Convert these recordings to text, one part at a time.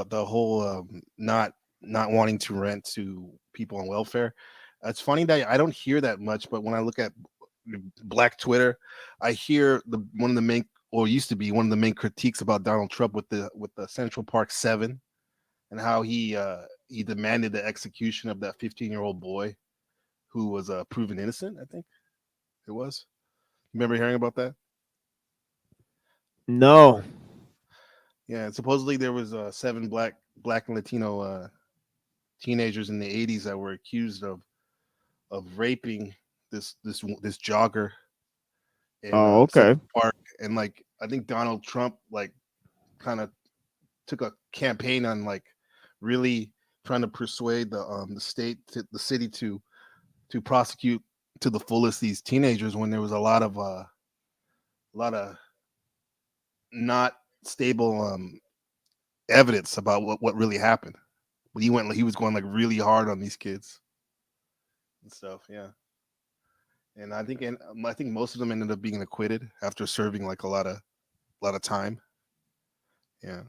the whole not wanting to rent to people on welfare. It's funny that I don't hear that much, but when I look at Black Twitter, I hear the one of the main, or used to be one of the main critiques about Donald Trump with the Central Park Seven, and how he demanded the execution of that 15-year-old boy who was proven innocent. I think it was. Remember hearing about that? No. Yeah, and supposedly there was seven black and Latino teenagers in the '80s that were accused of raping this jogger in Oh, okay. Central Park, and like I think Donald Trump like kind of took a campaign on like really trying to persuade the city to prosecute to the fullest these teenagers when there was a lot of not stable evidence about what really happened. But he was going like really hard on these kids and stuff. Yeah, and I think most of them ended up being acquitted after serving like a lot of time. Yeah.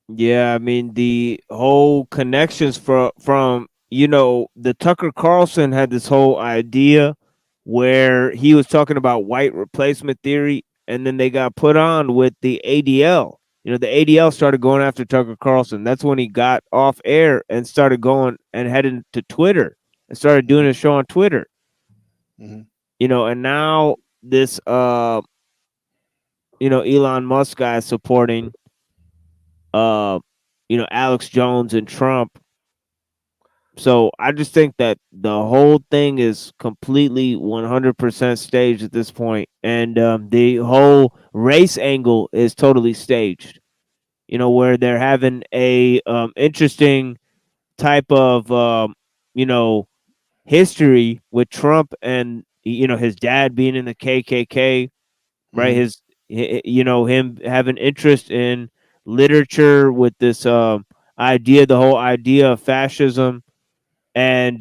Yeah, I mean the whole connections from the Tucker Carlson had this whole idea where he was talking about white replacement theory, and then they got put on with the ADL. The ADL started going after Tucker Carlson. That's when he got off air and started going and heading to Twitter and started doing Hmm. a show on Twitter. Hmm. And now this Elon Musk guy is supporting uh Alex Jones and Trump. So I just think that the whole thing is completely 100% staged at this point, and the whole race angle is totally staged. Where they're having a interesting type of you know history with Trump and his dad being in the KKK, right? Hmm. Him having interest in literature with this idea, the whole idea of fascism, and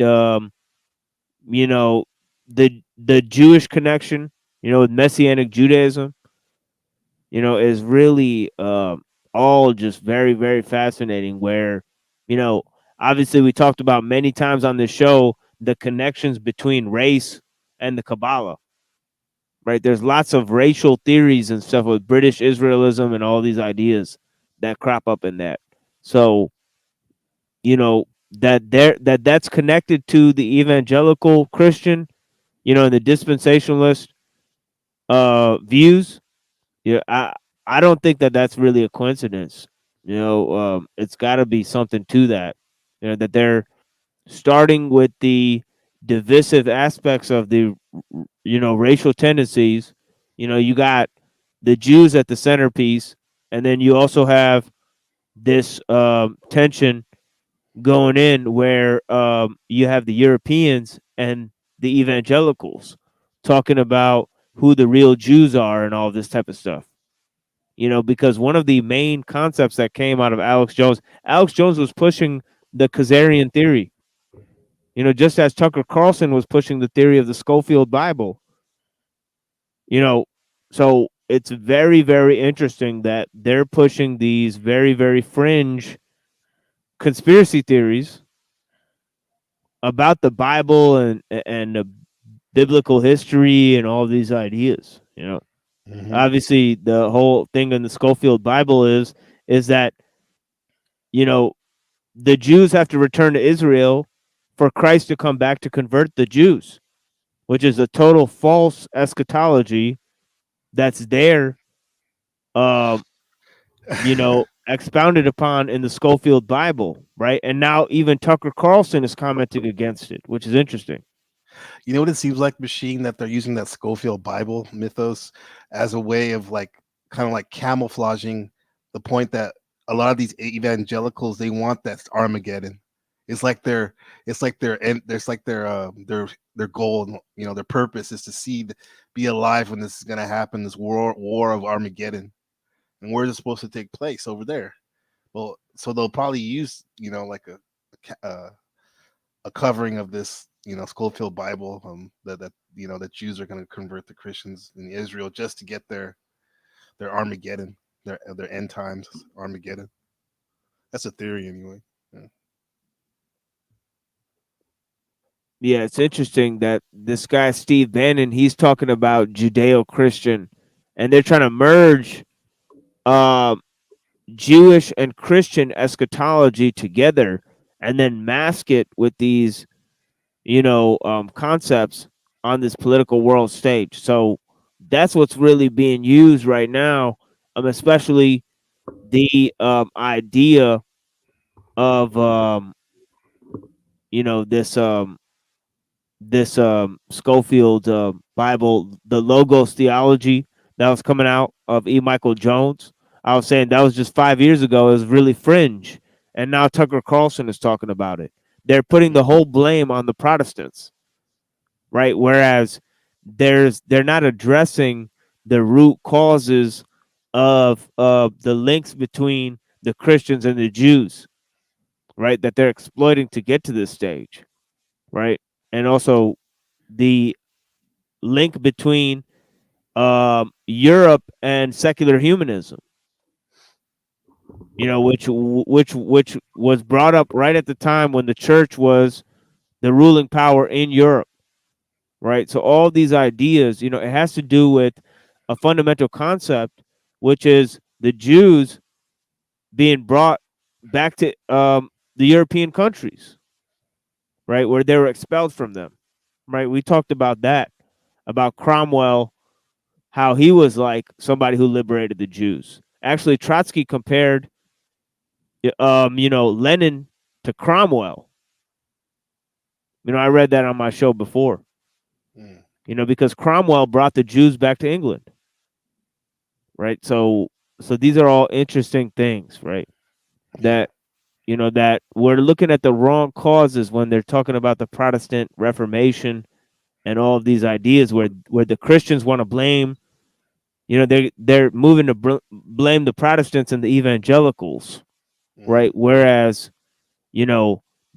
you know the Jewish connection, with Messianic Judaism, is really all just very very fascinating. Where you know obviously we talked about many times on this show the connections between race and the Kabbalah, right? There's lots of racial theories and stuff with British Israelism and all these ideas that crop up in that. So that's connected to the evangelical Christian, and the dispensationalist views. Yeah, I don't think that that's really a coincidence. It's got to be something to that. That they're starting with the divisive aspects of the racial tendencies. You got the Jews at the centerpiece, and then you also have this tension going in where you have the Europeans and the evangelicals talking about who the real Jews are and all this type of stuff. Because one of the main concepts that came out of Alex Jones was pushing the Khazarian theory, just as Tucker Carlson was pushing the theory of the Schofield Bible. you know so it's very very interesting that they're pushing these very very fringe conspiracy theories about the Bible and the biblical history and all these ideas. Hmm. Obviously the whole thing in the Schofield Bible is that you know the Jews have to return to Israel for Christ to come back to convert the Jews, which is a total false eschatology that's there, uh, expounded upon in the Schofield Bible, right? And now even Tucker Carlson is commenting against it, which is interesting. You know what it seems like, Machine, that they're using that Schofield Bible mythos as a way of like kind of like camouflaging the point that a lot of these evangelicals they want that Armageddon. It's like their end. There's like their goal. And, their purpose is to be alive when this is going to happen. This war of Armageddon, and where is it supposed to take place over there? Well, so they'll probably use like a covering of this Schofield Bible, that Jews are going to convert the Christians in Israel just to get their Armageddon, their end times Armageddon. That's a theory anyway. Yeah. Yeah, it's interesting that this guy Steve Bannon, he's talking about Judeo-Christian, and they're trying to merge um, Jewish and Christian eschatology together, and then mask it with these, concepts on this political world stage. So that's what's really being used right now, especially the idea of this Schofield Bible, the Logos theology that was coming out of E. Michael Jones. I was saying that was just 5 years ago. It was really fringe, and now Tucker Carlson is talking about it. They're putting the whole blame on the Protestants, right? Whereas they're not addressing the root causes of the links between the Christians and the Jews, right? That they're exploiting to get to this stage, right? And also the link between Europe and secular humanism, which was brought up right at the time when the church was the ruling power in Europe, right? So all these ideas, it has to do with a fundamental concept, which is the Jews being brought back to the European countries, right, where they were expelled from them, right? We talked about that, about Cromwell, how he was like somebody who liberated the Jews. Actually, Trotsky compared, Lenin to Cromwell. I read that on my show before. Mm. Because Cromwell brought the Jews back to England, right? So these are all interesting things, right? That that we're looking at the wrong causes when they're talking about the Protestant Reformation and all of these ideas where the Christians want to blame. They're moving to blame the Protestants and the evangelicals, Mm. right? Whereas,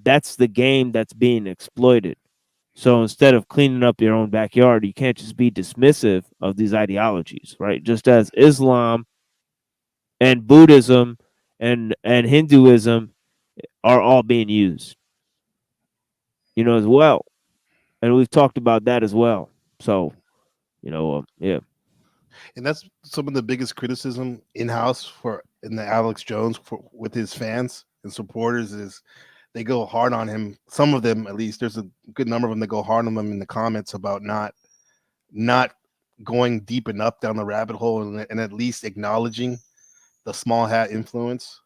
that's the game that's being exploited. So instead of cleaning up your own backyard, you can't just be dismissive of these ideologies, right? Just as Islam and Buddhism and Hinduism are all being used, as well. And we've talked about that as well. So, yeah. And that's some of the biggest criticism in house for in the Alex Jones for, with his fans and supporters is they go hard on him. Some of them, at least, there's a good number of them that go hard on him in the comments about not going deep enough down the rabbit hole and at least acknowledging the small hat influence.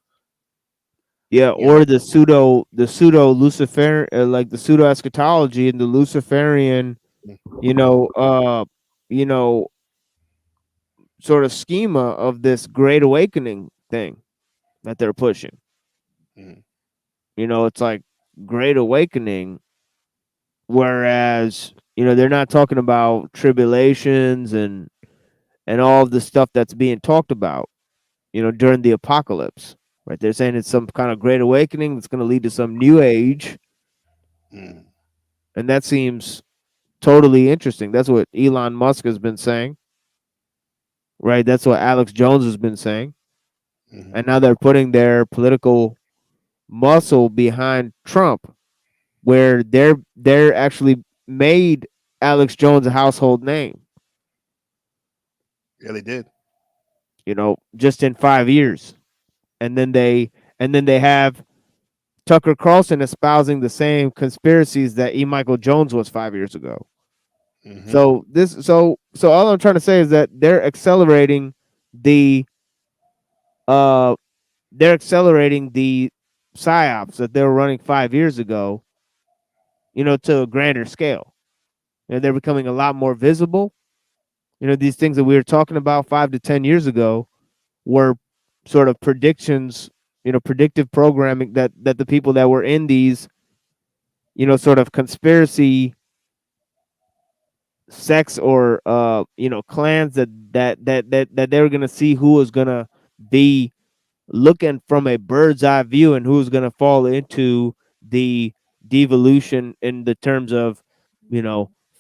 Yeah, You know, or the pseudo Lucifer, like the pseudo eschatology and the Luciferian, you know, uh, you know, sort of schema of this great awakening thing that they're pushing. mm, It's like great awakening, whereas they're not talking about tribulations and all of the stuff that's being talked about, during the apocalypse. Right? They're saying it's some kind of great awakening that's going to lead to some new age, mm, and that seems totally interesting. That's what Elon Musk has been saying, right? That's what Alex Jones has been saying. mhm. And now they're putting their political muscle behind Trump, where they're actually made Alex Jones a household name, Yeah, they did. just in 5 years. And then they have Tucker Carlson espousing the same conspiracies that E. Michael Jones was 5 years ago. Hmm. So all I'm trying to say is that the uh they're accelerating the psyops that they were running 5 years ago, to a grander scale. They're becoming a lot more visible. These things that we were talking about 5 to 10 years ago were sort of predictions, predictive programming that the people that were in these, sort of conspiracy sects or clans that they were gonna see who was gonna be looking from a bird's eye view and who's gonna fall into the devolution in the terms of,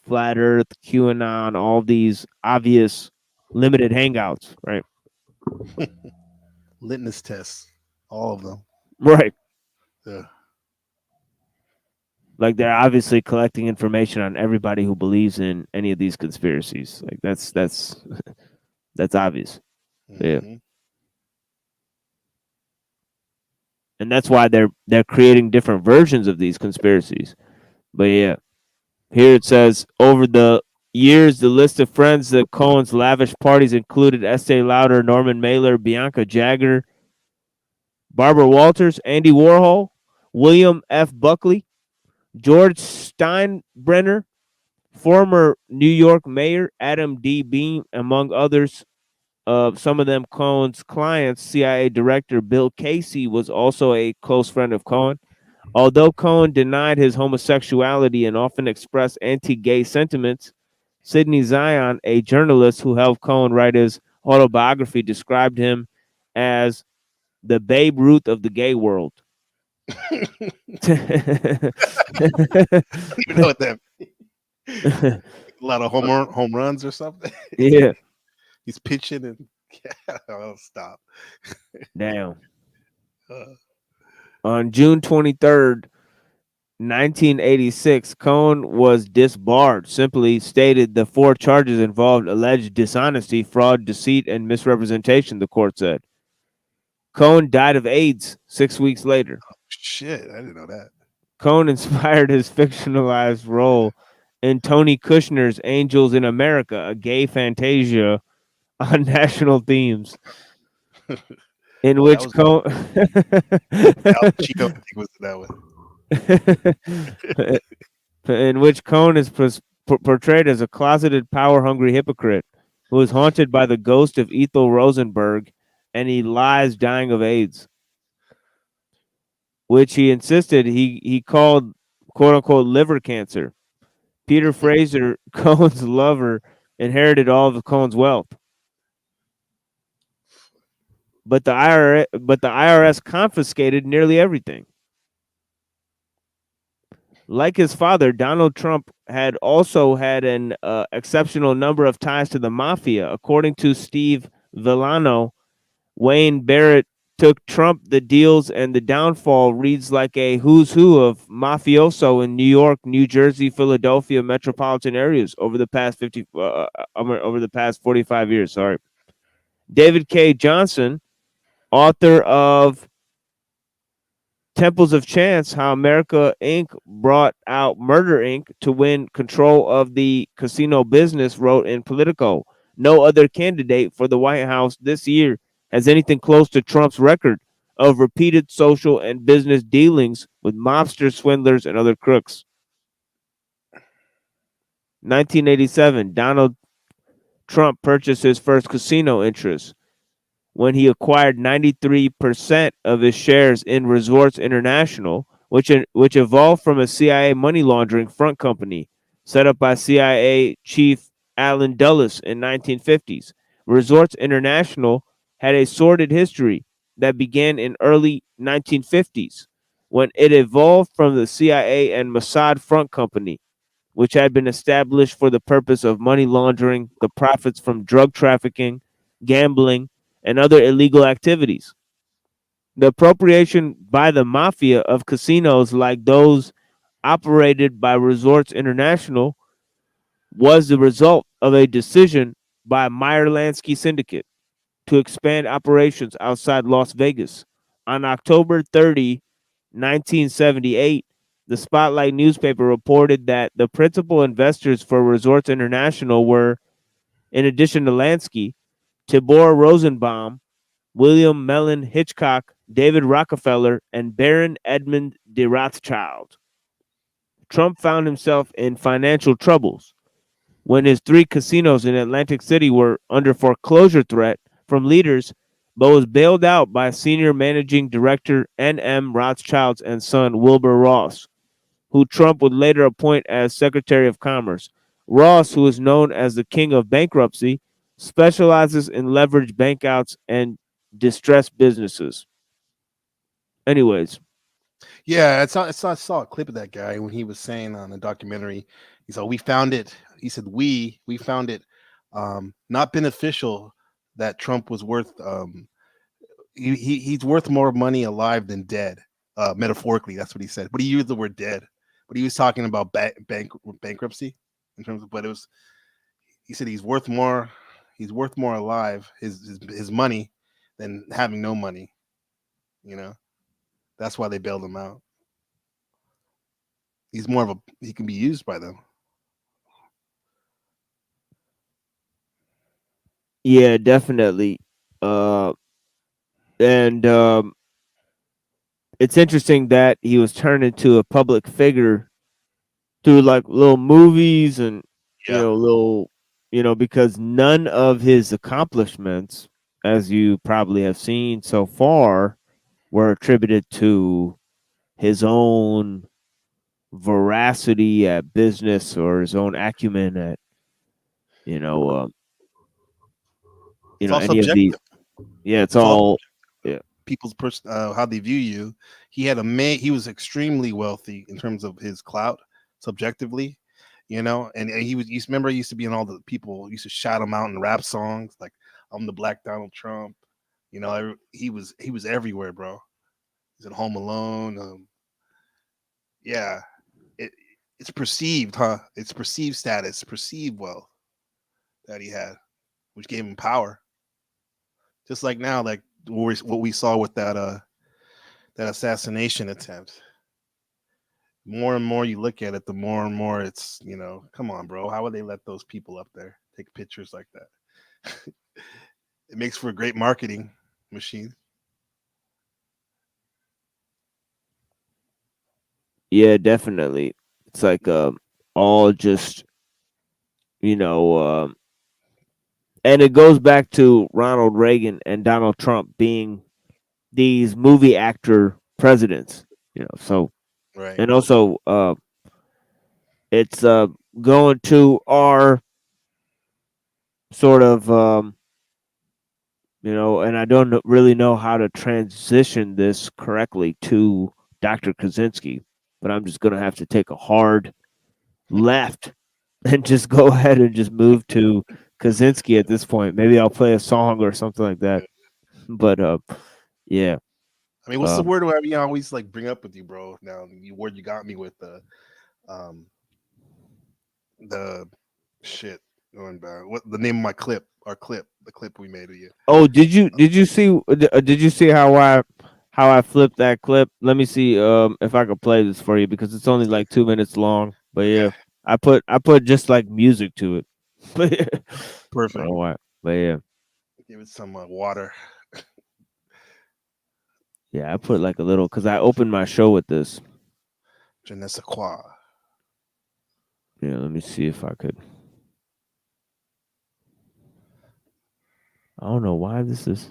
flat Earth, QAnon, all these obvious limited hangouts, right? Litmus tests, all of them. Right. Yeah. Like they're obviously collecting information on everybody who believes in any of these conspiracies. Like that's that's obvious. Yeah. Hmm. And that's why they're creating different versions of these conspiracies. But yeah, here it says over the years, the list of friends that Cohen's lavish parties included Estee Lauder, Norman Mailer, Bianca Jagger, Barbara Walters, Andy Warhol, William F. Buckley, George Steinbrenner, former New York Mayor Adam D. Beam, among others. Some of them Cohen's clients, CIA Director Bill Casey was also a close friend of Cohen. Although Cohen denied his homosexuality and often expressed anti-gay sentiments, Sidney Zion, a journalist who helped Cohen write his autobiography, described him as the Babe Ruth of the gay world. You know what that? A lot of home runs or something. Yeah, He's pitching and oh, stop. damn. Uh, On June 23rd, 1986, Cohen was disbarred. Simply stated, the 4 charges involved alleged dishonesty, fraud, deceit, and misrepresentation, the court said. Cohen died of AIDS 6 weeks later. shit, I didn't know that. Cohen inspired his fictionalized role in Tony Kushner's Angels in America, a gay fantasia on national themes, in Oh, which Cohen Al Pacino, I think, was that one. in which Cohen is portrayed as a closeted, power-hungry hypocrite who is haunted by the ghost of Ethel Rosenberg, and he lies dying of AIDS, which he insisted he called "quote unquote" liver cancer. Peter Fraser, Cohen's lover, inherited all of Cohen's wealth, but the IRS confiscated nearly everything. Like his father, Donald Trump had also had an exceptional number of ties to the mafia. According to Steve Villano, Wayne Barrett took Trump the deals, and the downfall reads like a who's who of mafioso in New York, New Jersey, Philadelphia metropolitan areas over the past 45 years. Sorry. David K. Johnson, author of Temples of Chance, How America Inc. brought out Murder Inc. to win control of the casino business, wrote in Politico, no other candidate for the White House this year has anything close to Trump's record of repeated social and business dealings with mobsters, swindlers, and other crooks. 1987, Donald Trump purchased his first casino interest when he acquired 93% of his shares in Resorts International, which evolved from a CIA money laundering front company set up by CIA Chief Allen Dulles in 1950s. Resorts International had a sordid history that began in early 1950s when it evolved from the CIA and Mossad front company, which had been established for the purpose of money laundering the profits from drug trafficking, gambling, and other illegal activities. The appropriation by the mafia of casinos like those operated by Resorts International was the result of a decision by Meyer Lansky Syndicate to expand operations outside Las Vegas. On October 30, 1978, the Spotlight newspaper reported that the principal investors for Resorts International were, in addition to Lansky, Tibor Rosenbaum, William Mellon Hitchcock, David Rockefeller, and Baron Edmund de Rothschild. Trump found himself in financial troubles when his 3 casinos in Atlantic City were under foreclosure threat from leaders, but was bailed out by senior managing director N.M. Rothschild's and son Wilbur Ross, who Trump would later appoint as Secretary of Commerce. Ross, who is known as the king of bankruptcy, specializes in leveraged bankouts and distressed businesses. Anyways, Yeah, I saw a clip of that guy when he was saying on the documentary. He said, "We found it." He said, "We found it not beneficial that Trump was worth he's worth more money alive than dead. Metaphorically, that's what he said. But he used the word dead. But he was talking about bankruptcy in terms of. But it was he said he's worth more. He's worth more alive his money than having no money. You know, that's why they bailed him out. He's more of a he can be used by them. Yeah, definitely. And it's interesting that he was turned into a public figure through like little movies and Yeah. little because none of his accomplishments, as you probably have seen so far, were attributed to his own veracity at business or his own acumen at you know uh, It's all any of these. subjective. Yeah, it's It's all all. Yeah. people's how they view you. He had he was extremely wealthy in terms of his clout subjectively, and he was. You remember, he used to be in all the people used to shout him out in rap songs like "I'm the Black Donald Trump." He was everywhere, bro. He's in Home Alone. Yeah, it it's perceived, huh? It's perceived status, perceived wealth that he had, which gave him power. Just like now, like what we saw with that assassination attempt. More and more you look at it, the more and more it's come on, bro. How would they let those people up there take pictures like that? It makes for a great marketing machine. Yeah, definitely. It's like all just and it goes back to Ronald Reagan and Donald Trump being these movie actor presidents. So Right. and also it's going to our sort of and I don't really know how to transition this correctly to Dr. Kaczynski, but I'm just going to have to take a hard left and just go ahead and just move to Kaczynski at this point. Maybe I'll play a song or something like that. But yeah. I mean, what's the word I always like bring up with you, bro? Now, the word you got me with the shit going back. What the name of my clip? Our clip, the clip we made of you. Oh, did you see how I flipped that clip? Let me see if I could play this for you because it's only like 2 minutes long. But yeah, Okay. I put just like music to it. But yeah. Perfect. Oh, wow. But yeah. Give it some water. Yeah, I put like a little because I opened my show with this. Je ne sais quoi. Yeah, let me see if I could. I don't know why this is.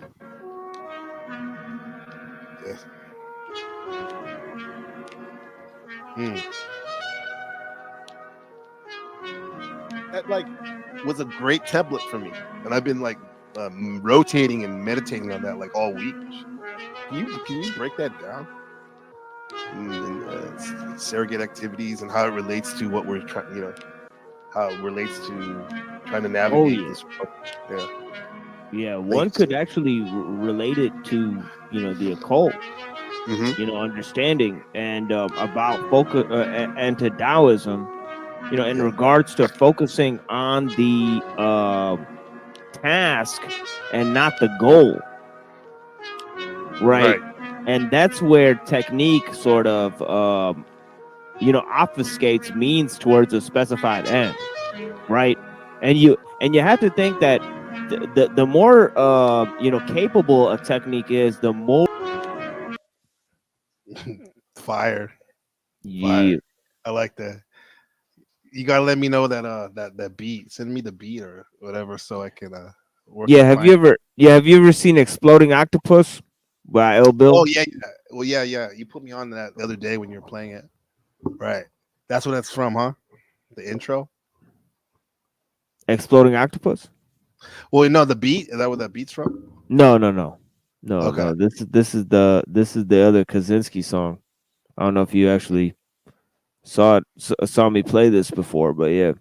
Yes. That like was a great template for me, and I've been like rotating and meditating on that like all week. Can you break that down? And surrogate activities and how it relates to what we're trying, how it relates to trying to navigate this. Yeah. Yeah, one could actually relate it to the occult, understanding and about focus and to Taoism, in regards to focusing on the task and not the goal, right? And that's where technique sort of obfuscates means towards a specified end, right? And you have to think that the more capable a technique is, the more Fire. Yeah. I like that. You gotta let me know that that beat. Send me the beat or whatever so I can work. Yeah, have you ever seen Exploding Octopus by Ill Bill? Oh yeah. Well, yeah. You put me on that the other day when you were playing it. Right. That's what that's from, huh? The intro. Exploding Octopus? Well, no, the beat, is that what that beat's from? No. Okay. No. This is the other Kaczynski song. I don't know if you actually saw me play this before, but yeah.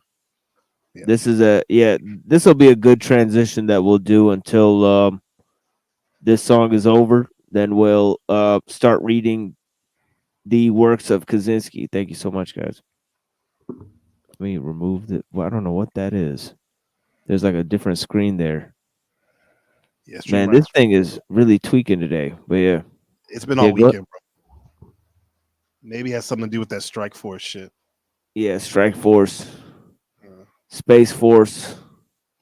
This is this will be a good transition that we'll do until this song is over, then we'll start reading the works of Kaczynski. Thank you so much, guys. Let me remove it. Well, I don't know what that is. There's like a different screen there. Yeah, Man, this Streamlabs. thing is really tweaking today. But yeah, It's been yeah, all weekend, bro. Maybe it has something to do with that Strike Force shit. yeah. Strike Force, Uh, Space Force.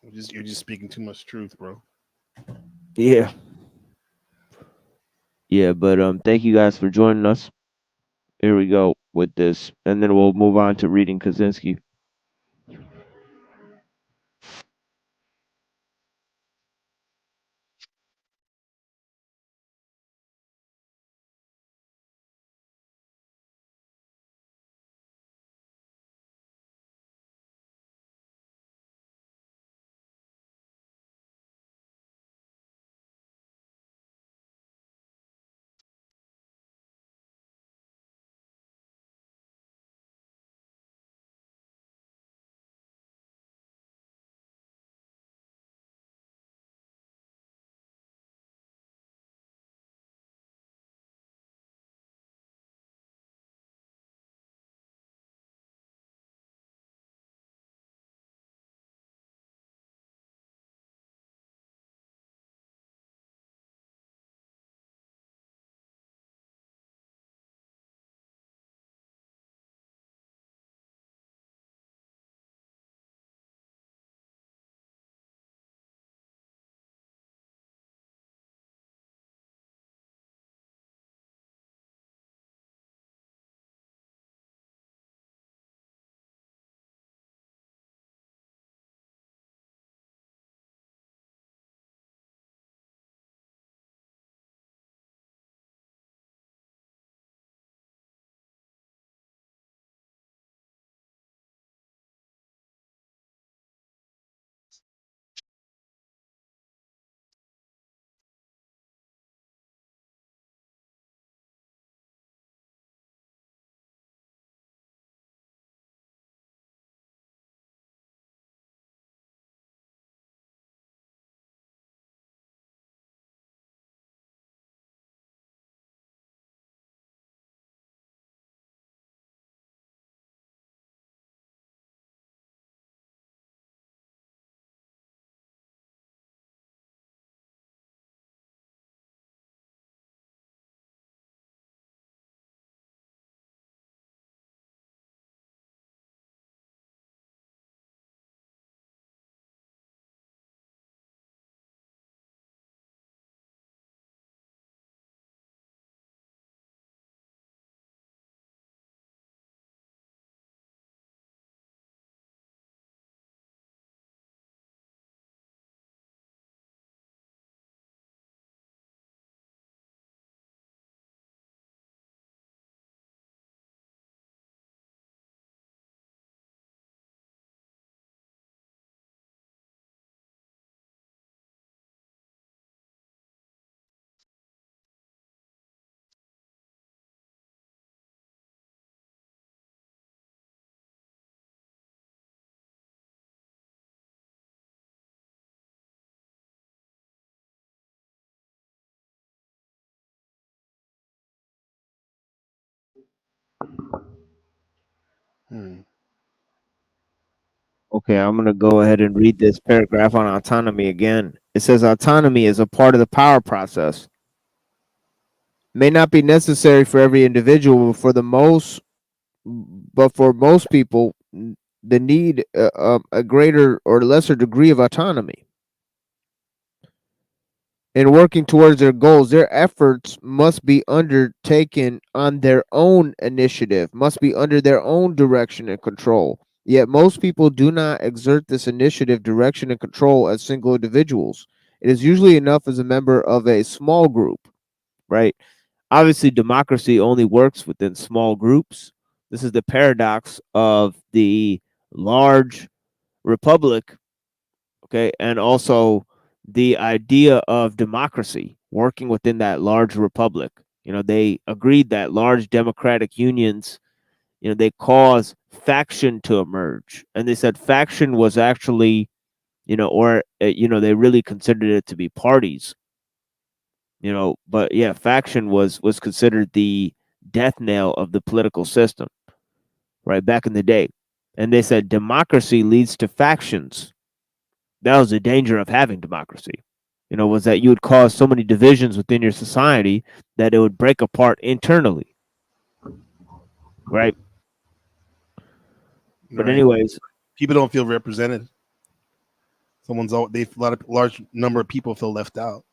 you're just speaking too much truth, bro. Yeah, yeah. But thank you guys for joining us. Here we go with this, and then we'll move on to reading Kaczynski. Hmm. Okay, I'm going to go ahead and read this paragraph on autonomy again. It says autonomy is a part of the power process. May not be necessary for every individual, but for most people, the need a greater or lesser degree of autonomy. In working towards their goals, their efforts must be undertaken on their own initiative, must be under their own direction and control. Yet most people do not exert this initiative, direction, and control as single individuals. It is usually enough as a member of a small group, right? Obviously, democracy only works within small groups. This is the paradox of the large republic, okay, and also the idea of democracy working within that large republic. You know, they agreed that large democratic unions, you know, they cause faction to emerge, and they said faction was actually, you know, or you know, they really considered it to be parties. But yeah, faction was considered the death knell of the political system, right, back in the day. And they said democracy leads to factions. That was the danger of having democracy. Was that you would cause so many divisions within your society that it would break apart internally, right? But Right. anyways, People don't feel represented. A lot of large number of people feel left out.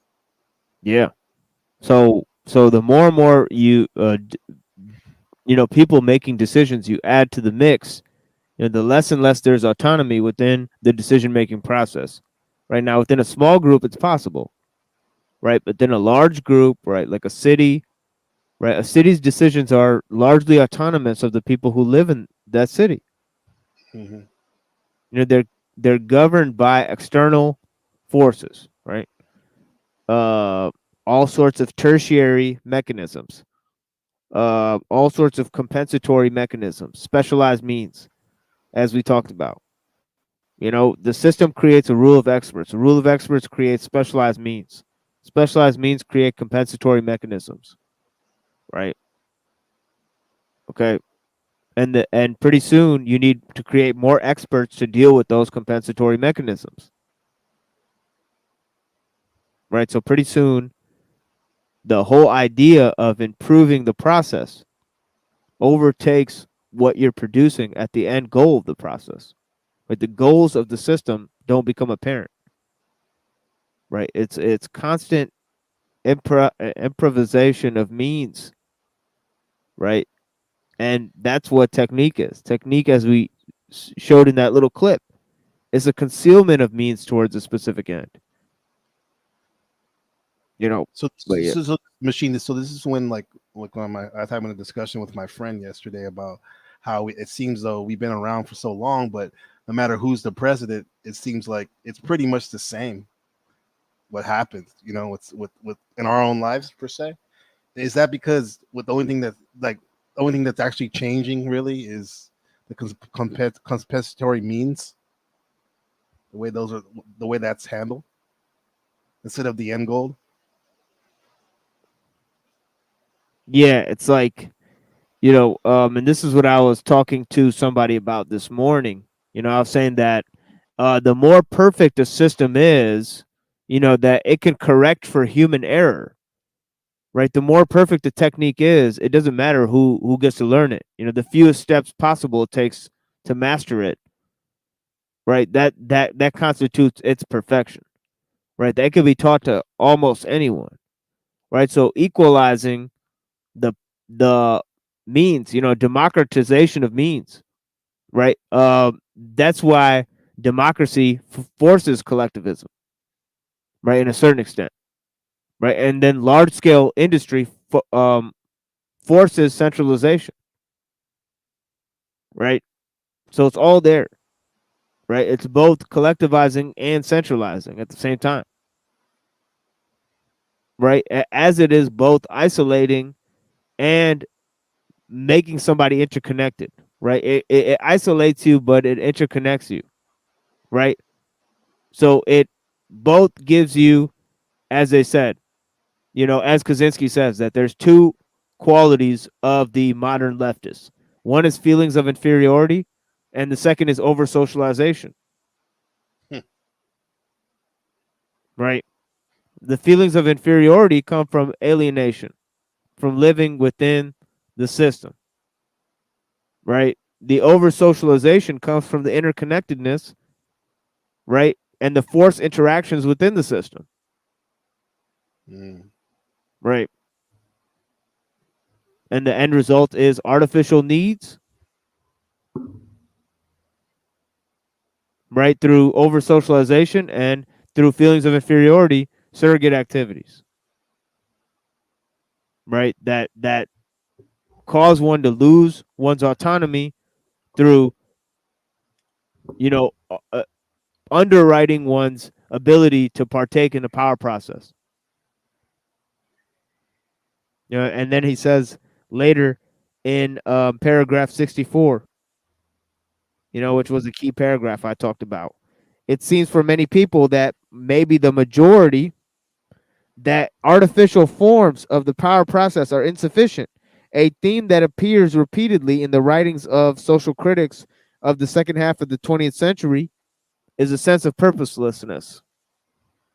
yeah. So the more and more people making decisions you add to the mix, the less and less there's autonomy within the decision making process. Right now, within a small group, it's possible, right? But then a large group, right, like a city, right? A city's decisions are largely autonomous of the people who live in that city. Hmm. They're governed by external forces, right? Uh, all sorts of tertiary mechanisms, all sorts of compensatory mechanisms, specialized means, as we talked about. The system creates a rule of experts. A rule of experts creates specialized means. Specialized means create compensatory mechanisms, right? Okay. And pretty soon you need to create more experts to deal with those compensatory mechanisms, right? So pretty soon the whole idea of improving the process overtakes what you're producing at the end goal of the process. Right? The goals of the system don't become apparent, right? It's constant improvisation of means, right? And that's what technique is. Technique, as we showed in that little clip, is a concealment of means towards a specific end. You know, So, but yeah, machine. So this is when like when I was having a discussion with my friend yesterday about how it seems though we've been around for so long, but no matter who's the president, it seems like it's pretty much the same. What happens, with in our own lives per se. Is that because with the only thing that like the only thing that's actually changing really is the compensatory means, the way that's handled instead of the end goal. yeah, it's like and this is what I was talking to somebody about this morning. I was saying that the more perfect a system is, that it can correct for human error, right? The more perfect the technique is, it doesn't matter who gets to learn it. The fewest steps possible it takes to master it, right? That constitutes its perfection, right? That can be taught to almost anyone, right? So equalizing the the means, democratization of means, right? That's why democracy forces collectivism, right? In a certain extent, right? And then large scale industry forces centralization, right? So it's all there, right? It's both collectivizing and centralizing at the same time, right? As it is both isolating and making somebody interconnected, right? It isolates you, but it interconnects you, right? So it both gives you, as they said, as Kaczynski says, that there's two qualities of the modern leftists. One is feelings of inferiority, and the second is over socialization, Hmm. right? The feelings of inferiority come from alienation, from living within the system, right? The over socialization comes from the interconnectedness, right? And the forced interactions within the system, Mm. right? And the end result is artificial needs, right? Through over socialization and through feelings of inferiority, surrogate activities, right? That cause one to lose one's autonomy through, you know, underwriting one's ability to partake in the power process. And then he says later in paragraph 64, which was a key paragraph I talked about. It seems for many people that maybe the majority that artificial forms of the power process are insufficient, a theme that appears repeatedly in the writings of social critics of the second half of the 20th century is a sense of purposelessness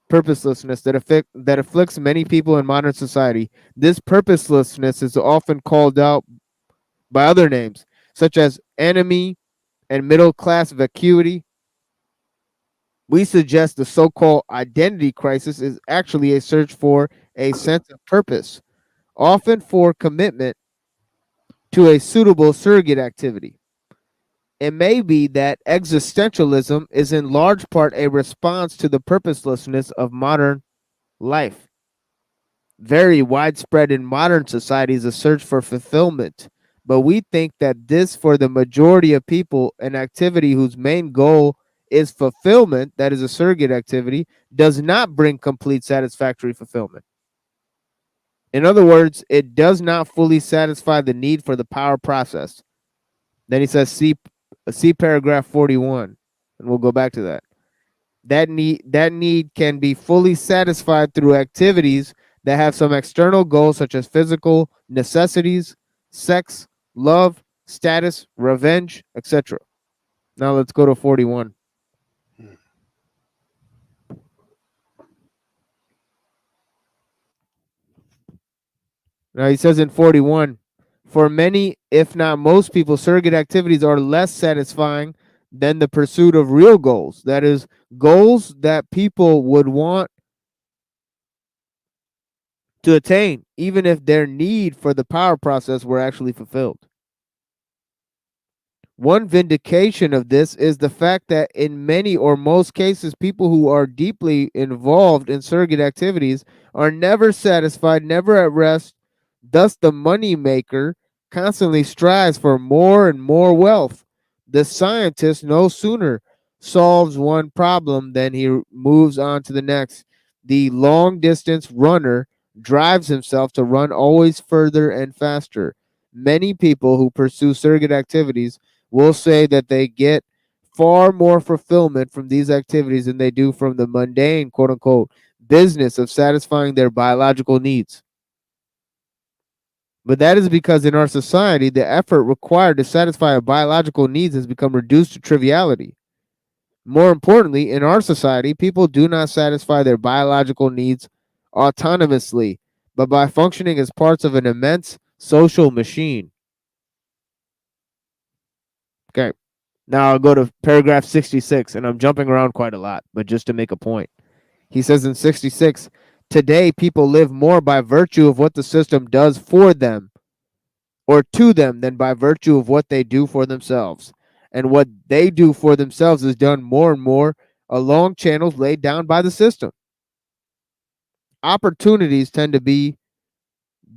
that afflicts many people in modern society. This purposelessness is often called out by other names, such as enemy and middle class vacuity. We suggest the so called identity crisis is actually a search for a sense of purpose, often for commitment to a suitable surrogate activity. It may be that existentialism is in large part a response to the purposelessness of modern life. Very widespread in modern society is a search for fulfillment, but we think that this, for the majority of people, an activity whose main goal is fulfillment, that is a surrogate activity, does not bring complete satisfactory fulfillment. In other words, it does not fully satisfy the need for the power process. Then he says, see paragraph 41, and we'll go back to that. That need can be fully satisfied through activities that have some external goals such as physical necessities, sex, love, status, revenge, etc. Now let's go to 41. Now he says in 41, for many, if not most people, surrogate activities are less satisfying than the pursuit of real goals. That is, goals that people would want to attain, even if their need for the power process were actually fulfilled. One vindication of this is the fact that in many or most cases, people who are deeply involved in surrogate activities are never satisfied, never at rest. Thus, the money maker constantly strives for more and more wealth. The scientist no sooner solves one problem than he moves on to the next. The long distance runner drives himself to run always further and faster. Many people who pursue surrogate activities will say that they get far more fulfillment from these activities than they do from the mundane, quote unquote, business of satisfying their biological needs. But that is because in our society, the effort required to satisfy our biological needs has become reduced to triviality. More importantly, in our society, people do not satisfy their biological needs autonomously, but by functioning as parts of an immense social machine. Okay. Now I'll go to paragraph 66, and I'm jumping around quite a lot, but just to make a point. He says in 66, today people live more by virtue of what the system does for them or to them than by virtue of what they do for themselves. And what they do for themselves is done more and more along channels laid down by the system. Opportunities tend to be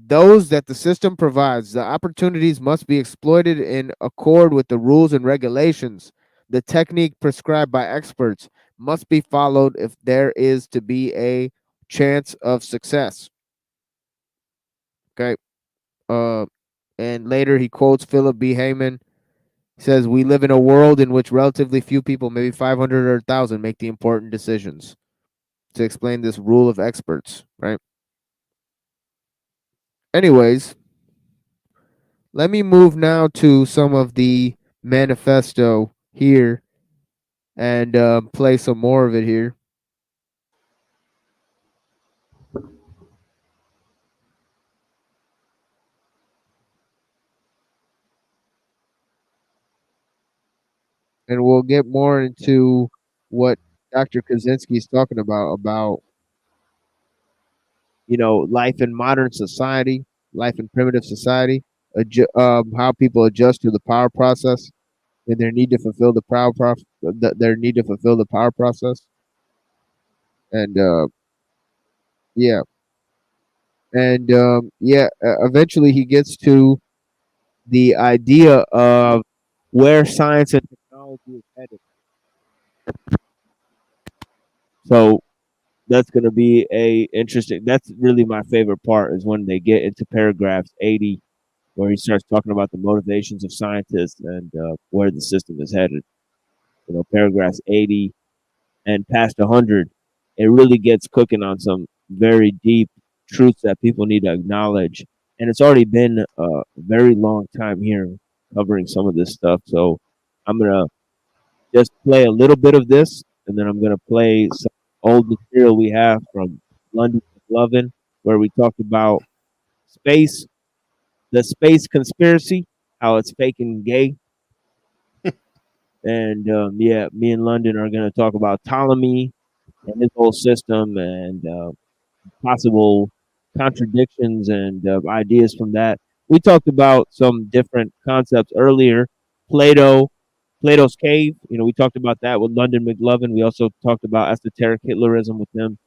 those that the system provides. The opportunities must be exploited in accord with the rules and regulations. The technique prescribed by experts must be followed if there is to be a chance of success. Okay. And later he quotes Philip B. Hayman. He says, we live in a world in which relatively few people, maybe 500 or 1,000, make the important decisions, to explain this rule of experts, right? Anyways, let me move now to some of the manifesto here and play some more of it here. And we'll get more into what Dr. Kaczynski is talking about, life in modern society, life in primitive society, how people adjust to the power process and their need to fulfill their need to fulfill the power process. And yeah, and eventually he gets to the idea of where science and technology is headed. So that's going to be a interesting. That's really my favorite part is when they get into paragraphs 80, where he starts talking about the motivations of scientists and where the system is headed. Paragraphs 80 and past 100, it really gets cooking on some very deep truths that people need to acknowledge. And it's already been a very long time here covering some of this stuff. So I'm gonna just play a little bit of this, and then I'm gonna play some old material we have from London McLovin, where we talked about space, the space conspiracy, how it's fake and gay. And yeah, me and London are going to talk about Ptolemy and his whole system and possible contradictions and ideas from that. We talked about some different concepts earlier. Plato, Plato's cave. You know, we talked about that with London McLovin. We also talked about esoteric Hitlerism with them.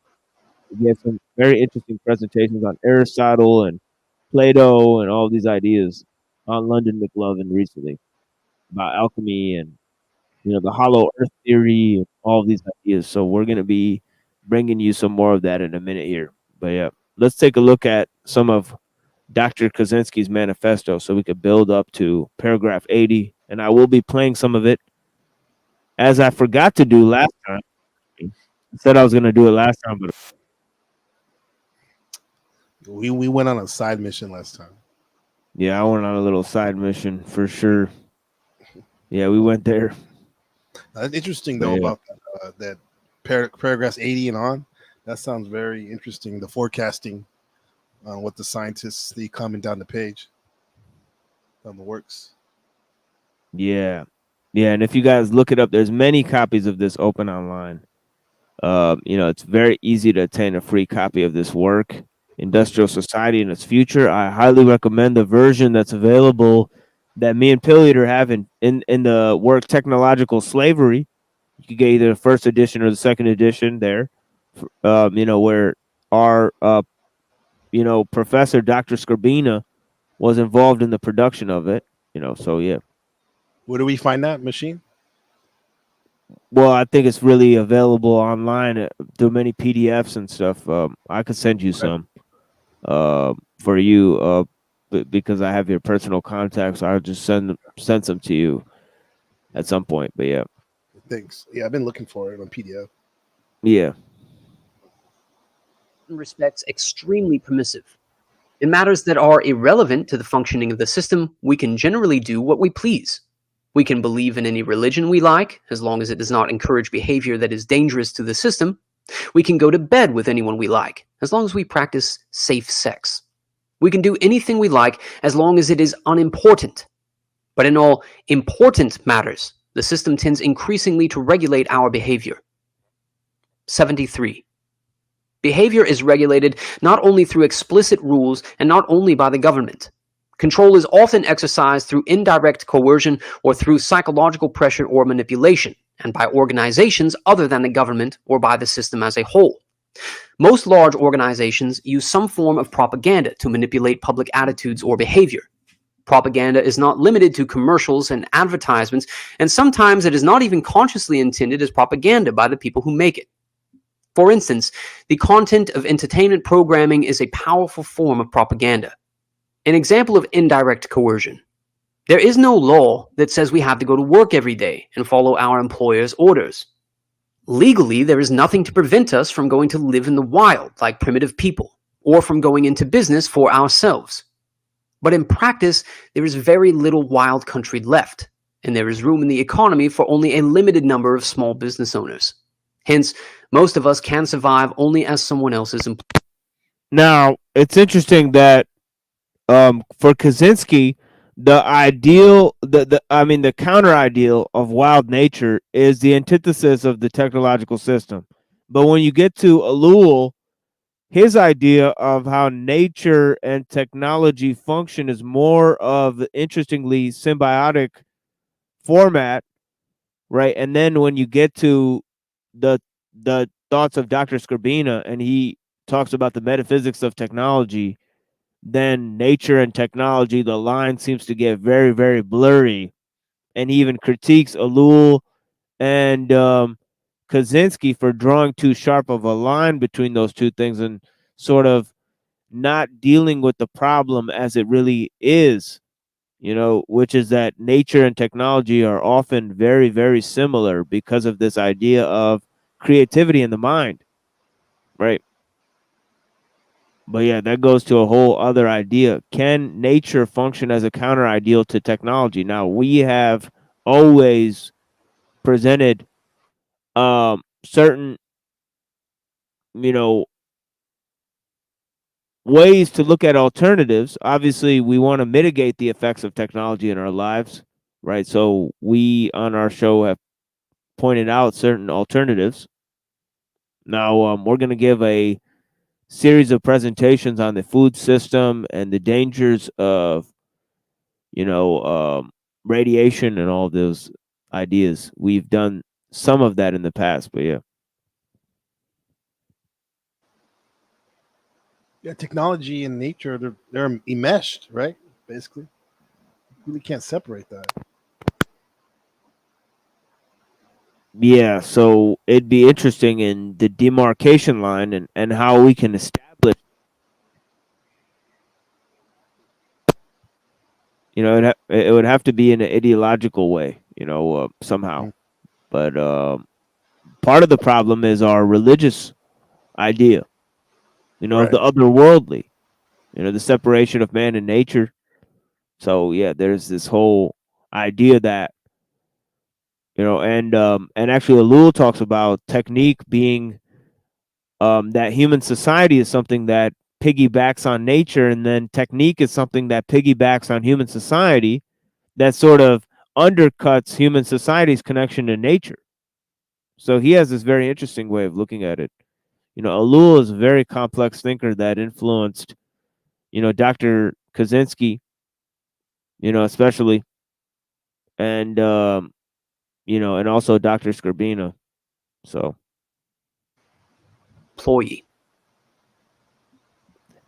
We had some very interesting presentations on Aristotle and Plato and all these ideas on London McLovin recently about alchemy and the hollow earth theory and all of these ideas. So we're going to be bringing you some more of that in a minute here. But yeah, let's take a look at some of Dr. Kaczynski's manifesto so we could build up to paragraph 80. And I will be playing some of it as I forgot to do last time. I said I was going to do it last time, but we went on a side mission last time. yeah, I went on a little side mission for sure. Yeah, we went there. That's interesting though about that paragraphs 80 and on. That sounds very interesting. The forecasting on what the scientists see coming down the page on the works. Yeah, and if you guys look it up, there's many copies of this open online. It's very easy to obtain a free copy of this work, Industrial Society and Its Future. I highly recommend the version that's available that me and Pilliter have in the work Technological Slavery. You can get either the first edition or the second edition there. Where our professor Dr. Skrbina was involved in the production of it. So yeah. Where do we find that machine? Well, I think it's really available online through many PDFs and stuff. I could send you some for you because I have your personal contacts. I'll just send some to you at some point. But yeah. Thanks. Yeah, I've been looking for it on PDF. Yeah. In respects, extremely permissive. In matters that are irrelevant to the functioning of the system, we can generally do what we please. We can believe in any religion we like, as long as it does not encourage behavior that is dangerous to the system. We can go to bed with anyone we like, as long as we practice safe sex. We can do anything we like, as long as it is unimportant. But in all important matters, the system tends increasingly to regulate our behavior. 73. Behavior is regulated not only through explicit rules and not only by the government. Control is often exercised through indirect coercion or through psychological pressure or manipulation, and by organizations other than the government or by the system as a whole. Most large organizations use some form of propaganda to manipulate public attitudes or behavior. Propaganda is not limited to commercials and advertisements, and sometimes it is not even consciously intended as propaganda by the people who make it. For instance, the content of entertainment programming is a powerful form of propaganda. An example of indirect coercion. There is no law that says we have to go to work every day and follow our employer's orders. Legally, there is nothing to prevent us from going to live in the wild like primitive people, or from going into business for ourselves. But in practice, there is very little wild country left, and there is room in the economy for only a limited number of small business owners. Hence, most of us can survive only as someone else's employee. Now, it's interesting that for Kaczynski, the ideal, the counter ideal of wild nature is the antithesis of the technological system. But when you get to Ellul, his idea of how nature and technology function is more of interestingly symbiotic format, right? And then when you get to the thoughts of Dr. Skrbina and he talks about the metaphysics of technology, then nature and technology, the line seems to get very, very blurry. And he even critiques Ellul and Kaczynski for drawing too sharp of a line between those two things and sort of not dealing with the problem as it really is, which is that nature and technology are often very, very similar because of this idea of creativity in the mind, right? But yeah, that goes to a whole other idea. Can nature function as a counter ideal to technology? Now, we have always presented certain, you know, ways to look at alternatives. Obviously, we want to mitigate the effects of technology in our lives, right? So we on our show have pointed out certain alternatives. Now, we're going to give a series of presentations on the food system and the dangers of, you know, radiation and all those ideas. We've done some of that in the past, but yeah. Yeah, technology and nature, they're enmeshed, right? Basically, you really can't separate that. Yeah, so it'd be interesting in the demarcation line and how we can establish, you know, it would have to be in an ideological way, you know, somehow. Mhm. But part of the problem is our religious idea, you know, of Right. the otherworldly, you know, the separation of man and nature. So yeah, there's this whole idea that, you know, and actually Alul talks about technique being that human society is something that piggybacks on nature, and then technique is something that piggybacks on human society that sort of undercuts human society's connection to nature. So he has this very interesting way of looking at it. You know, Alul is a very complex thinker that influenced, you know, Dr. Kaczynski, you know, especially, and you know, and also Dr. Skrbina. So, Employee.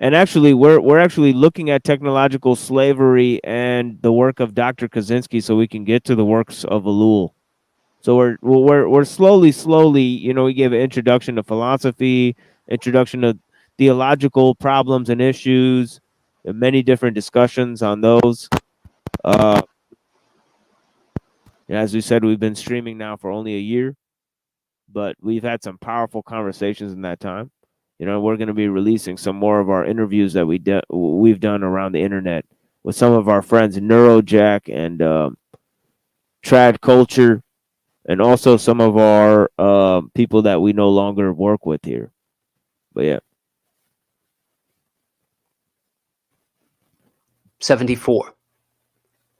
and actually, we're actually looking at technological slavery and the work of Dr. Kaczynski, so we can get to the works of Alul. So we're slowly, you know, we gave an introduction to philosophy, introduction to theological problems and issues, and many different discussions on those. Uh, as we said, we've been streaming now for only a year, but we've had some powerful conversations in that time. You know, we're going to be releasing some more of our interviews that we've done around the internet with some of our friends, Neurojack and Trad Culture, and also some of our people that we no longer work with here. But yeah. 74.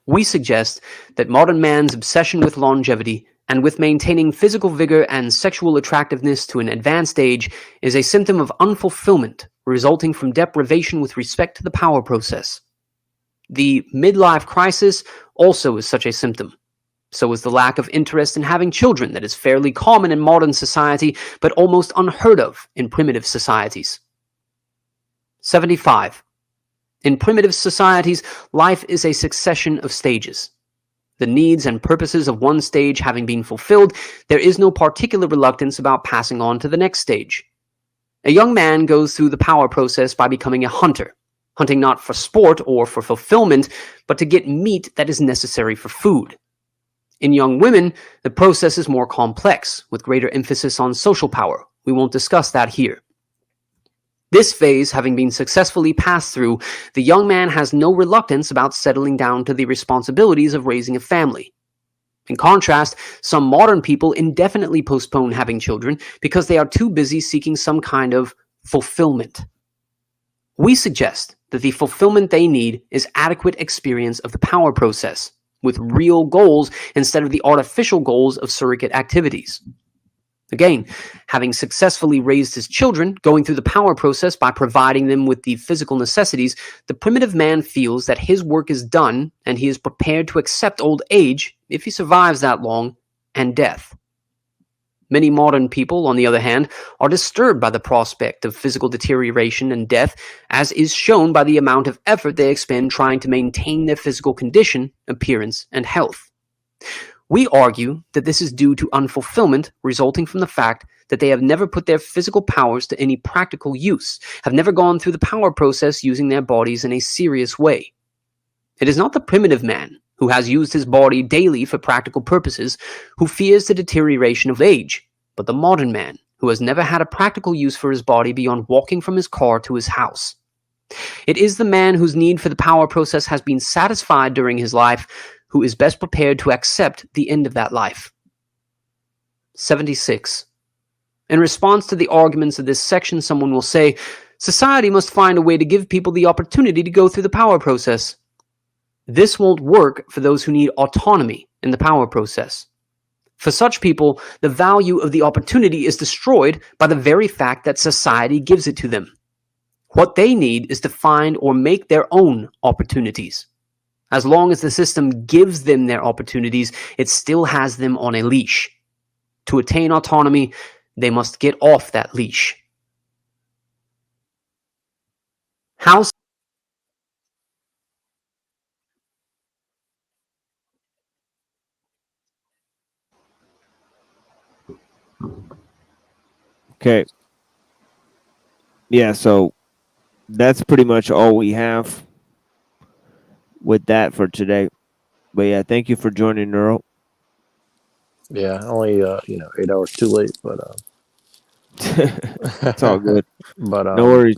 We suggest that modern man's obsession with longevity and with maintaining physical vigor and sexual attractiveness to an advanced age is a symptom of unfulfillment resulting from deprivation with respect to the power process. The midlife crisis also is such a symptom. So is the lack of interest in having children that is fairly common in modern society, but almost unheard of in primitive societies. 75. In primitive societies, life is a succession of stages. The needs and purposes of one stage having been fulfilled, there is no particular reluctance about passing on to the next stage. A young man goes through the power process by becoming a hunter, hunting not for sport or for fulfillment, but to get meat that is necessary for food. In young women, the process is more complex, with greater emphasis on social power. We won't discuss that here. This phase having been successfully passed through, the young man has no reluctance about settling down to the responsibilities of raising a family. In contrast, some modern people indefinitely postpone having children because they are too busy seeking some kind of fulfillment. We suggest that the fulfillment they need is adequate experience of the power process, with real goals instead of the artificial goals of surrogate activities. Again, having successfully raised his children, going through the power process by providing them with the physical necessities, the primitive man feels that his work is done and he is prepared to accept old age, if he survives that long, and death. Many modern people, on the other hand, are disturbed by the prospect of physical deterioration and death, as is shown by the amount of effort they expend trying to maintain their physical condition, appearance, and health. We argue that this is due to unfulfillment resulting from the fact that they have never put their physical powers to any practical use, have never gone through the power process using their bodies in a serious way. It is not the primitive man, who has used his body daily for practical purposes, who fears the deterioration of age, but the modern man, who has never had a practical use for his body beyond walking from his car to his house. It is the man whose need for the power process has been satisfied during his life who is best prepared to accept the end of that life. 76. In response to the arguments of this section, someone will say, society must find a way to give people the opportunity to go through the power process. This won't work for those who need autonomy in the power process. For such people, the value of the opportunity is destroyed by the very fact that society gives it to them. What they need is to find or make their own opportunities. As long as the system gives them their opportunities, it still has them on a leash. To attain autonomy, they must get off that leash. How Okay. Yeah, so that's pretty much all we have with that for today. But yeah, thank you for joining, Neural. Yeah, only 8 hours too late, but It's all good. but No worries.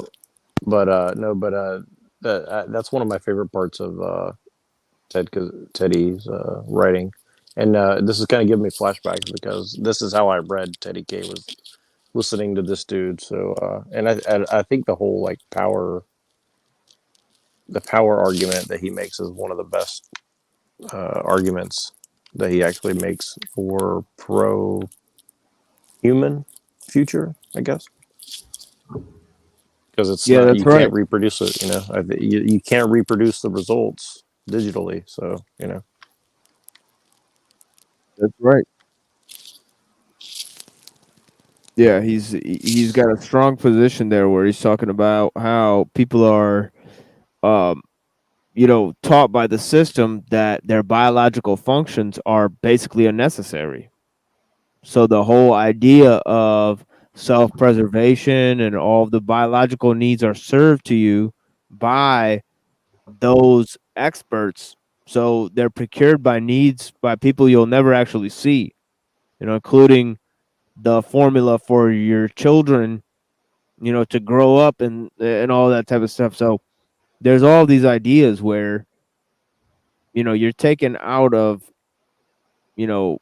but no, but that's one of my favorite parts of Teddy's writing, and this is kind of giving me flashbacks because this is how I read Teddy K was listening to this dude. So and I think the whole like the power argument that he makes is one of the best arguments that he actually makes for pro human future, I guess, because it's Yeah, not, that's you right. can't reproduce it. You can't reproduce the results digitally. So That's right. Yeah, he's got a strong position there where he's talking about how people are um taught by the system that their biological functions are basically unnecessary. So the whole idea of self-preservation and all of the biological needs are served to you by those experts. So they're procured by people you'll never actually see, including the formula for your children, to grow up and all that type of stuff. So there's all these ideas where, you're taken out of, you know,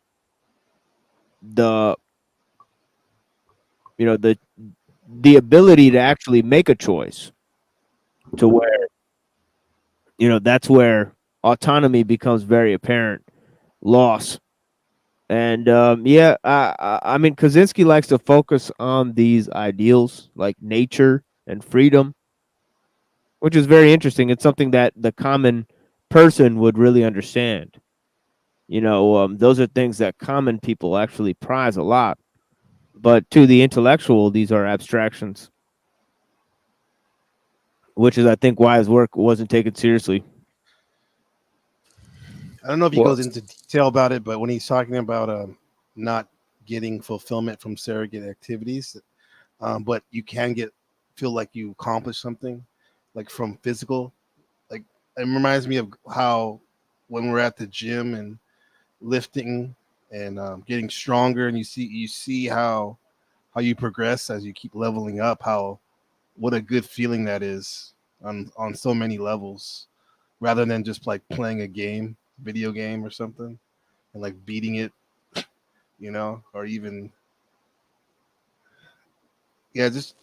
the the ability to actually make a choice, to where, that's where autonomy becomes very apparent, loss. And yeah, I mean, Kaczynski likes to focus on these ideals like nature and freedom, which is very interesting. It's something that the common person would really understand. Those are things that common people actually prize a lot. But to the intellectual, these are abstractions, which is, I think, why his work wasn't taken seriously. I don't know if he Well- goes into detail about it, but when he's talking about not getting fulfillment from surrogate activities, but you can feel like you accomplished something, like from physical. Like, it reminds me of how when we're at the gym and lifting and getting stronger, and you see how you progress as you keep leveling up. What a good feeling that is on so many levels, rather than just like playing a video game or something, and like beating it, or even, yeah, just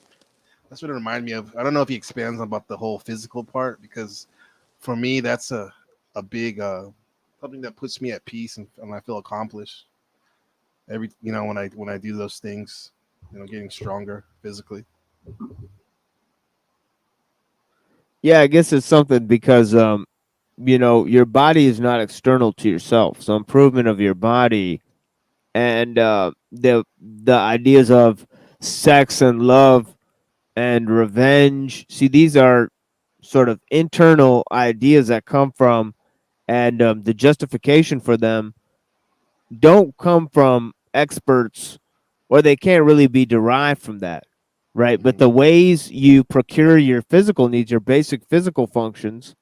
that's what it reminded me of. I don't know if he expands about the whole physical part, because for me that's a big something that puts me at peace, and I feel accomplished when I do those things, getting stronger physically. Yeah, I guess it's something because your body is not external to yourself. So improvement of your body and the ideas of sex and love and revenge. See, these are sort of internal ideas that come from, and the justification for them don't come from experts, or they can't really be derived from that, right? But the ways you procure your physical needs, your basic physical functions,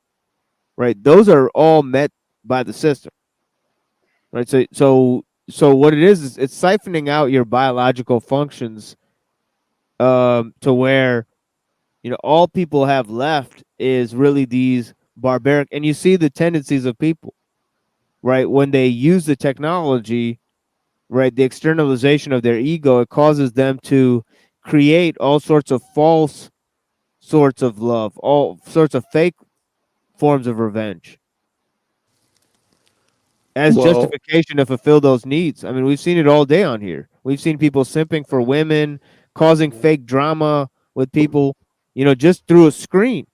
right, those are all met by the system, right? So what it is it's siphoning out your biological functions to where all people have left is really these barbaric, and you see the tendencies of people, right? When they use the technology, right, the externalization of their ego, it causes them to create all sorts of false sorts of love, all sorts of fake forms of revenge as Well, justification to fulfill those needs. I mean, we've seen it all day on here. We've seen people simping for women, causing fake drama with people, just through a screen.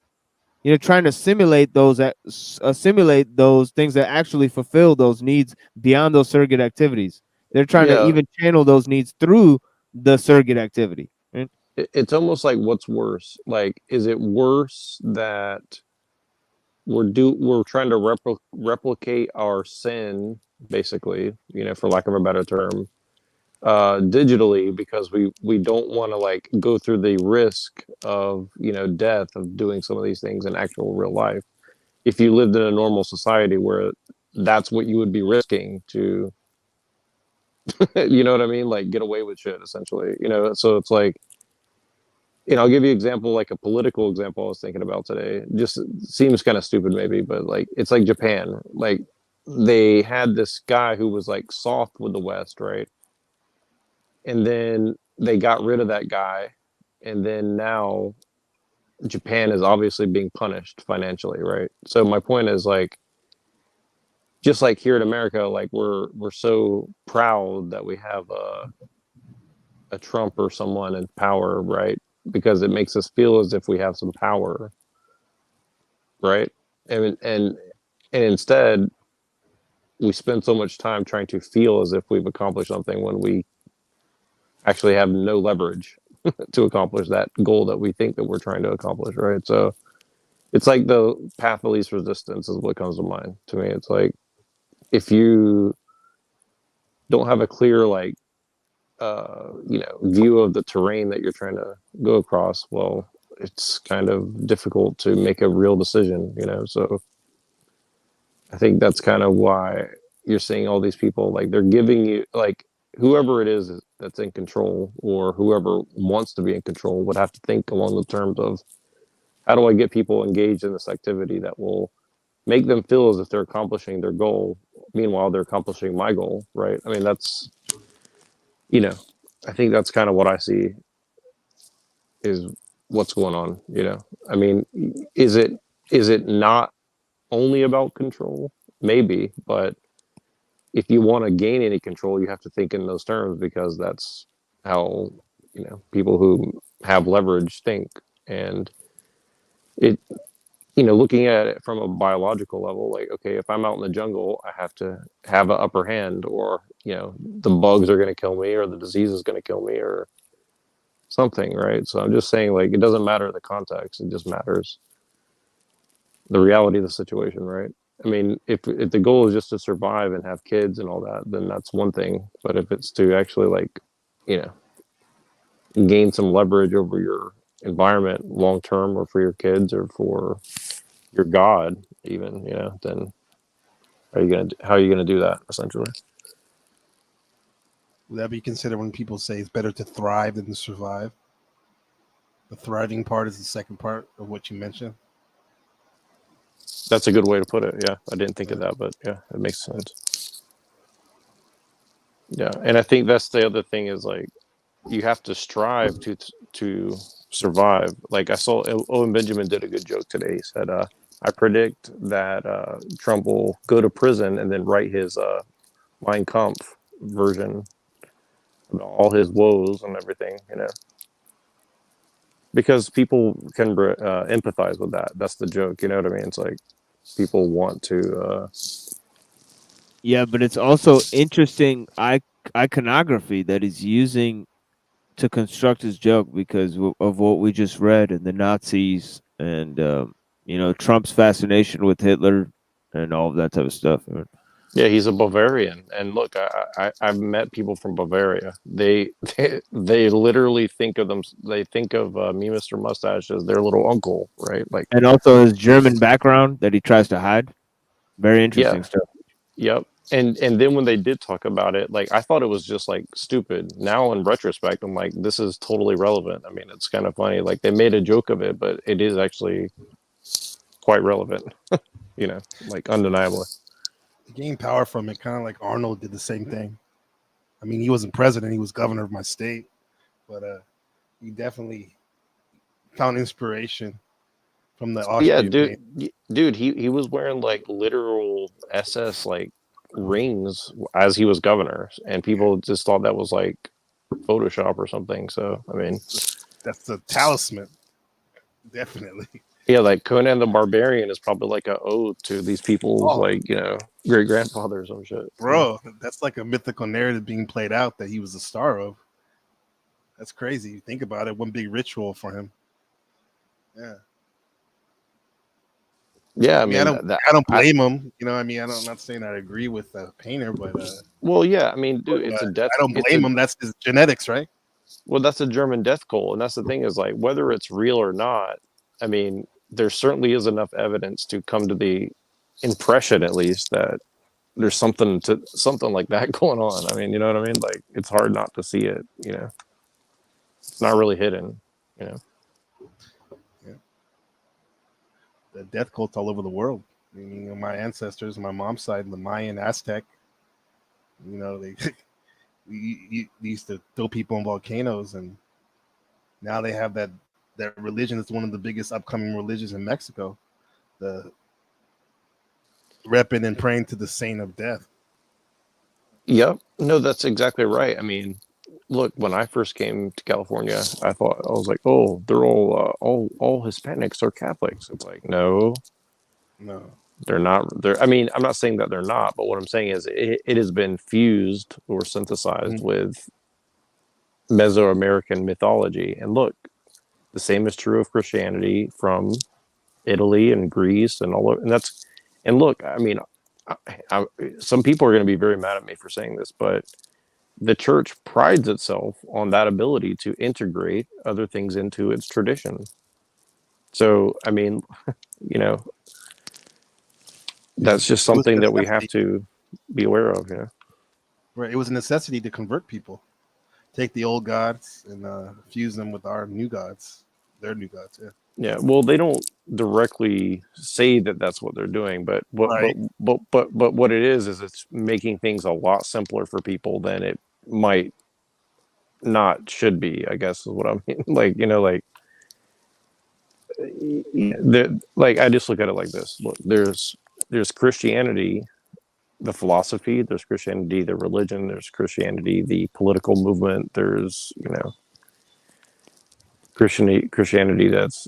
Trying to simulate those things that actually fulfill those needs beyond those surrogate activities. They're trying to yeah, even channel those needs through the surrogate activity. Right? it's almost like what's worse? Like, is it worse that we're trying to replicate our sin, basically, for lack of a better term, digitally, because we don't want to like go through the risk of death of doing some of these things in actual real life. If you lived in a normal society where that's what you would be risking to, you know what I mean, like get away with shit, essentially. So it's like, I'll give you an example, like a political example I was thinking about today. Just seems kind of stupid, maybe, but like it's like Japan. Like they had this guy who was like soft with the West, right? And then they got rid of that guy, and then now Japan is obviously being punished financially, right? So my point is like, just like here in America, like we're so proud that we have a Trump or someone in power, right? Because it makes us feel as if we have some power, right? And instead, we spend so much time trying to feel as if we've accomplished something when we actually have no leverage to accomplish that goal that we think that we're trying to accomplish, right? So it's like the path of least resistance is what comes to mind to me. It's like if you don't have a clear like view of the terrain that you're trying to go across, well, it's kind of difficult to make a real decision, so I think that's kind of why you're seeing all these people, like they're giving you, like, whoever it is that's in control or whoever wants to be in control would have to think along the terms of, how do I get people engaged in this activity that will make them feel as if they're accomplishing their goal, meanwhile they're accomplishing my goal, right? I mean, that's, you know I think that's kind of what I see is what's going on. I mean, is it not only about control? Maybe, but if you want to gain any control, you have to think in those terms, because that's how people who have leverage think. And it looking at it from a biological level, like, okay, if I'm out in the jungle, I have to have an upper hand, or the bugs are going to kill me, or the disease is going to kill me, or something, right? So I'm just saying, like, it doesn't matter the context, it just matters the reality of the situation, right? I mean, if the goal is just to survive and have kids and all that, then that's one thing. But if it's to actually, like, you know, gain some leverage over your environment long term, or for your kids, or for your God, even, then how are you gonna do that, essentially? Would that be considered when people say it's better to thrive than to survive? The thriving part is the second part of what you mentioned. That's a good way to put it. Yeah, I didn't think of that, but yeah, it makes sense. Yeah, and I think that's the other thing is, like, you have to strive to survive. Like, I saw Owen Benjamin did a good joke today. He said, "I predict that Trump will go to prison and then write his Mein Kampf version of all his woes and everything, because people can empathize with that. That's the joke, you know what I mean? It's like people want to. Yeah, but it's also interesting iconography that he's using to construct his joke because of what we just read and the Nazis and Trump's fascination with Hitler and all of that type of stuff. Yeah, he's a Bavarian, and look, I've met people from Bavaria. They literally think of them. They think of me, Mr. Mustache, as their little uncle, right? Like, And also his German background that he tries to hide. Very yeah, interesting stuff. yep. and then when they did talk about it, like I thought it was just like stupid. Now in retrospect, I'm like, this is totally relevant. I mean, it's kind of funny. Like they made a joke of it, but it is actually quite relevant. Like undeniably. He gained power from it, kind of like Arnold did the same thing. I mean, he wasn't president; he was governor of my state, but he definitely found inspiration from the Yeah, Austrian pain. dude, he was wearing like literal SS like rings as he was governor, and people just thought that was like Photoshop or something. So I mean, That's the talisman, definitely. yeah, like Conan the Barbarian is probably like a ode to these people's Oh, like great grandfather or some shit. bro, that's like a mythical narrative being played out that he was the star of. That's crazy. You think about it, one big ritual for him. Yeah. Yeah, I mean, that I don't blame him. I mean, I'm not saying I agree with the painter, but well, yeah, I mean, dude, it's a death. I don't blame him. That's his genetics, right? Well, that's a German death cult, and that's the thing is like whether it's real or not. I mean, there certainly is enough evidence to come to the impression, at least, that there's something like that going on. I mean, you know what I mean? Like it's hard not to see it. It's not really hidden. Yeah. The death cults all over the world. I mean, my ancestors, my mom's side, the Mayan, Aztec. They they used to throw people in volcanoes, and now they have that religion is one of the biggest upcoming religions in Mexico. The repping and praying to the saint of death. Yep. No, that's exactly right. I mean, look, when I first came to California, I was like, oh, they're all Hispanics are Catholics. It's like, no, No. they're not. I mean, I'm not saying that they're not, but what I'm saying is it has been fused or synthesized with Mesoamerican mythology. And look, the same is true of Christianity from Italy and Greece and all of, and look, I mean, some people are going to be very mad at me for saying this, but the church prides itself on that ability to integrate other things into its tradition. So, I mean, you know, that's just something that we have to be aware of. Right. It was a necessity to convert people. Take the old gods and fuse them with our new gods, their new gods. Yeah. Yeah. Well, they don't directly say that that's what they're doing, but Right. but what it is it's making things a lot simpler for people than it might not should be. I guess is what I mean. Like I just look at it like this. Look, there's Christianity, the philosophy. There's Christianity, the religion. There's Christianity, the political movement. There's Christianity that's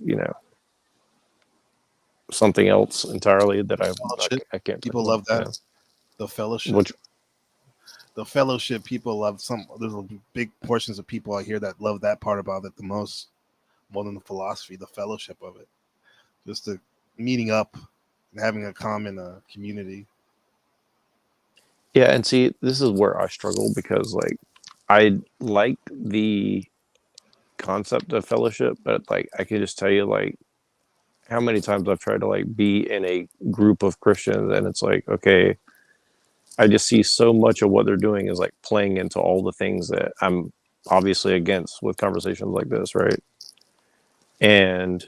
something else entirely that I can't. People love that. The fellowship. The fellowship. People love There's big portions of people out here that love that part about it the most, more than the philosophy. The fellowship of it, just the meeting up and having a common community. Yeah, and see, this is where I struggle because I like the concept of fellowship, but I can just tell you how many times I've tried to be in a group of Christians and it's like, okay, I just see so much of what they're doing is playing into all the things that I'm obviously against with conversations like this, right? And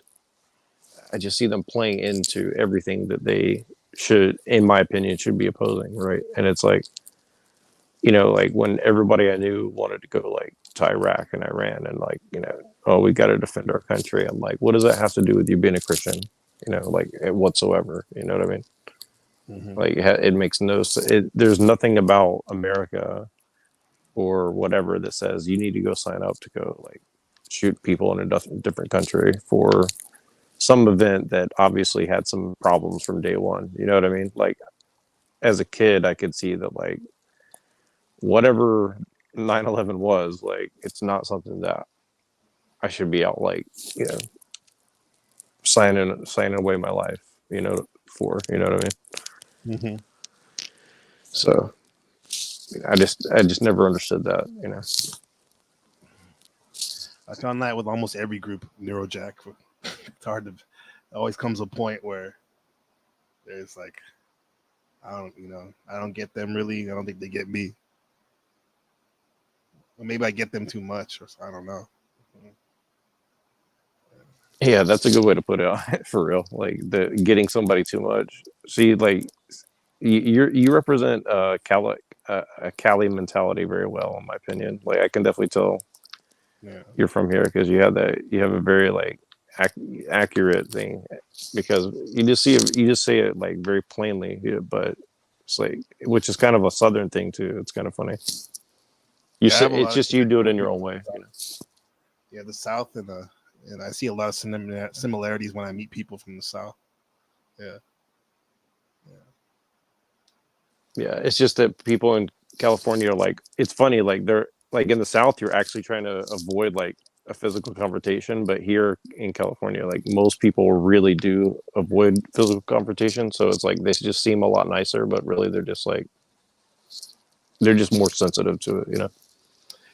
I just see them playing into everything that they should, in my opinion, should be opposing, right? And it's when everybody I knew wanted to go to Iraq and Iran and oh, we got to defend our country. I'm like, what does that have to do with you being a Christian? Whatsoever. You know what I mean? Mm-hmm. It makes no sense. There's nothing about America or whatever that says you need to go sign up to go shoot people in a different country for some event that obviously had some problems from day one. You know what I mean? As a kid, I could see that whatever 9/11 was, it's not something that I should be out signing away my life, for, you know what I mean? Mm-hmm. So I just never understood that, I found that with almost every group, Neurojack. It's hard to. It always comes a point where there's I don't get them really. I don't think they get me. Or maybe I get them too much, or I don't know. Yeah, that's a good way to put it. For real, like the getting somebody too much. See, like you represent a Cali mentality very well, in my opinion. Like I can definitely tell Yeah. you're from here because you have a very like accurate thing because you just say it like very plainly, but it's like which is kind of a southern thing too. It's kind of funny. You Yeah, I say have a it's lot of just you do it cool in your people. own way. You know? Yeah, the South and I see a lot of similarities when I meet people from the South. Yeah. Yeah, it's just that people in California are like, it's funny, like they're like in the South, you're actually trying to avoid like a physical confrontation, but here in California, like most people really do avoid physical confrontation. So it's like they just seem a lot nicer, but really they're just more sensitive to it, you know?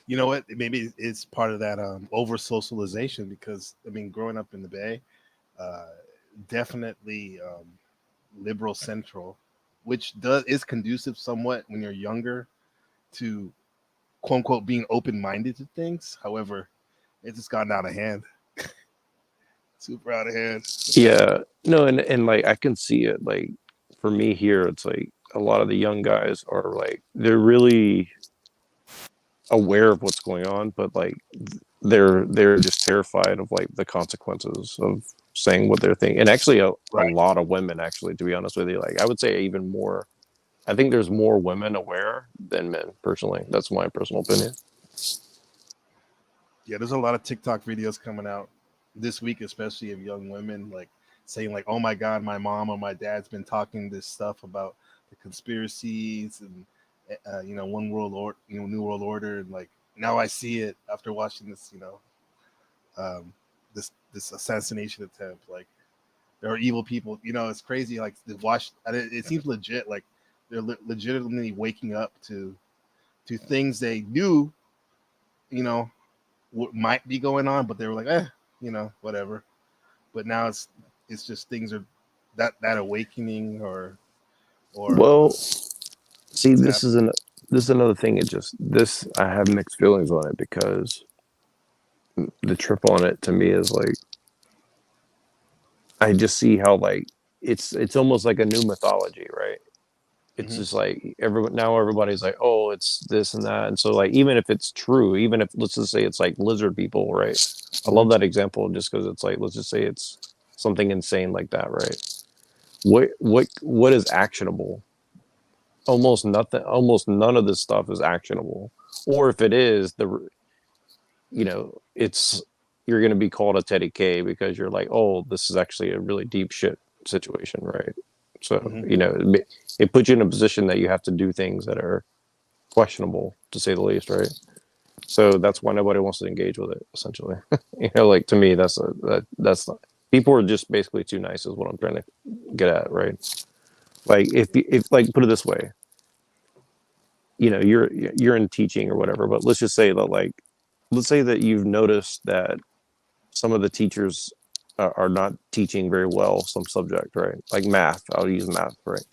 You know what? Maybe it's part of that over socialization because I mean, growing up in the Bay, uh, definitely liberal central, which is conducive somewhat when you're younger to quote unquote being open minded to things. However, it's just gotten out of hand, super out of hand. Yeah, no, and like I can see it. Like for me here, it's like a lot of the young guys are like they're really aware of what's going on, but like they're just terrified of like the consequences of saying what they're thinking. And actually, a Right. lot of women, actually, to be honest with you, like I would say even more. I think there's more women aware than men. Personally, that's my personal opinion. Yeah, there's a lot of TikTok videos coming out this week, especially of young women like saying like, "Oh my God, my mom or my dad's been talking this stuff about the conspiracies and one world or new world order, and like now I see it after watching this, um, this assassination attempt. Like there are evil people. It's crazy. Like to watch, it seems legit. Like they're legitimately waking up to things they knew, you know, what might be going on, but they were like, whatever. But now it's just things are that awakening or Well, see, it's happening. this is another thing. It just this I have mixed feelings on it because the trip on it to me is like I just see how like it's almost like a new mythology, right? It's Hmm. just like everybody's like, oh, it's this and that, and so like even if it's true, even if let's just say it's like lizard people, right? I Hmm. love that example just because it's like let's just say it's something insane like that, right? What is actionable? Almost nothing. Almost none of this stuff is actionable, or if it is, it's you're going to be called a Teddy K because you're like, oh, this is actually a really deep shit situation, right? So Hmm. it puts you in a position that you have to do things that are questionable, to say the least, right? So that's why nobody wants to engage with it, essentially. Like to me, that's people are just basically too nice, is what I'm trying to get at, right? Like if like put it this way, you're in teaching or whatever, but let's just say that like let's say that you've noticed that some of the teachers are not teaching very well some subject, right? Like math. I'll use math, right?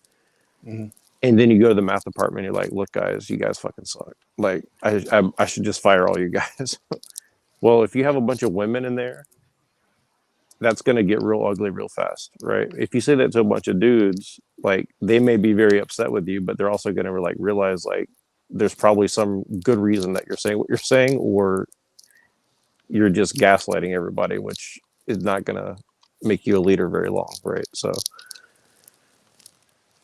Hmm. And then you go to the math department. And you're like, look, guys, you guys fucking suck. Like, I should just fire all you guys. Well, if you have a bunch of women in there, that's going to get real ugly real fast, right? If you say that to a bunch of dudes, like they may be very upset with you, but they're also going to like realize like there's probably some good reason that you're saying what you're saying, or you're just gaslighting everybody, which is not going to make you a leader very long, right? So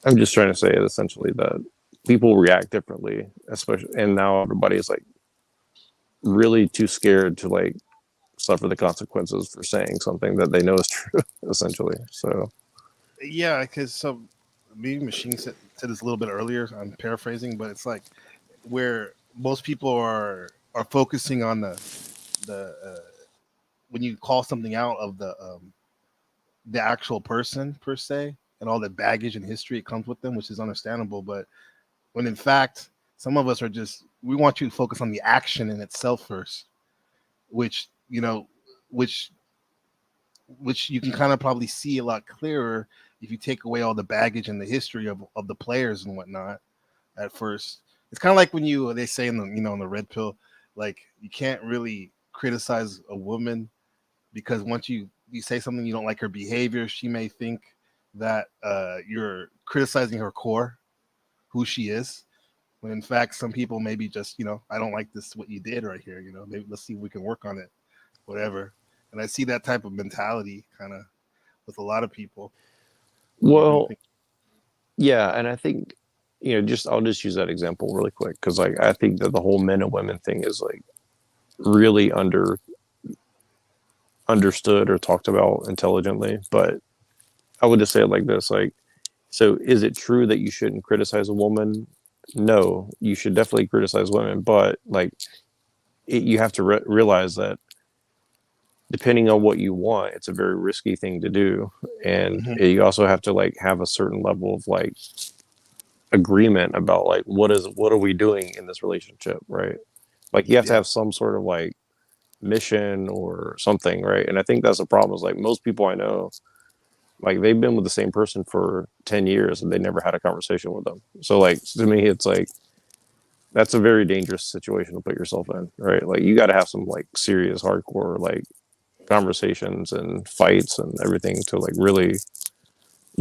I'm just trying to say essentially that people react differently, especially, and now everybody's like really too scared to like suffer the consequences for saying something that they know is true, essentially. So Yeah, because maybe Machine said this a little bit earlier. I'm paraphrasing, but it's like where most people are focusing on the when you call something out of the actual person per se and all the baggage and history it comes with them, which is understandable. But when in fact, some of us are just we want you to focus on the action in itself first, which which which you can kind of probably see a lot clearer if you take away all the baggage and the history of the players and whatnot, at first, it's kind of like when they say in the in the red pill, like you can't really criticize a woman because once you say something you don't like her behavior, she may think that you're criticizing her core, who she is. When in fact, some people maybe just I don't like this what you did right here. Maybe let's see if we can work on it, whatever. And I see that type of mentality kind of with a lot of people. Well, yeah, and I think I'll just use that example really quick because like I think that the whole men and women thing is like really understood or talked about intelligently. But I would just say it like this: like, so is it true that you shouldn't criticize a woman? No, you should definitely criticize women, but like you have to realize that depending on what you want, it's a very risky thing to do, and you also have to like have a certain level of like agreement about like what are we doing in this relationship, right? Like you have to have some sort of like mission or something, right? And I think that's the problem is like most people I know, like they've been with the same person for 10 years and they never had a conversation with them. So like to me it's like that's a very dangerous situation to put yourself in, right? Like you got to have some like serious hardcore like conversations and fights and everything to like really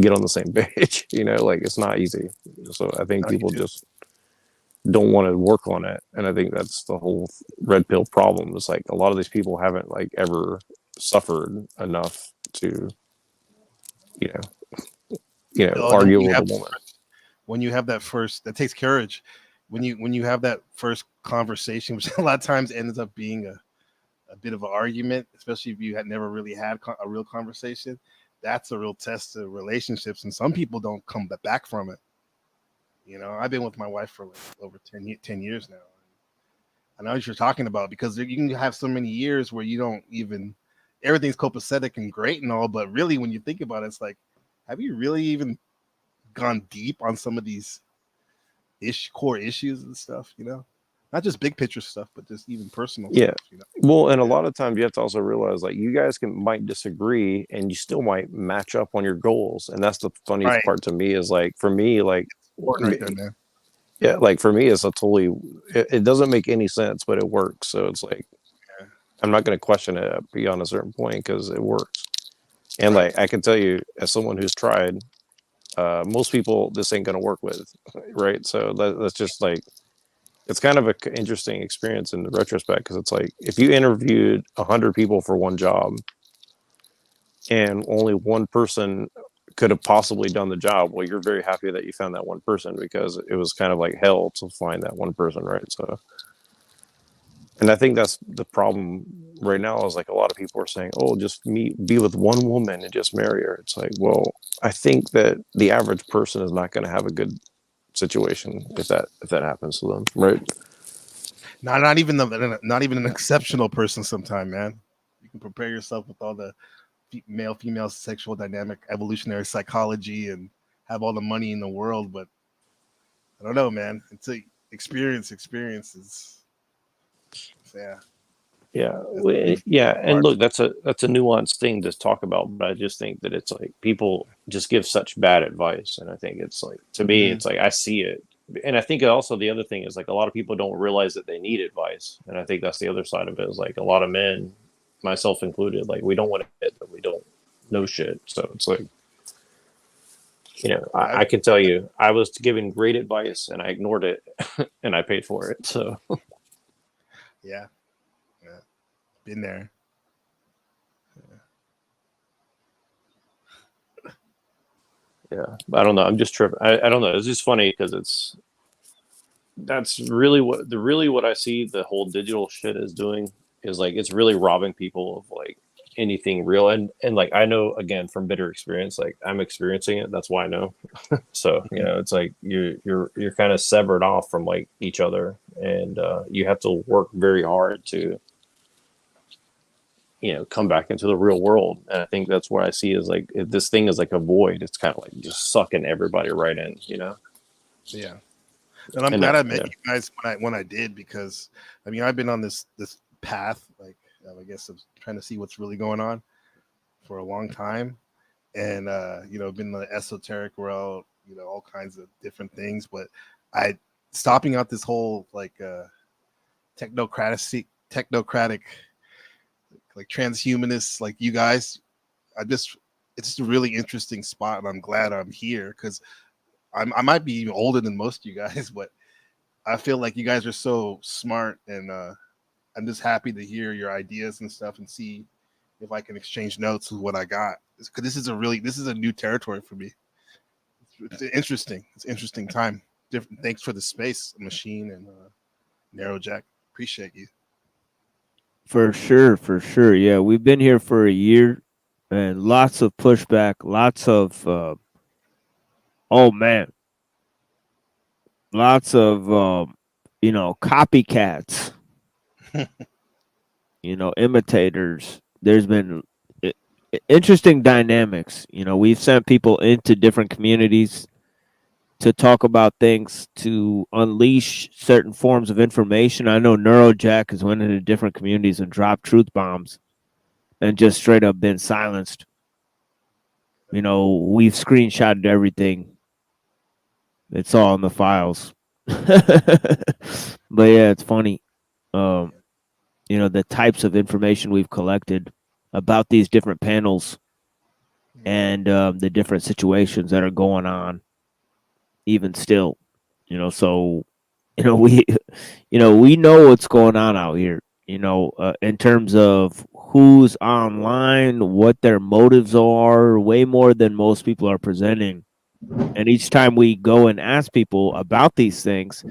get on the same page. Like it's not easy. So I think people just don't want to work on it, and I think that's the whole red pill problem. It's like a lot of these people haven't like ever suffered enough to argue with a woman. When you have that first, that takes courage. When you have that first conversation, which a lot of times ends up being a bit of an argument, especially if you had never really had a real conversation, that's a real test of relationships, and some people don't come back from it. I've been with my wife for like over 10 years now. I know what you're talking about because you can have so many years where you don't even, everything's copacetic and great and all, but really when you think about it, it's like, have you really even gone deep on some of these core issues and stuff, not just big picture stuff, but just even personal stuff, Well, and a lot of times you have to also realize like you guys might disagree and you still might match up on your goals. And that's the funniest part to me is like, for me, like, right there, man. Yeah, like for me, it's it doesn't make any sense, but it works. So it's like, I'm not going to question it beyond a certain point because it works. And like, I can tell you as someone who's tried, most people this ain't going to work with, right? So that's just like, it's kind of an interesting experience in the retrospect because it's like, if you interviewed 100 people for one job and only one person could have possibly done the job, well, you're very happy that you found that one person because it was kind of like hell to find that one person, right? So, and I think that's the problem right now is like a lot of people are saying, oh, just be with one woman and just marry her. It's like, well, I think that the average person is not going to have a good situation if that happens to them, right? Not even an exceptional person sometime, man. You can prepare yourself with all the male female sexual dynamic evolutionary psychology and have all the money in the world, but I don't know, man. It's a experiences. Yeah. And look, that's a nuanced thing to talk about, but I just think that it's like people just give such bad advice, and I think it's like, to me, it's like I see it, and I think also the other thing is like a lot of people don't realize that they need advice, and I think that's the other side of it is like a lot of men, myself included, like we don't want to admit that we don't know shit. So it's like, I can tell you, I was giving great advice and I ignored it, and I paid for it. So yeah. Been there. Yeah, I don't know. I'm just tripping. I don't know. It's just funny because that's really what I see the whole digital shit is doing is like it's really robbing people of like anything real, and like I know again from bitter experience, like I'm experiencing it. That's why I know. So it's like you're kind of severed off from like each other, and you have to work very hard to come back into the real world. And I think that's what I see is like this thing is like a void. It's kind of like just sucking everybody right in, Yeah. And I'm glad I met you guys when I did, because I mean I've been on this path, like I guess of trying to see what's really going on for a long time. and been in the esoteric world, all kinds of different things. But I stopping out this whole like technocratic like transhumanists like you guys. It's just a really interesting spot, and I'm glad I'm here because I might be even older than most of you guys, but I feel like you guys are so smart, and I'm just happy to hear your ideas and stuff and see if I can exchange notes with what I got. Because this is a new territory for me. It's interesting. It's an interesting time. Thanks for the space, Machine and Narrow Jack. Appreciate you. For sure. Yeah, we've been here for a year, and lots of pushback, lots of oh man, lots of copycats, imitators. There's been interesting dynamics. We've sent people into different communities to talk about things, to unleash certain forms of information. I know Neurojack has went into different communities and dropped truth bombs and just straight up been silenced. We've screenshotted everything. It's all in the files. But yeah, it's funny. The types of information we've collected about these different panels and the different situations that are going on even still. So we we know what's going on out here, in terms of who's online, what their motives are, way more than most people are presenting. And each time we go and ask people about these things,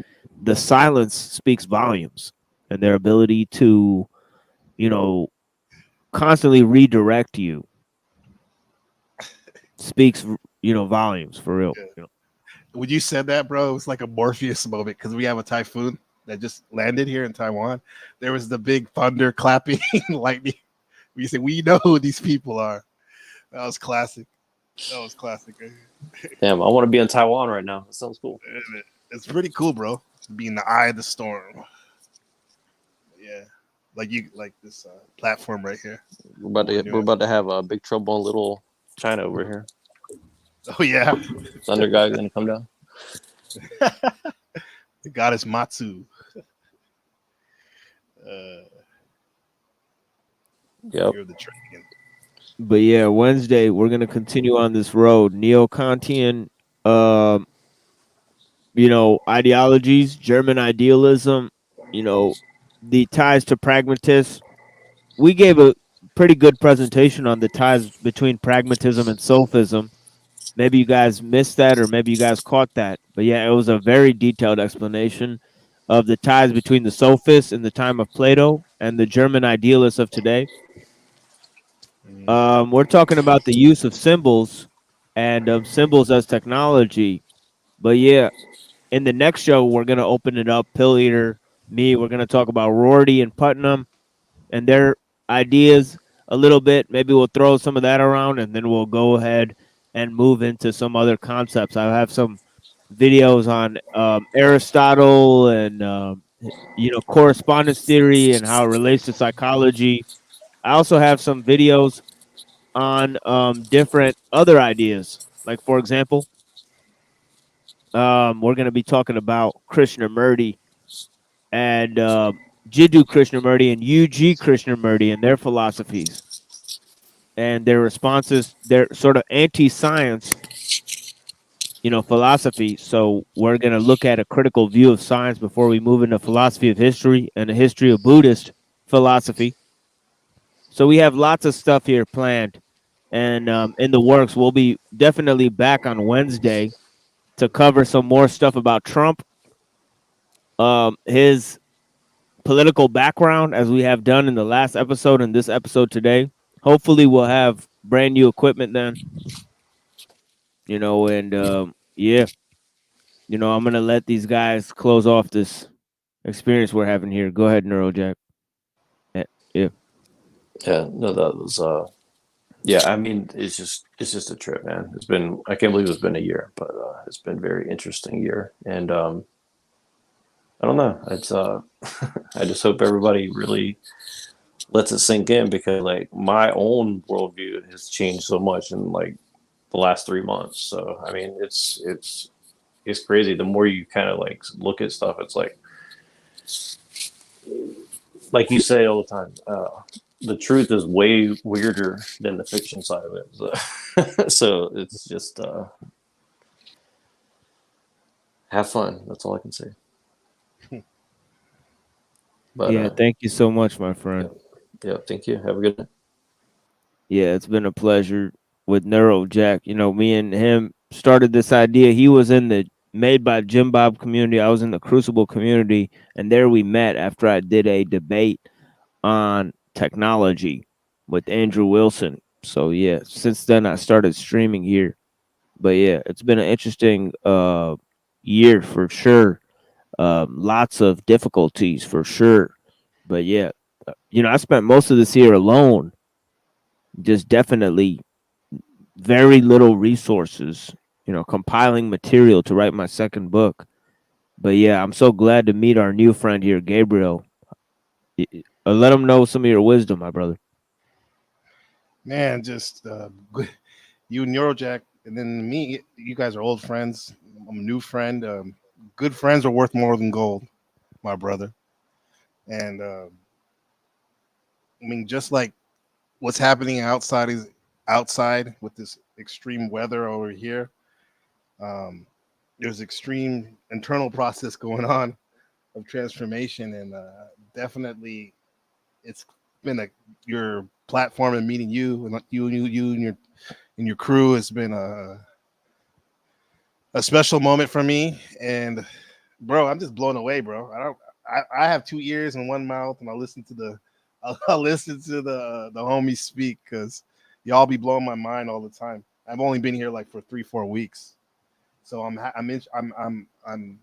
the silence speaks volumes, and their ability to constantly redirect you speaks volumes for real. Yeah. When you said that, bro, it was like a Morpheus moment because we have a typhoon that just landed here in Taiwan. There was the big thunder clapping lightning. We said, we know who these people are. That was classic. Damn, I want to be in Taiwan right now. That sounds cool. It's pretty cool, bro. Be in the eye of the storm. Yeah, like this platform right here. We're about to have a big trouble in Little China over here. Oh yeah, Thunder guy gonna come down. The goddess Matsu. Yep. You're the dragon. But yeah, Wednesday we're gonna continue on this road. Neo-Kantian, ideologies, German idealism, the ties to pragmatists. We gave a pretty good presentation on the ties between pragmatism and sophism. Maybe you guys missed that, or maybe you guys caught that. But yeah, it was a very detailed explanation of the ties between the sophists in the time of Plato and the German idealists of today. We're talking about the use of symbols and symbols as technology. But yeah, in the next show, we're going to open it up. Pill Eater, me, we're going to talk about Rorty and Putnam and their ideas a little bit. Maybe we'll throw some of that around, and then we'll go ahead and move into some other concepts. I have some videos on Aristotle and, correspondence theory and how it relates to psychology. I also have some videos on different other ideas. Like, for example, we're going to be talking about Krishnamurti and Jiddu Krishnamurti and UG Krishnamurti and their philosophies and their responses. They're sort of anti-science, philosophy. So we're going to look at a critical view of science before we move into philosophy of history and a history of Buddhist philosophy. So we have lots of stuff here planned and in the works. We'll be definitely back on Wednesday to cover some more stuff about Trump, his political background, as we have done in the last episode and this episode today. Hopefully we'll have brand new equipment then, and yeah, I'm going to let these guys close off this experience we're having here. Go ahead, Neurojack. Yeah. Yeah, no, that was yeah, I mean, it's just a trip, man. I can't believe it's been a year, but it's been a very interesting year. And I don't know. It's I just hope everybody really lets it sink in, because like my own worldview has changed so much, and like the last 3 months. So I mean, it's crazy. The more you kind of like look at stuff, it's like you say all the time. The truth is way weirder than the fiction side of it. So, so it's just have fun. That's all I can say. But Yeah, thank you so much, my friend. yeah, thank you. Have a good night. Yeah, it's been a pleasure with NeuroJack. You know, me and him started this idea. He was in the Made by Jim Bob community. I was in the Crucible community, and there we met after I did a debate on technology with Andrew Wilson. So yeah, since then I started streaming here. But yeah, it's been an interesting year for sure. Lots of difficulties for sure. But yeah, you know, I spent most of this year alone, just definitely very little resources, you know, compiling material to write my second book. But yeah, I'm so glad to meet our new friend here, Gabriel. Let him know some of your wisdom, my brother. Man, just you and Neurojack, and then me. You guys are old friends. I'm a new friend. Good friends are worth more than gold, my brother. And I mean, just like what's happening outside with this extreme weather over here. There's extreme internal process going on of transformation, and definitely it's been your platform and meeting you and your crew has been a special moment for me. And bro, I'm just blown away, bro. I have 2 ears and 1 mouth, and I'll listen to the homies speak, because y'all be blowing my mind all the time. I've only been here like for 3-4 weeks, so I'm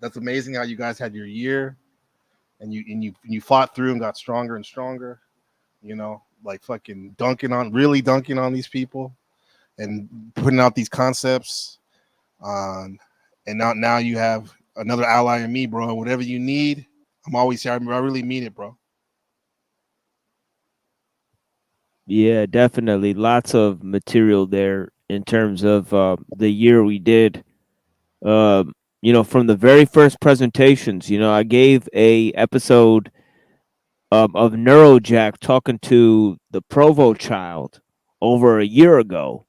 that's amazing how you guys had your year, and you fought through and got stronger and stronger. You know, like fucking really dunking on these people and putting out these concepts. And now you have another ally in me, bro. Whatever you need, I'm always here. I really mean it, bro. Yeah, definitely. Lots of material there in terms of the year we did. You know, from the very first presentations, you know, I gave a episode of NeuroJack talking to the Provo child over a year ago,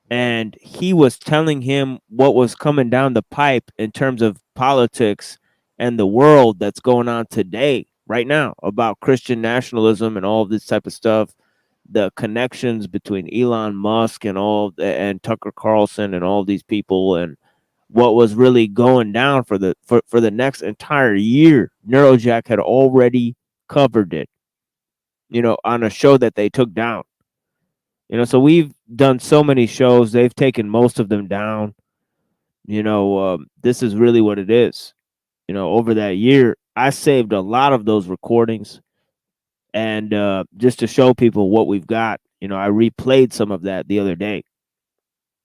and he was telling him what was coming down the pipe in terms of politics and the world that's going on today, right now, about Christian nationalism and all of this type of stuff, the connections between Elon Musk and Tucker Carlson and all these people, and what was really going down for the next entire year. NeuroJack had already covered it, you know, on a show that they took down. You know, so we've done so many shows. They've taken most of them down. You know, this is really what it is. You know, over that year, I saved a lot of those recordings, and just to show people what we've got. You know, I replayed some of that the other day.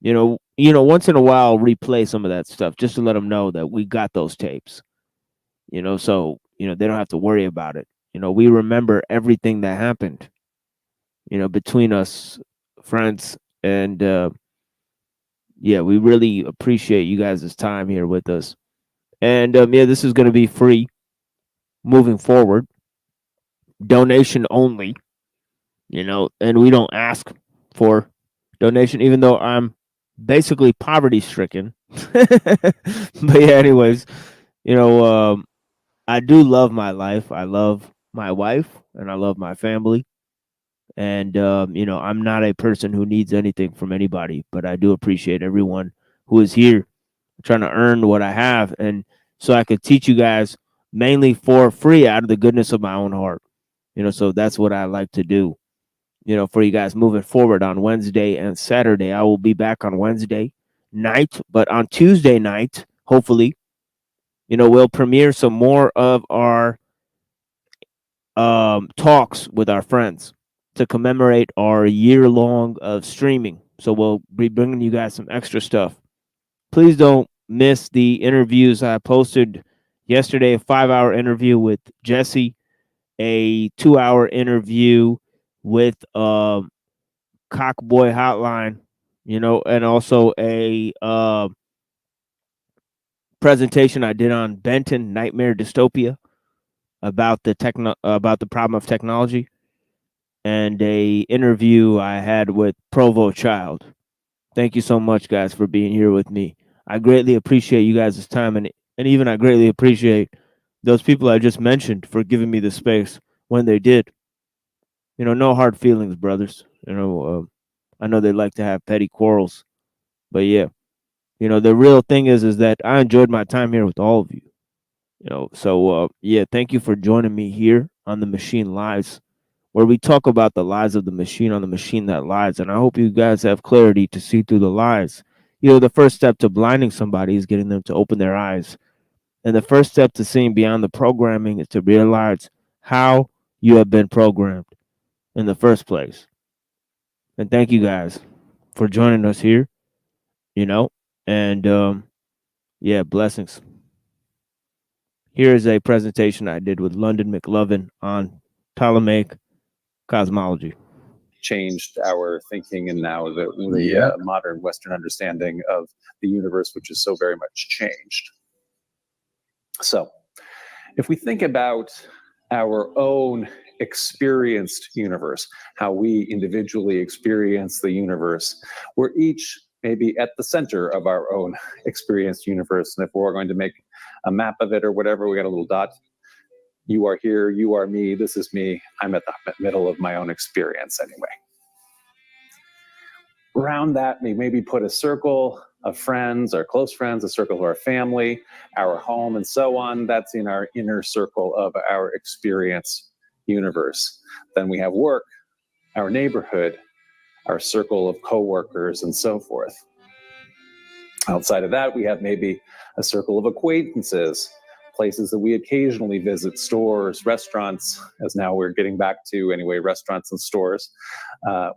Once in a while, I'll replay some of that stuff just to let them know that we got those tapes. You know, so they don't have to worry about it. You know, we remember everything that happened. You know, between us, friends, and yeah, we really appreciate you guys' time here with us. And yeah, this is going to be free moving forward, donation only. You know, and we don't ask for donation, even though I'm basically poverty stricken. But yeah, anyways, you know, I do love my life. I love my wife, and I love my family. And you know, I'm not a person who needs anything from anybody, but I do appreciate everyone who is here trying to earn what I have, and so I could teach you guys mainly for free out of the goodness of my own heart. You know, so that's what I like to do. You know, for you guys moving forward on Wednesday and Saturday. I will be back on Wednesday night, but on Tuesday night, hopefully, you know, we'll premiere some more of our talks with our friends to commemorate our year long of streaming. So we'll be bringing you guys some extra stuff. Please don't miss the interviews I posted yesterday, a 5-hour interview with Jesse, a 2-hour interview with Cockboy Hotline and also a presentation I did on Benton Nightmare Dystopia about the problem of technology, and a interview I had with Provo Child. Thank you so much, guys, for being here with me. I greatly appreciate you guys' time, and even I greatly appreciate those people I just mentioned for giving me the space when they did. No hard feelings, brothers. I know they like to have petty quarrels, but yeah, the real thing is that I enjoyed my time here with all of you. So yeah, thank you for joining me here on the Machine Lives, where we talk about the lies of the machine on the machine that lies. And I hope you guys have clarity to see through the lies. The first step to blinding somebody is getting them to open their eyes. And the first step to seeing beyond the programming is to realize how you have been programmed in the first place. And thank you guys for joining us here, and yeah, blessings. Here is a presentation I did with London McLovin on Ptolemaic cosmology. Changed our thinking, and now the modern Western understanding of the universe, which is so very much changed. So, if we think about our own experienced universe, how we individually experience the universe, we're each maybe at the center of our own experienced universe. And if we're going to make a map of it or whatever, we got a little dot. You are here, you are me, this is me. I'm at the middle of my own experience anyway. Around that, we maybe put a circle of friends, our close friends, a circle of our family, our home, and so on. That's in our inner circle of our experience universe. Then we have work, our neighborhood, our circle of coworkers, and so forth. Outside of that, we have maybe a circle of acquaintances, places that we occasionally visit, stores, restaurants, as now we're getting back to anyway, restaurants and stores.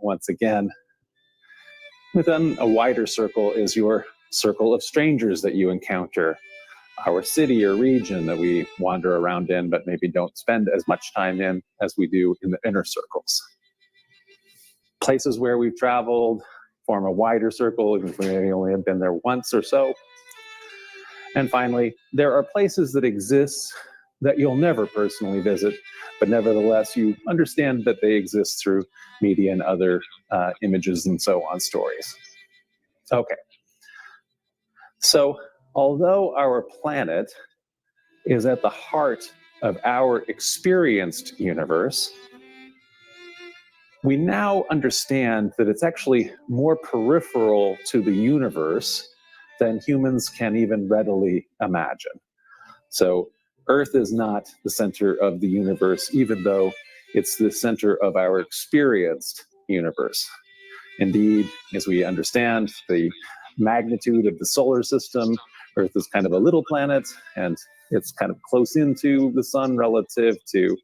Once again, within a wider circle is your circle of strangers that you encounter, our city or region that we wander around in, but maybe don't spend as much time in as we do in the inner circles. Places where we've traveled form a wider circle, even if we maybe only have been there once or so. And finally, there are places that exist that you'll never personally visit, but nevertheless, you understand that they exist through media and other images and so on, stories. Okay. So, although our planet is at the heart of our experienced universe, we now understand that it's actually more peripheral to the universe than humans can even readily imagine. So Earth is not the center of the universe, even though it's the center of our experienced universe. Indeed, as we understand the magnitude of the solar system, Earth is kind of a little planet, and it's kind of close into the sun relative to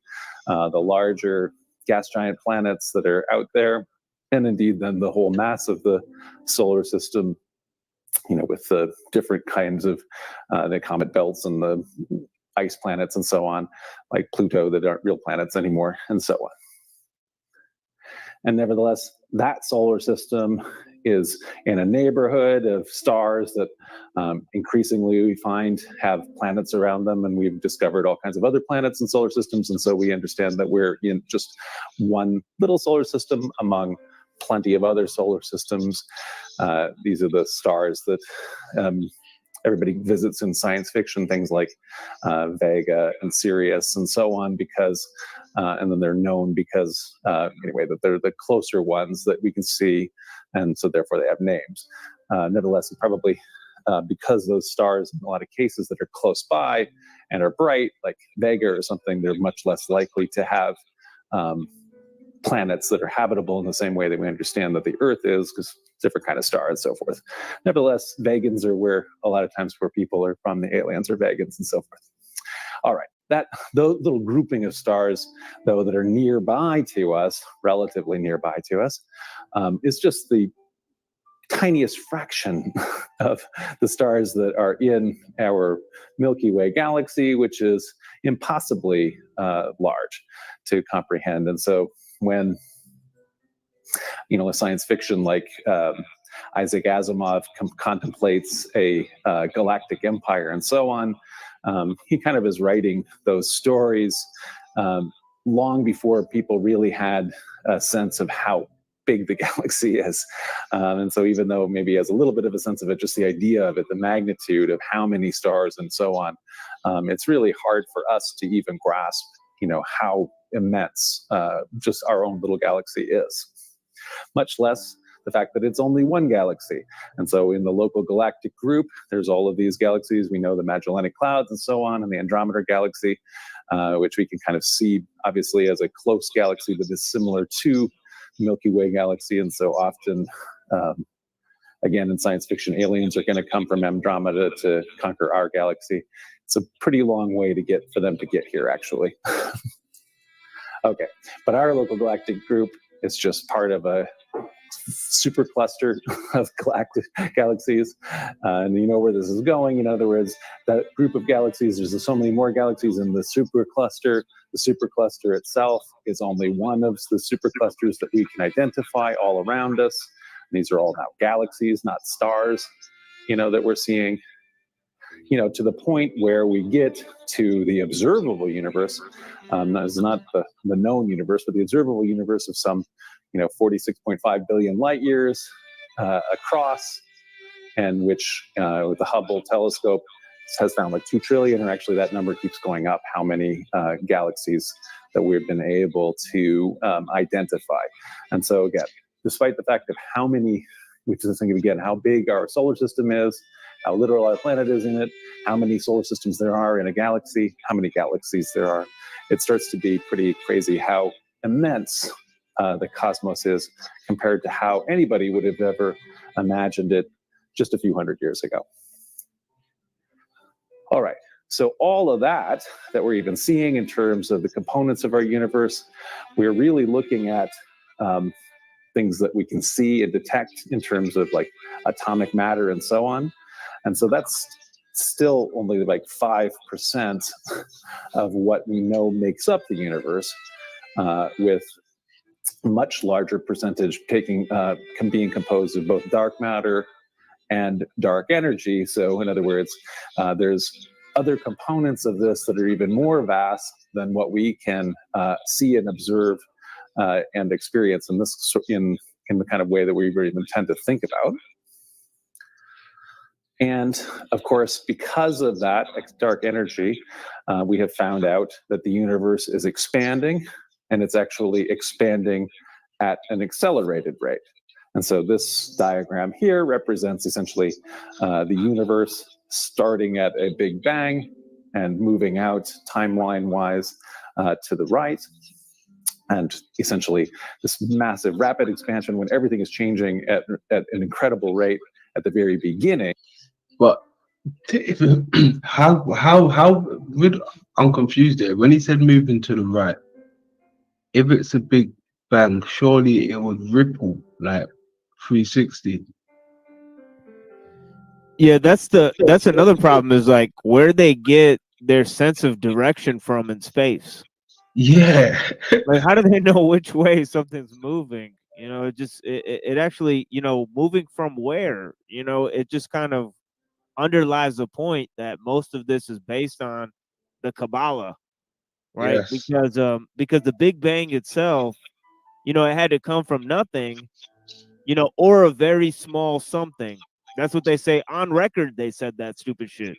the larger gas giant planets that are out there. And indeed, then the whole mass of the solar system, with the different kinds of the comet belts and the ice planets and so on, like Pluto, that aren't real planets anymore, and so on. And nevertheless, that solar system is in a neighborhood of stars that increasingly we find have planets around them, and we've discovered all kinds of other planets and solar systems, and so we understand that we're in just one little solar system among plenty of other solar systems. These are the stars that everybody visits in science fiction, things like Vega and Sirius and so on, because, and then they're known because, anyway, that they're the closer ones that we can see, and so therefore they have names. Nevertheless, probably because those stars, in a lot of cases that are close by and are bright, like Vega or something, they're much less likely to have planets that are habitable in the same way that we understand that the Earth is, because different kind of star and so forth. Nevertheless, Vegans are where a lot of times where people are from, the aliens are Vegans and so forth. All right, that little grouping of stars, though, that are nearby to us, relatively nearby to us, is just the tiniest fraction of the stars that are in our Milky Way galaxy, which is impossibly large to comprehend. And so when a science fiction like Isaac Asimov contemplates a galactic empire and so on. He kind of is writing those stories long before people really had a sense of how big the galaxy is. And so even though maybe he has a little bit of a sense of it, just the idea of it, the magnitude of how many stars and so on, it's really hard for us to even grasp, how immense just our own little galaxy is, much less the fact that it's only one galaxy. And so in the local galactic group, there's all of these galaxies. We know the Magellanic Clouds and so on, and the Andromeda Galaxy, which we can kind of see obviously as a close galaxy that is similar to the Milky Way galaxy. And so often, again, in science fiction, aliens are going to come from Andromeda to conquer our galaxy. It's a pretty long way for them to get here, actually. Okay, but our local galactic group is just part of a supercluster of galactic galaxies, and you know where this is going. In other words, that group of galaxies, there's so many more galaxies in the supercluster. The supercluster itself is only one of the superclusters that we can identify all around us. And these are all now galaxies, not stars, that we're seeing. To the point where we get to the observable universe. That is not the known universe, but the observable universe of some 46.5 billion light years across, and which with the Hubble telescope has found like 2 trillion, or actually that number keeps going up, how many galaxies that we've been able to identify. And so again, despite the fact of how many, which is thinking again, how big our solar system is, how little our planet is in it, how many solar systems there are in a galaxy, how many galaxies there are, it starts to be pretty crazy how immense the cosmos is compared to how anybody would have ever imagined it just a few hundred years ago. All right, so all of that we're even seeing in terms of the components of our universe, we're really looking at things that we can see and detect in terms of like atomic matter and so on. And so that's still only like 5% of what we know makes up the universe, with much larger percentage being composed of both dark matter and dark energy. So in other words, there's other components of this that are even more vast than what we can see and observe and experience in the kind of way that we even tend to think about. And of course, because of that dark energy, we have found out that the universe is expanding, and it's actually expanding at an accelerated rate. And so this diagram here represents essentially the universe starting at a big bang and moving out timeline-wise to the right. And essentially this massive rapid expansion when everything is changing at an incredible rate at the very beginning. But I'm confused there. When he said moving to the right, if it's a big bang, surely it would ripple like 360. Yeah, that's another problem, is like where they get their sense of direction from in space. Yeah. Like, how do they know which way something's moving? It actually, moving from where, it just kind of underlies the point that most of this is based on the Kabbalah, right? Yes. Because the Big Bang itself, it had to come from nothing, or a very small something. That's what they say on record. They said that stupid shit.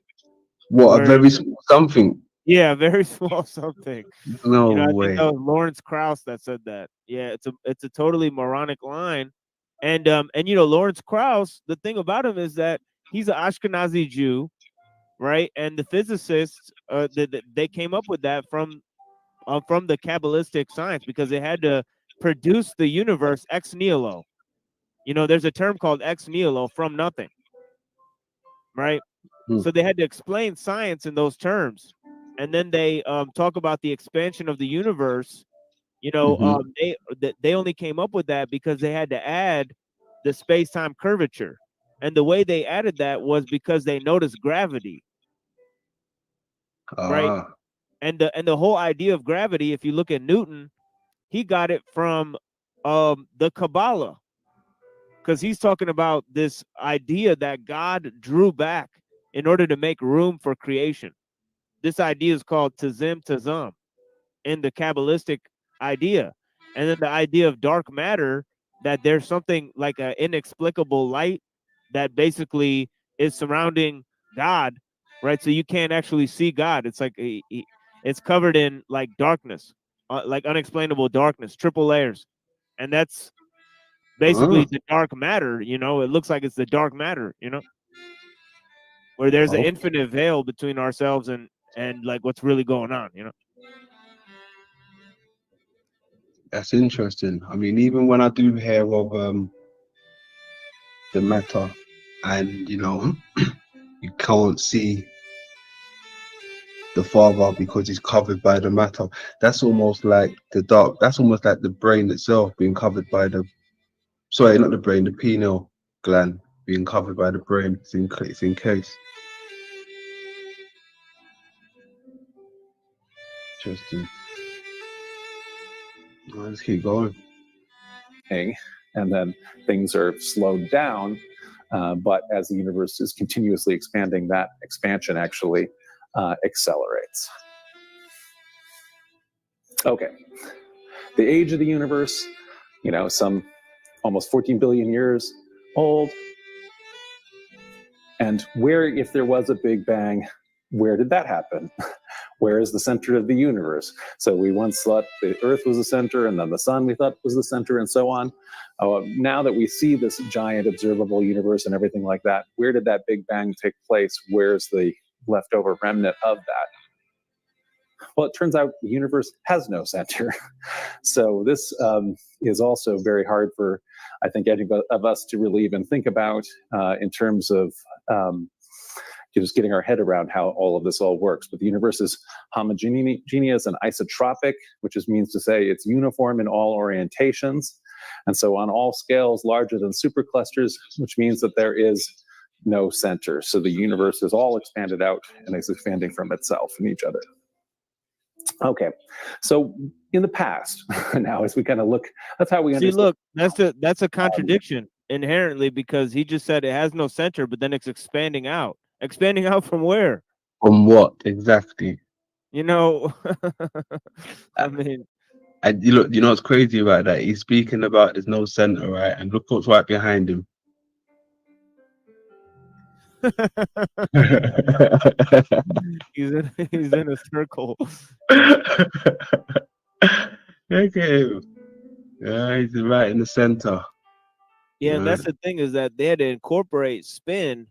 What, a very small something? Yeah, very small something. No I way. think that was Lawrence Krauss that said that. Yeah, it's a totally moronic line. And Lawrence Krauss, the thing about him is that he's an Ashkenazi Jew, right? And the physicists, they came up with that from the Kabbalistic science, because they had to produce the universe ex nihilo. There's a term called ex nihilo, from nothing, right? So they had to explain science in those terms, and then they talk about the expansion of the universe. They only came up with that because they had to add the space-time curvature. And the way they added that was because they noticed gravity, right? And the whole idea of gravity, if you look at Newton, he got it from the Kabbalah. because he's talking about this idea that God drew back in order to make room for creation. This idea is called Tazim Tazam in the Kabbalistic idea. And then the idea of dark matter, that there's something like an inexplicable light that basically is surrounding God, right? So you can't actually see God. It's like it's covered in like darkness, like unexplainable darkness, triple layers. And that's basically the dark matter, you know. It looks like it's the dark matter, you know, where there's an Oh. infinite veil between ourselves and like what's really going on, you know. That's interesting. I mean, even when I do hear of the matter, and you know, you can't see the father because he's covered by the matter. That's almost like the dark. That's almost like the brain itself being covered by the. Sorry, not the brain. The pineal gland being covered by the brain. It's in case. Interesting. Let's keep going. And then things are slowed down. But as the universe is continuously expanding, that expansion actually accelerates. Okay. The age of the universe, you know, some almost 14 billion years old. And where, if there was a Big Bang, where did that happen? Where is the center of the universe? So we once thought the Earth was the center, and then the sun we thought was the center, and so on. Now that we see this giant observable universe and everything like that, where did that Big Bang take place? Where's the leftover remnant of that? Well, it turns out the universe has no center. So this is also very hard for, I think, any of us to really even think about in terms of just getting our head around how all of this all works. But the universe is homogeneous and isotropic, which means to say it's uniform in all orientations. And so on all scales larger than superclusters, which means that there is no center. So the universe is all expanded out and is expanding from itself and each other. Okay, so in the past, now as we kind of look, that's how we understand. Look, that's a contradiction inherently, because he just said it has no center, but then it's expanding out. Expanding out from where? From what exactly? You know, I mean, And you know what's crazy about that? He's speaking about there's no center, right? And look what's right behind him. he's in a circle. Okay. Yeah, he's right in the center. Yeah, and that's the thing, is that they had to incorporate spin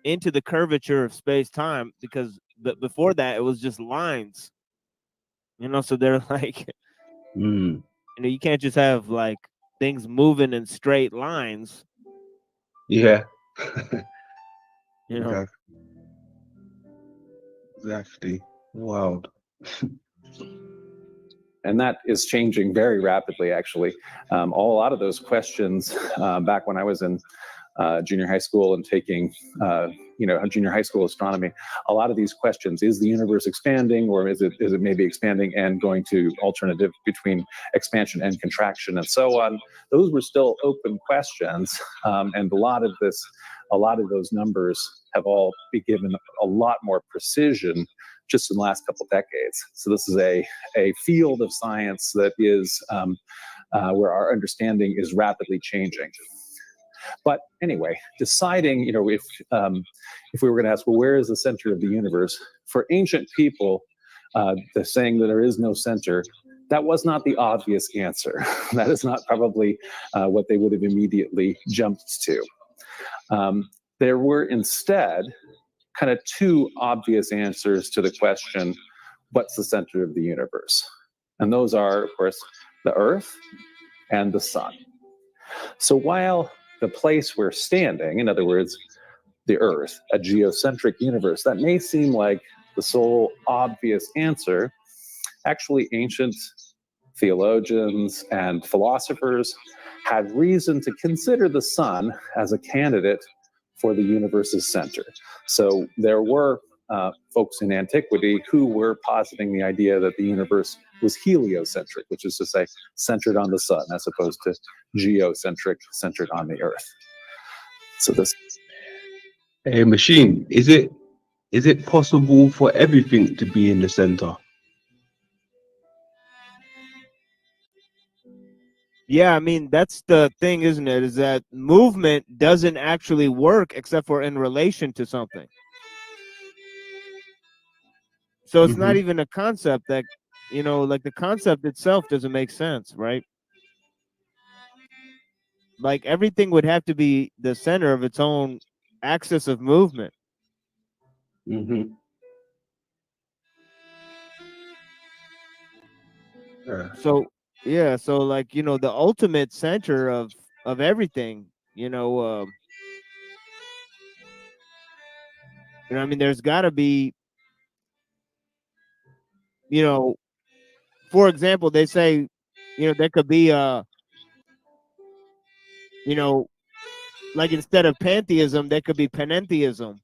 into the curvature of space-time, because before that it was just lines. You know, so they're like, you know, you can't just have like things moving in straight lines. Yeah. You know. Exactly. Wild. And that is changing very rapidly, actually. A lot of those questions back when I was in junior high school and taking, junior high school astronomy, a lot of these questions, is the universe expanding, or is it maybe expanding and going to alternative between expansion and contraction and so on? Those were still open questions. And a lot of those numbers have all been given a lot more precision just in the last couple of decades. So this is a field of science that is where our understanding is rapidly changing. But anyway, deciding, if we were going to ask, well, where is the center of the universe? For ancient people, the saying that there is no center, that was not the obvious answer. That is not probably what they would have immediately jumped to. There were instead kind of two obvious answers to the question, what's the center of the universe? And those are, of course, the Earth and the sun. So while the place we're standing, in other words, the Earth, a geocentric universe, that may seem like the sole obvious answer, actually ancient theologians and philosophers had reason to consider the sun as a candidate for the universe's center. So there were folks in antiquity who were positing the idea that the universe was heliocentric, which is to say centered on the sun, as opposed to geocentric, centered on the Earth. So this Hey, machine, is it possible for everything to be in the center? Yeah, I mean, that's the thing, isn't it? Is that movement doesn't actually work except for in relation to something. So it's not Hmm. even a concept that, like the concept itself doesn't make sense, right? Like everything would have to be the center of its own axis of movement. Hmm. Yeah. So yeah, so like, the ultimate center of everything, I mean, there's got to be, you know, for example, they say, there could be you know, like instead of pantheism, there could be panentheism,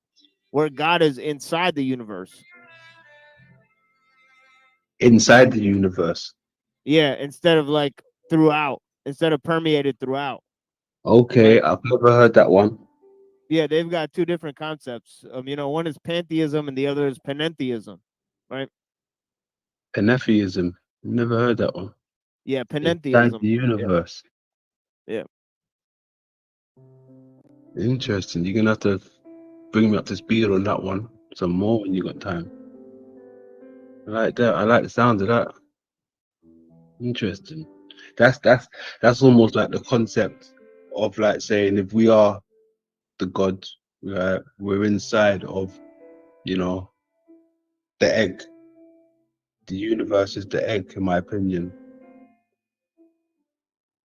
where God is inside the universe. Inside the universe. Yeah, instead of like throughout, instead of permeated throughout. Okay, Right? I've never heard that one. Yeah, they've got two different concepts. One is pantheism and the other is panentheism. Right? Panentheism. Never heard that one. Yeah, Inside panentheism. the Yeah. universe. Yeah. Interesting. You're gonna have to bring me up to speed on that one some more when you got time. I like that. I like the sound of that. Interesting. That's almost like the concept of like saying if we are the gods, right, we're inside of, you know, the egg. The universe is the egg, in my opinion.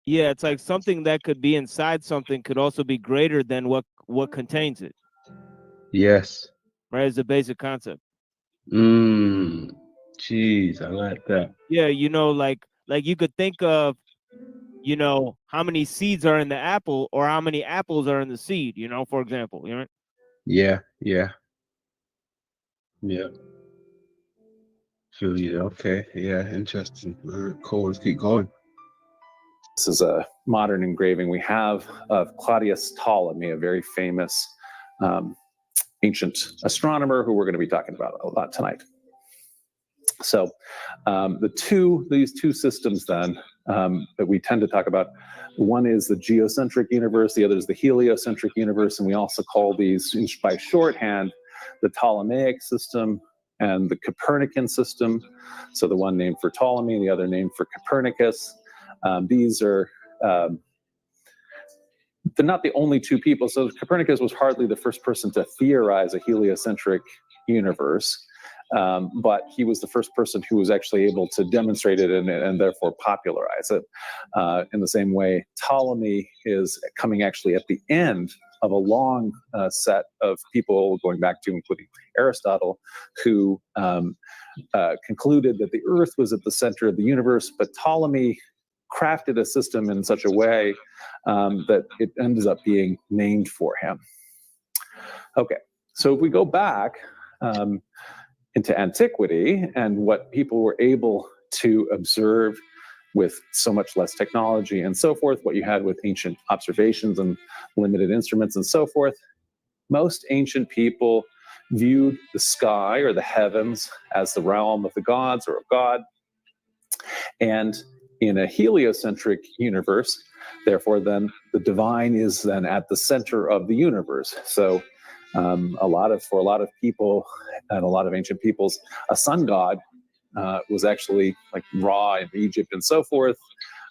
Yeah, it's like something that could be inside something could also be greater than what contains it. Yes. Right? It's a basic concept. Jeez, I like that. Yeah, like you could think of, how many seeds are in the apple or how many apples are in the seed, for example, Yeah, yeah, yeah. Feel you. Okay. Yeah, interesting. All right, cool. Let's keep going. This is a modern engraving we have of Claudius Ptolemy, a very famous ancient astronomer who we're going to be talking about a lot tonight. So these two systems then that we tend to talk about, one is the geocentric universe, the other is the heliocentric universe, and we also call these by shorthand the Ptolemaic system and the Copernican system. So the one named for Ptolemy, the other named for Copernicus. These are they're not the only two people. So Copernicus was hardly the first person to theorize a heliocentric universe. But he was the first person who was actually able to demonstrate it and therefore popularize it. In the same way, Ptolemy is coming actually at the end of a long set of people going back to including Aristotle, who concluded that the Earth was at the center of the universe, but Ptolemy crafted a system in such a way that it ended up being named for him. Okay, so if we go back into antiquity and what people were able to observe with so much less technology and so forth, what you had with ancient observations and limited instruments and so forth, most ancient people viewed the sky or the heavens as the realm of the gods or of God. And in a heliocentric universe, therefore, then the divine is then at the center of the universe. So for a lot of people and a lot of ancient peoples, a sun god was actually like Ra in Egypt and so forth,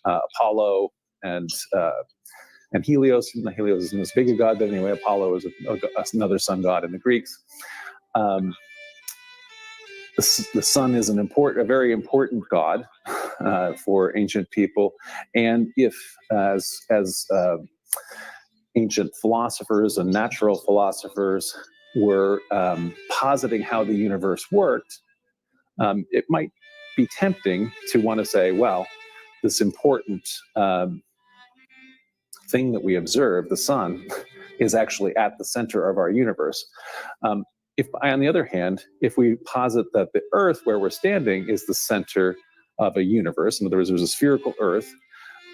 Apollo and Helios. Helios isn't as big a god, but anyway, Apollo is another sun god in the Greeks. The sun is a very important god for ancient people, and if as ancient philosophers and natural philosophers were positing how the universe worked, it might be tempting to want to say, well, this important thing that we observe, the sun, is actually at the center of our universe. If, on the other hand, if we posit that the Earth, where we're standing, is the center of a universe, in other words, there's a spherical Earth,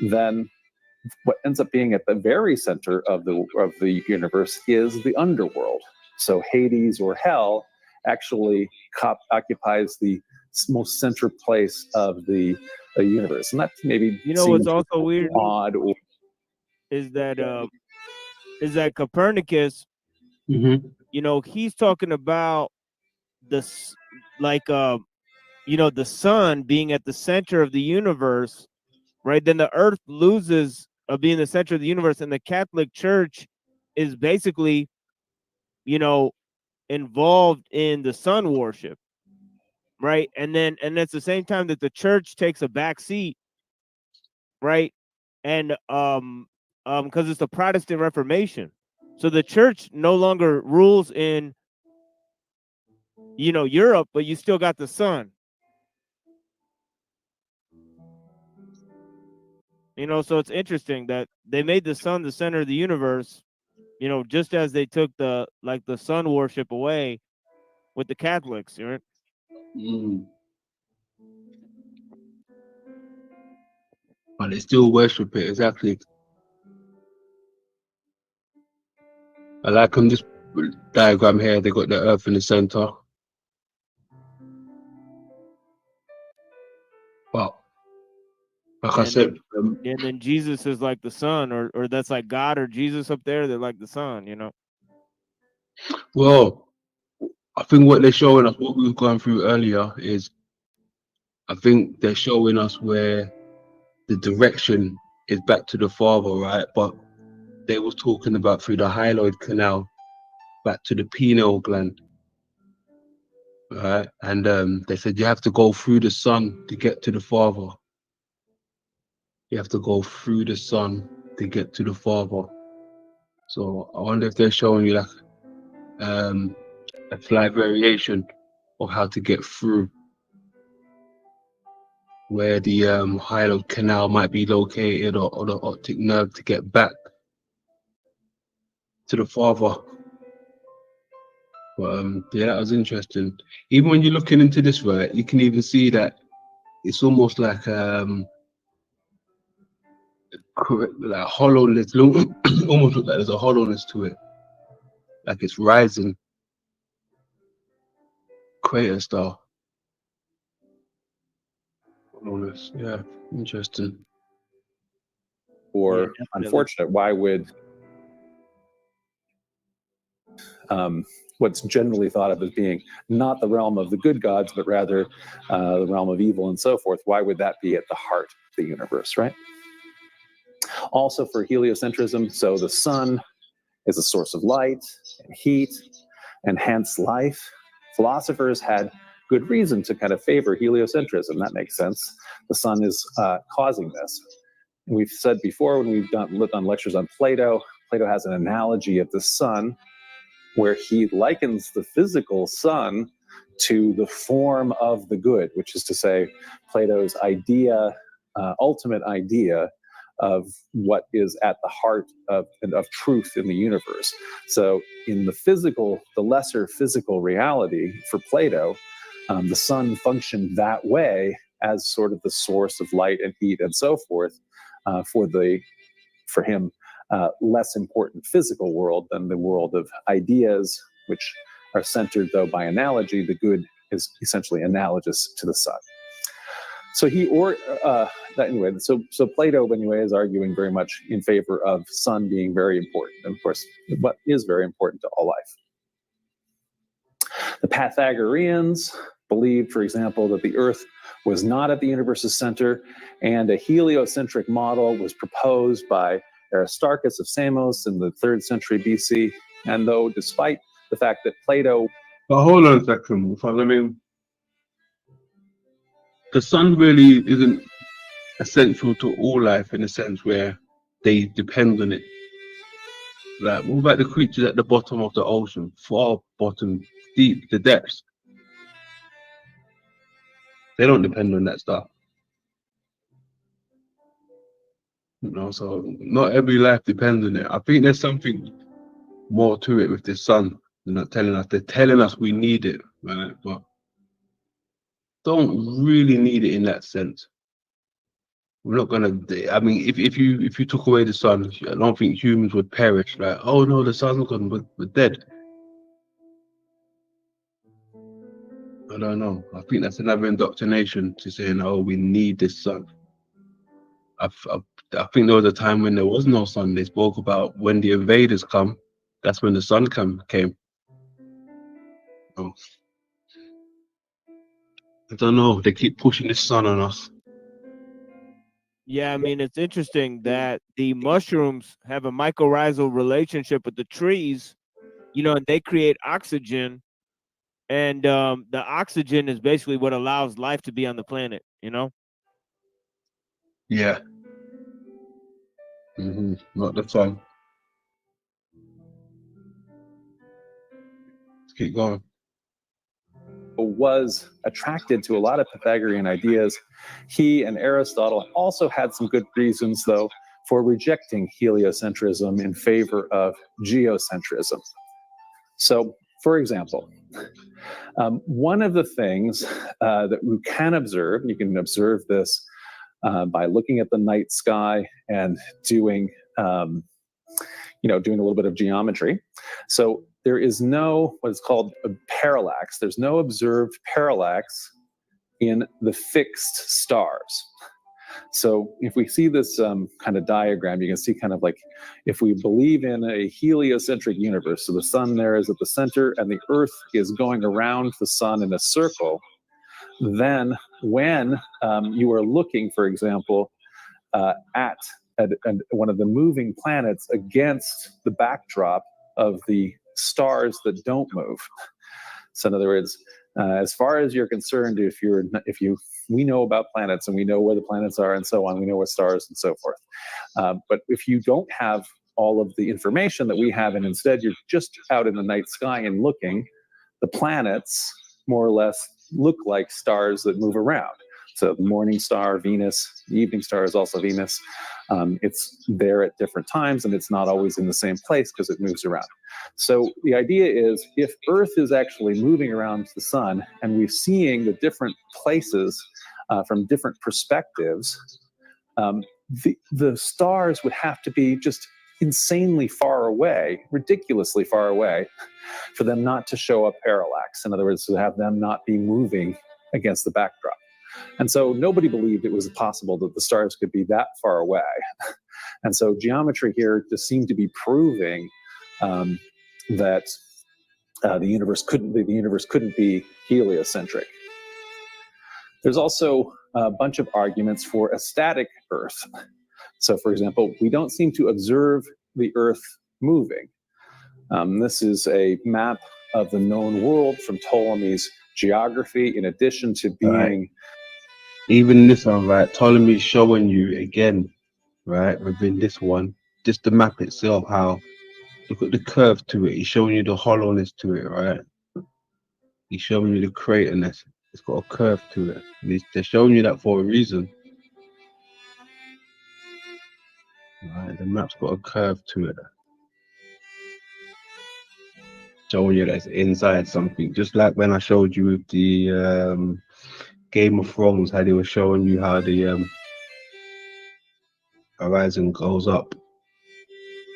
then what ends up being at the very center of the universe is the underworld. So Hades or hell actually occupies the most central place of the universe, and that maybe You know what's seems also weird odd. is that Copernicus, Mm-hmm. you know, he's talking about this, like you know, the sun being at the center of the universe, right? Then the earth loses of being the center of the universe, and the Catholic Church is basically, you know, involved in the sun worship, right? And it's the same time that the church takes a back seat, right? And because it's the Protestant Reformation. So the church no longer rules in, you know, Europe, but you still got the sun. You know, so it's interesting that they made the sun the center of the universe, you know, just as they took the sun worship away with the Catholics, right? Mm. But they still worship it, exactly. I like on this diagram here, they got the earth in the center. But like I And said, and then Jesus is like the sun, or that's like God or Jesus up there. They're like the sun, you know. well, I think what they're showing us, what we've gone through earlier, is I think they're showing us where the direction is back to the Father, right? But they was talking about through the hyaloid canal back to the pineal gland, right? And they said you have to go through the sun to get to the Father. You have to go through the sun to get to the Father. So I wonder if they're showing you like a slight variation of how to get through, where the hyaloid canal might be located, or the optic nerve to get back to the Father. But yeah, that was interesting. Even when you're looking into this, right, you can even see that it's almost like hollowness. Almost look like there's a hollowness to it, like it's rising, crater style. Hollowness, yeah, interesting. Or Yeah, definitely. unfortunate, why would what's generally thought of as being not the realm of the good gods, but rather the realm of evil and so forth, why would that be at the heart of the universe, right? Also for heliocentrism, so the sun is a source of light and heat and hence life. Philosophers had good reason to kind of favor heliocentrism. That makes sense. The sun is causing this. And we've said before when we've done lectures on Plato, Plato has an analogy of the sun where he likens the physical sun to the form of the good, which is to say Plato's idea, ultimate idea of what is at the heart of truth in the universe. So in the physical, the lesser physical reality for Plato, the sun functioned that way as sort of the source of light and heat and so forth for him, less important physical world than the world of ideas, which are centered, though, by analogy. The good is essentially analogous to the sun. So so Plato anyway is arguing very much in favor of sun being very important, and of course, what is very important to all life. The Pythagoreans believed, for example, that the Earth was not at the universe's center, and a heliocentric model was proposed by Aristarchus of Samos in the 3rd century BC. And though, despite the fact that Plato... But hold on a second, I mean, the sun really isn't essential to all life in a sense where they depend on it. Like, what about the creatures at the bottom of the ocean, far bottom, deep, the depths? They don't depend on that stuff. You know, so not every life depends on it. I think there's something more to it with the sun. They're not telling us. They're telling us we need it, right? But don't really need it in that sense. we're not gonna. I mean, if you took away the sun, I don't think humans would perish. Like, oh no, the sun's gone, we're dead. I don't know. I think that's another indoctrination to saying, oh, we need this sun. I think there was a time when there was no sun. They spoke about when the invaders come, that's when the sun came. Oh. I don't know. They keep pushing the sun on us. Yeah, I mean, it's interesting that the mushrooms have a mycorrhizal relationship with the trees, and they create oxygen. And the oxygen is basically what allows life to be on the planet, Yeah. Not the sun. Let's keep going. Was attracted to a lot of Pythagorean ideas. He and Aristotle also had some good reasons, though, for rejecting heliocentrism in favor of geocentrism. So, for example, one of the things that we can observe, you can observe this by looking at the night sky and doing a little bit of geometry. So there is no what is called a parallax. There's no observed parallax in the fixed stars. So if we see this kind of diagram, you can see kind of like if we believe in a heliocentric universe, so the sun there is at the center and the Earth is going around the sun in a circle, then when you are looking, for example, at one of the moving planets against the backdrop of the stars that don't move. So in other words, as far as you're concerned, we know about planets and we know where the planets are and so on, we know what stars and so forth. But if you don't have all of the information that we have and instead you're just out in the night sky and looking, the planets more or less look like stars that move around. So the morning star, Venus, the evening star is also Venus. It's there at different times and it's not always in the same place because it moves around. So the idea is if Earth is actually moving around the sun and we're seeing the different places from different perspectives, the stars would have to be just insanely far away, ridiculously far away, for them not to show a parallax. In other words, to have them not be moving against the backdrop. And so nobody believed it was possible that the stars could be that far away. And so geometry here just seemed to be proving that the universe couldn't be heliocentric. There's also a bunch of arguments for a static Earth. So, for example, we don't seem to observe the Earth moving. This is a map of the known world from Ptolemy's geography, in addition to being... Right. Even this one, right? Ptolemy's showing you again, right? Within this one, just the map itself, how look at the curve to it. He's showing you the hollowness to it, right? He's showing you the craterness. It's got a curve to it. And they're showing you that for a reason. Right, the map's got a curve to it. Showing you that it's inside something. Just like when I showed you with the Game of Thrones, how they were showing you how the horizon goes up.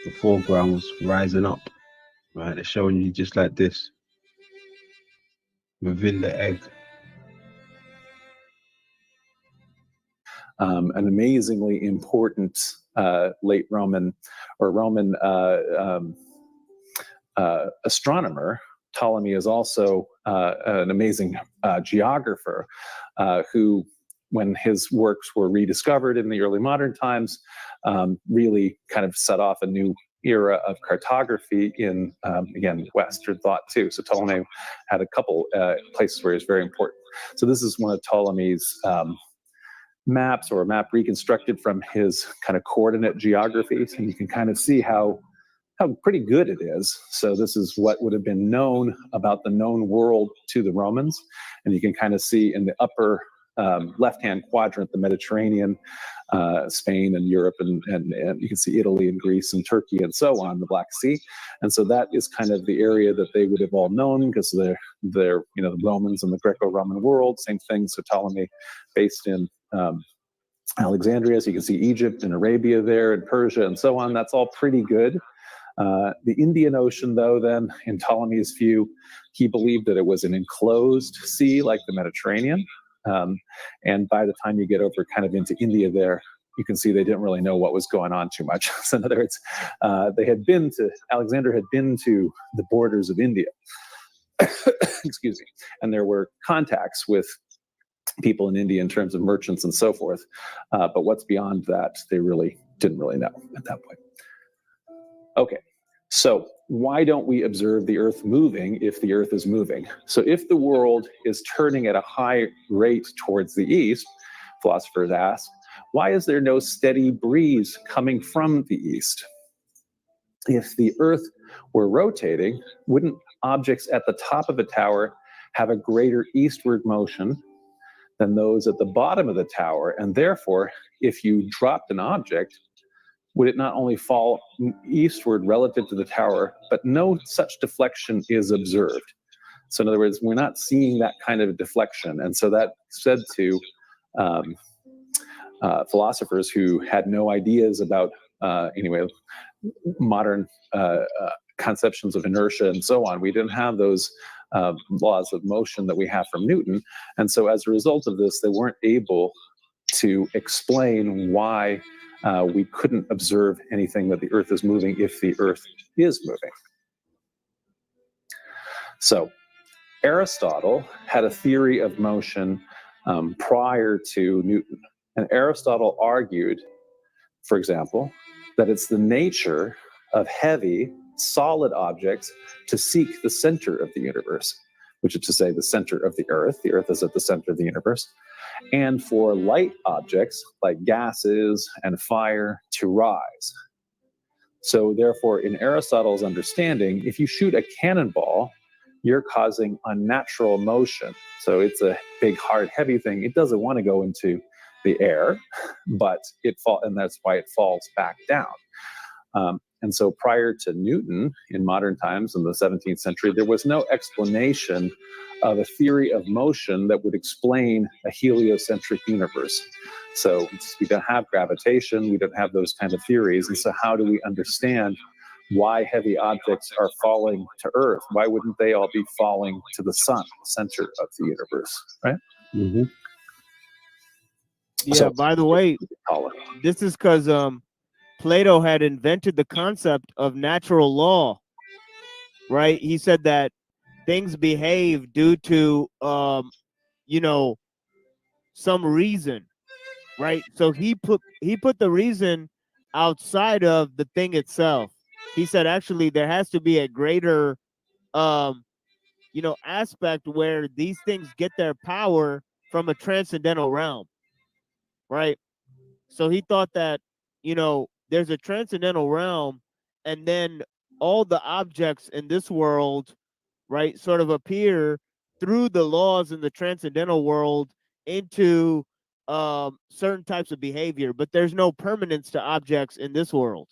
The foreground was rising up. Right, they're showing you just like this. Within the egg. An amazingly important late Roman or Roman astronomer. Ptolemy is also an amazing geographer who, when his works were rediscovered in the early modern times, really kind of set off a new era of cartography in, again, Western thought too. So Ptolemy had a couple places where he was very important. So this is one of Ptolemy's maps, or a map reconstructed from his kind of coordinate geography. So you can kind of see how pretty good it is. So this is what would have been known about the known world to the Romans. And you can kind of see in the upper left-hand quadrant, the Mediterranean, Spain and Europe, and you can see Italy and Greece and Turkey and so on, the Black Sea. And so that is kind of the area that they would have all known, because they're the Romans and the Greco-Roman world, same thing. So Ptolemy, based in Alexandria, so you can see Egypt and Arabia there, and Persia and so on. That's all pretty good. The Indian Ocean, though, then, in Ptolemy's view, he believed that it was an enclosed sea like the Mediterranean. And by the time you get over kind of into India there, you can see they didn't really know what was going on too much. So in other words, Alexander had been to the borders of India, excuse me, and there were contacts with people in India in terms of merchants and so forth. But what's beyond that, they really didn't really know at that point. Okay, so why don't we observe the Earth moving if the Earth is moving? So if the world is turning at a high rate towards the east, philosophers ask, why is there no steady breeze coming from the east? If the Earth were rotating, wouldn't objects at the top of a tower have a greater eastward motion than those at the bottom of the tower? And therefore, if you dropped an object, would it not only fall eastward relative to the tower, but no such deflection is observed? So in other words, we're not seeing that kind of deflection. And so that said to philosophers who had no ideas about, anyway, modern conceptions of inertia and so on. We didn't have those laws of motion that we have from Newton. And so as a result of this, they weren't able to explain why we couldn't observe anything that the Earth is moving if the Earth is moving. So Aristotle had a theory of motion prior to Newton. And Aristotle argued, for example, that it's the nature of heavy, solid objects to seek the center of the universe, which is to say the center of the Earth. The Earth is at the center of the universe. And for light objects like gases and fire to rise. So therefore, in Aristotle's understanding, if you shoot a cannonball, you're causing unnatural motion. So it's a big, hard, heavy thing. It doesn't want to go into the air, but and that's why it falls back down. And so prior to Newton, in modern times, in the 17th century, there was no explanation of a theory of motion that would explain a heliocentric universe. So we don't have gravitation, we don't have those kind of theories. And so how do we understand why heavy objects are falling to Earth? Why wouldn't they all be falling to the sun, the center of the universe, right? Mm-hmm. Yeah, So- by the way, this is because Plato had invented the concept of natural law, right? He said that things behave due to, some reason, right? So he put the reason outside of the thing itself. He said, actually, there has to be a greater, aspect where these things get their power from a transcendental realm, right? So he thought that, there's a transcendental realm, and then all the objects in this world, right, sort of appear through the laws in the transcendental world into certain types of behavior, but there's no permanence to objects in this world,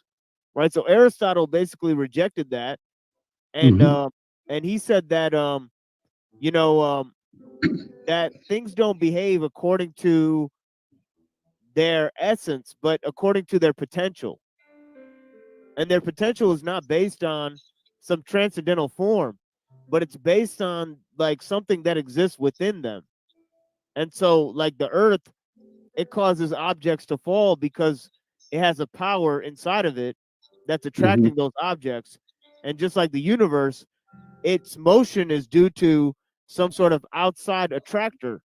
right? So Aristotle basically rejected that, and and he said that that things don't behave according to their essence, but according to their potential. And their potential is not based on some transcendental form, but it's based on like something that exists within them. And so like the Earth, it causes objects to fall because it has a power inside of it that's attracting those objects. And just like the universe, its motion is due to some sort of outside attractor,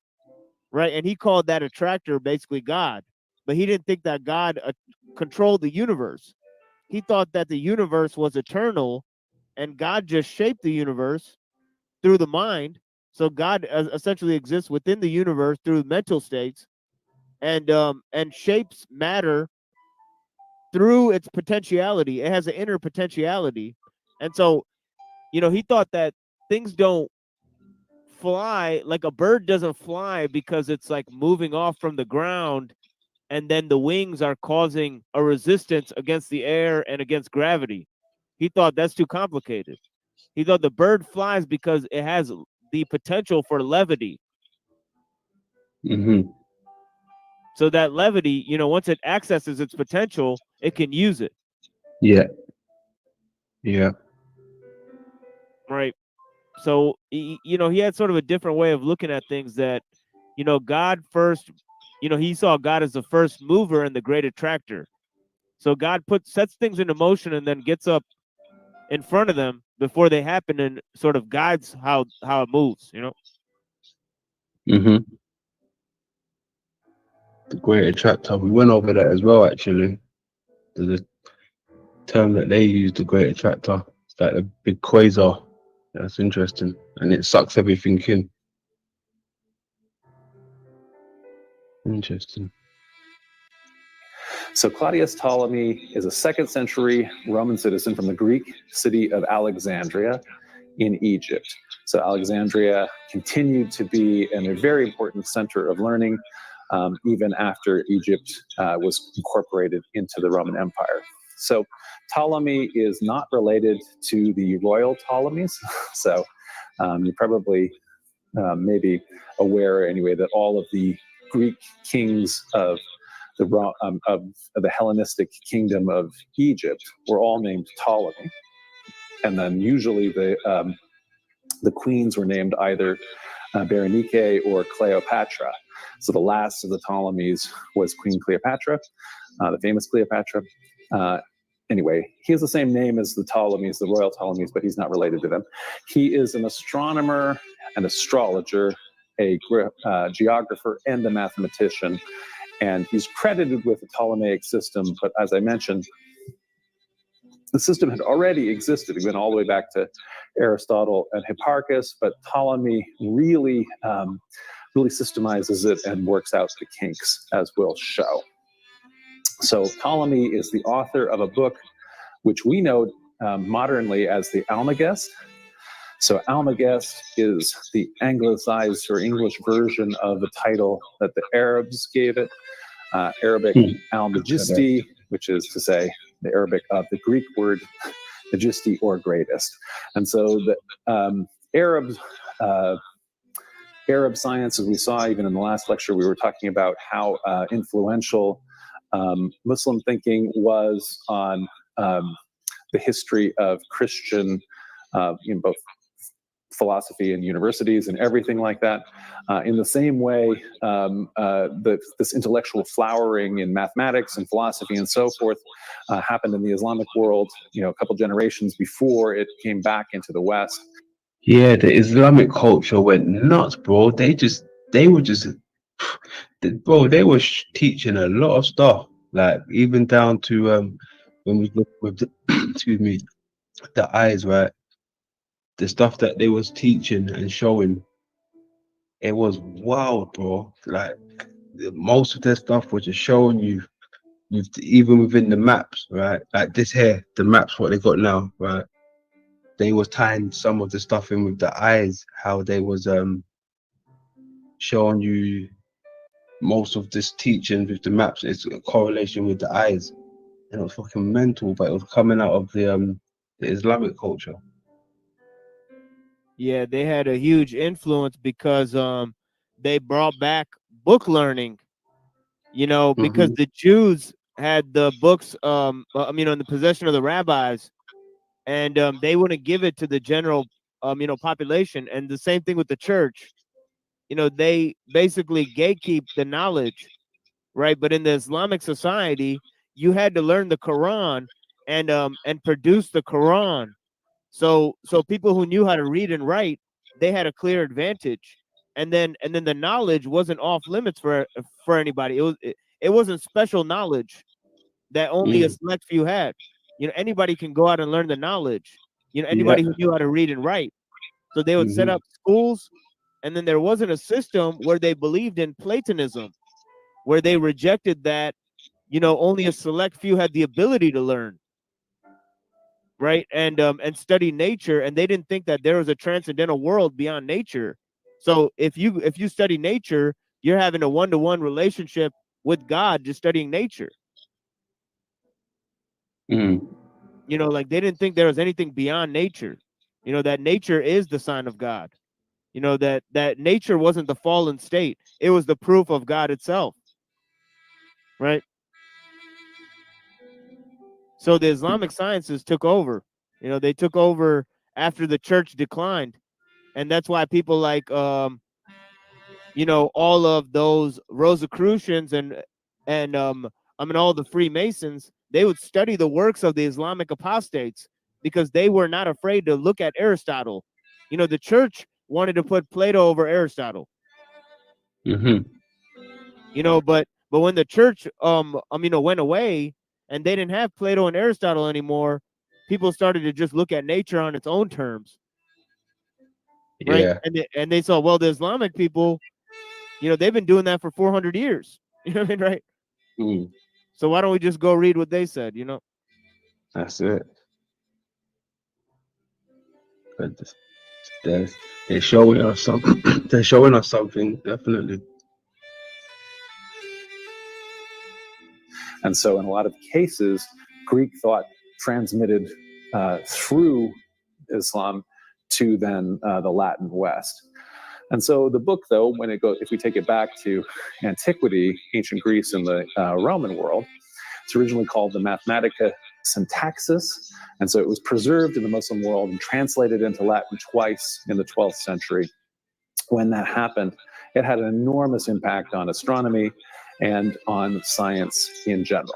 right? And he called that attractor basically God. But he didn't think that God controlled the universe. He thought that the universe was eternal, and God just shaped the universe through the mind. So God essentially exists within the universe through mental states, and shapes matter through its potentiality. It has an inner potentiality, and so he thought that things don't fly like a bird doesn't fly because it's like moving off from the ground, and then the wings are causing a resistance against the air and against gravity. He thought that's too complicated. He thought the bird flies because it has the potential for levity. Mm-hmm. So that levity, once it accesses its potential, it can use it. Yeah. Yeah. Right. So he had sort of a different way of looking at things, that God first, he saw God as the first mover and the great attractor. So God sets things into motion and then gets up in front of them before they happen and sort of guides how it moves. Mm-hmm. The great attractor. We went over that as well, actually. There's a term that they use, the great attractor. It's like a big quasar. That's interesting. And it sucks everything in. Interesting. So Claudius Ptolemy is a 2nd century Roman citizen from the Greek city of Alexandria in Egypt. So Alexandria continued to be a very important center of learning even after Egypt was incorporated into the Roman Empire. So Ptolemy is not related to the royal Ptolemies. So you're probably maybe aware anyway that all of the Greek kings of the Hellenistic kingdom of Egypt were all named Ptolemy, and then usually the queens were named either Berenike or Cleopatra. So the last of the Ptolemies was Queen Cleopatra, the famous Cleopatra. Anyway, he has the same name as the Ptolemies, the royal Ptolemies, but he's not related to them. He is an astronomer, an astrologer, a geographer, and a mathematician. And he's credited with the Ptolemaic system, but as I mentioned, the system had already existed. It went all the way back to Aristotle and Hipparchus, but Ptolemy really systemizes it and works out the kinks, as we'll show. So Ptolemy is the author of a book which we know modernly as the Almagest. So Almagest is the anglicized or English version of the title that the Arabs gave it. Arabic Al-Majisti, which is to say the Arabic of the Greek word Majisti, or greatest. And so the Arab science, as we saw even in the last lecture, we were talking about how influential Muslim thinking was on the history of Christian, both philosophy and universities and everything like that. In the same way, this intellectual flowering in mathematics and philosophy and so forth happened in the Islamic world, a couple generations before it came back into the West. Yeah, the Islamic culture went nuts, bro. They were teaching a lot of stuff, like even down to when we look with the, excuse me, the eyes, right? The stuff that they was teaching and showing, it was wild, bro. Like most of their stuff was just showing you, even within the maps, right? Like this here, the maps what they got now, right? They was tying some of the stuff in with the eyes, how they was showing you most of this teaching with the maps. It's a correlation with the eyes, and it was fucking mental, but it was coming out of the Islamic culture. Yeah, they had a huge influence because they brought back book learning, because the Jews had the books in the possession of the rabbis, and they wouldn't give it to the general population. And the same thing with the church. They basically gatekeep the knowledge, right? But in the Islamic society, you had to learn the Quran and produce the Quran. So people who knew how to read and write, they had a clear advantage. And then the knowledge wasn't off limits for anybody. It wasn't special knowledge that only a select few had. Anybody can go out and learn the knowledge. Anybody who knew how to read and write. So they would set up schools, and then there wasn't a system where they believed in Platonism, where they rejected that, only a select few had the ability to learn, right? And study nature, and they didn't think that there was a transcendental world beyond nature. So if you study nature, you're having a one-to-one relationship with God just studying nature. Like they didn't think there was anything beyond nature. That nature is the sign of God. That nature wasn't the fallen state. It was the proof of God itself. right? So the Islamic sciences took over. They took over after the church declined, and that's why people like all of those Rosicrucians and all the Freemasons, they would study the works of the Islamic apostates because they were not afraid to look at Aristotle. The church wanted to put Plato over Aristotle. Mm-hmm. But when the church went away and they didn't have Plato and Aristotle anymore, people started to just look at nature on its own terms, right? Yeah. And they saw, well, the Islamic people, they've been doing that for 400 years. You know what I mean, right? Mm, So why don't we just go read what they said? that's it. But they're showing us something. They're showing us something, definitely. And so, in a lot of cases, Greek thought transmitted through Islam to then the Latin West. And so, the book, though, if we take it back to antiquity, ancient Greece, and the Roman world, it's originally called the Mathematica Syntaxis, and so it was preserved in the Muslim world and translated into Latin twice in the 12th century. When that happened, it had an enormous impact on astronomy and on science in general.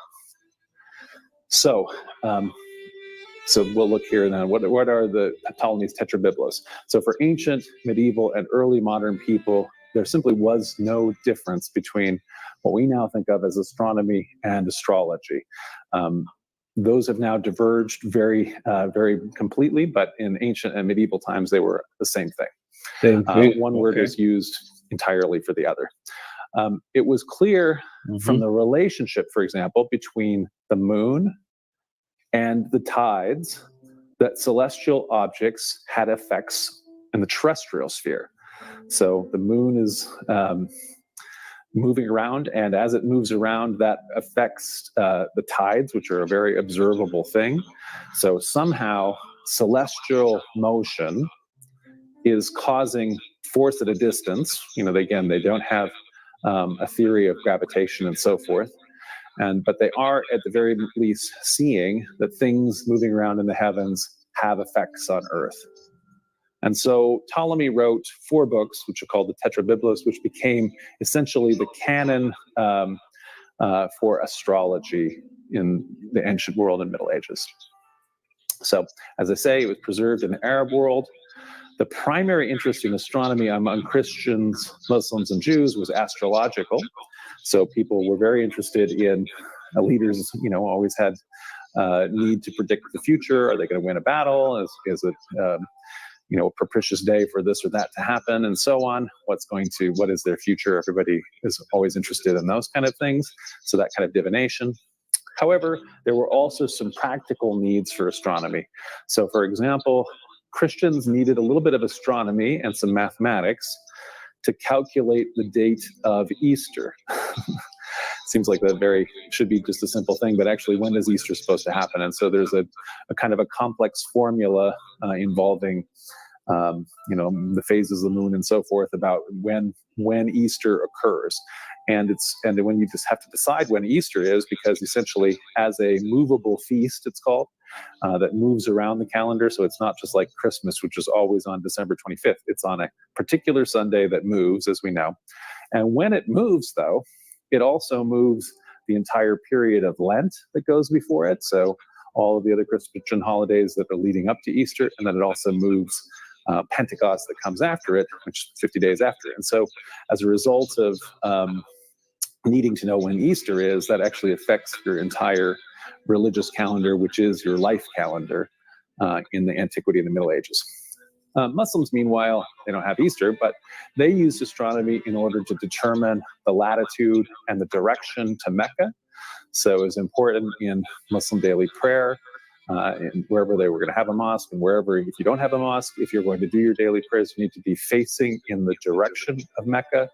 So we'll look here now. What are the Ptolemy's Tetrabiblos? So for ancient, medieval, and early modern people, there simply was no difference between what we now think of as astronomy and astrology. Those have now diverged very, very completely, but in ancient and medieval times, they were the same thing. One word is used entirely for the other. It was clear from the relationship, for example, between the moon and the tides that celestial objects had effects in the terrestrial sphere. So the moon is moving around, and as it moves around, that affects the tides, which are a very observable thing. So somehow celestial motion is causing force at a distance. They don't have a theory of gravitation and so forth. But they are, at the very least, seeing that things moving around in the heavens have effects on Earth. And so Ptolemy wrote 4 books, which are called the Tetrabiblos, which became essentially the canon for astrology in the ancient world and Middle Ages. So, as I say, it was preserved in the Arab world. The primary interest in astronomy among Christians, Muslims, and Jews was astrological. So people were very interested in leaders, always had need to predict the future. Are they going to win a battle? Is it, a propitious day for this or that to happen, and so on? What is their future? Everybody is always interested in those kind of things. So that kind of divination. However, there were also some practical needs for astronomy. So, for example, Christians needed a little bit of astronomy and some mathematics to calculate the date of Easter. Seems like that should be just a simple thing, but actually, when is Easter supposed to happen? And so there's a kind of a complex formula involving, the phases of the moon and so forth about when Easter occurs. And when you just have to decide when Easter is, because essentially, as a movable feast, it's called, that moves around the calendar. So it's not just like Christmas, which is always on December 25th. It's on a particular Sunday that moves, as we know. And when it moves, though, it also moves the entire period of Lent that goes before it. So all of the other Christian holidays that are leading up to Easter. And then it also moves Pentecost that comes after it, which is 50 days after it. And so as a result of needing to know when Easter is, that actually affects your entire religious calendar, which is your life calendar in the antiquity and the Middle Ages. Muslims, meanwhile, they don't have Easter, but they used astronomy in order to determine the latitude and the direction to Mecca. So it's important in Muslim daily prayer, and wherever they were going to have a mosque, and wherever, if you don't have a mosque, if you're going to do your daily prayers, you need to be facing in the direction of Mecca.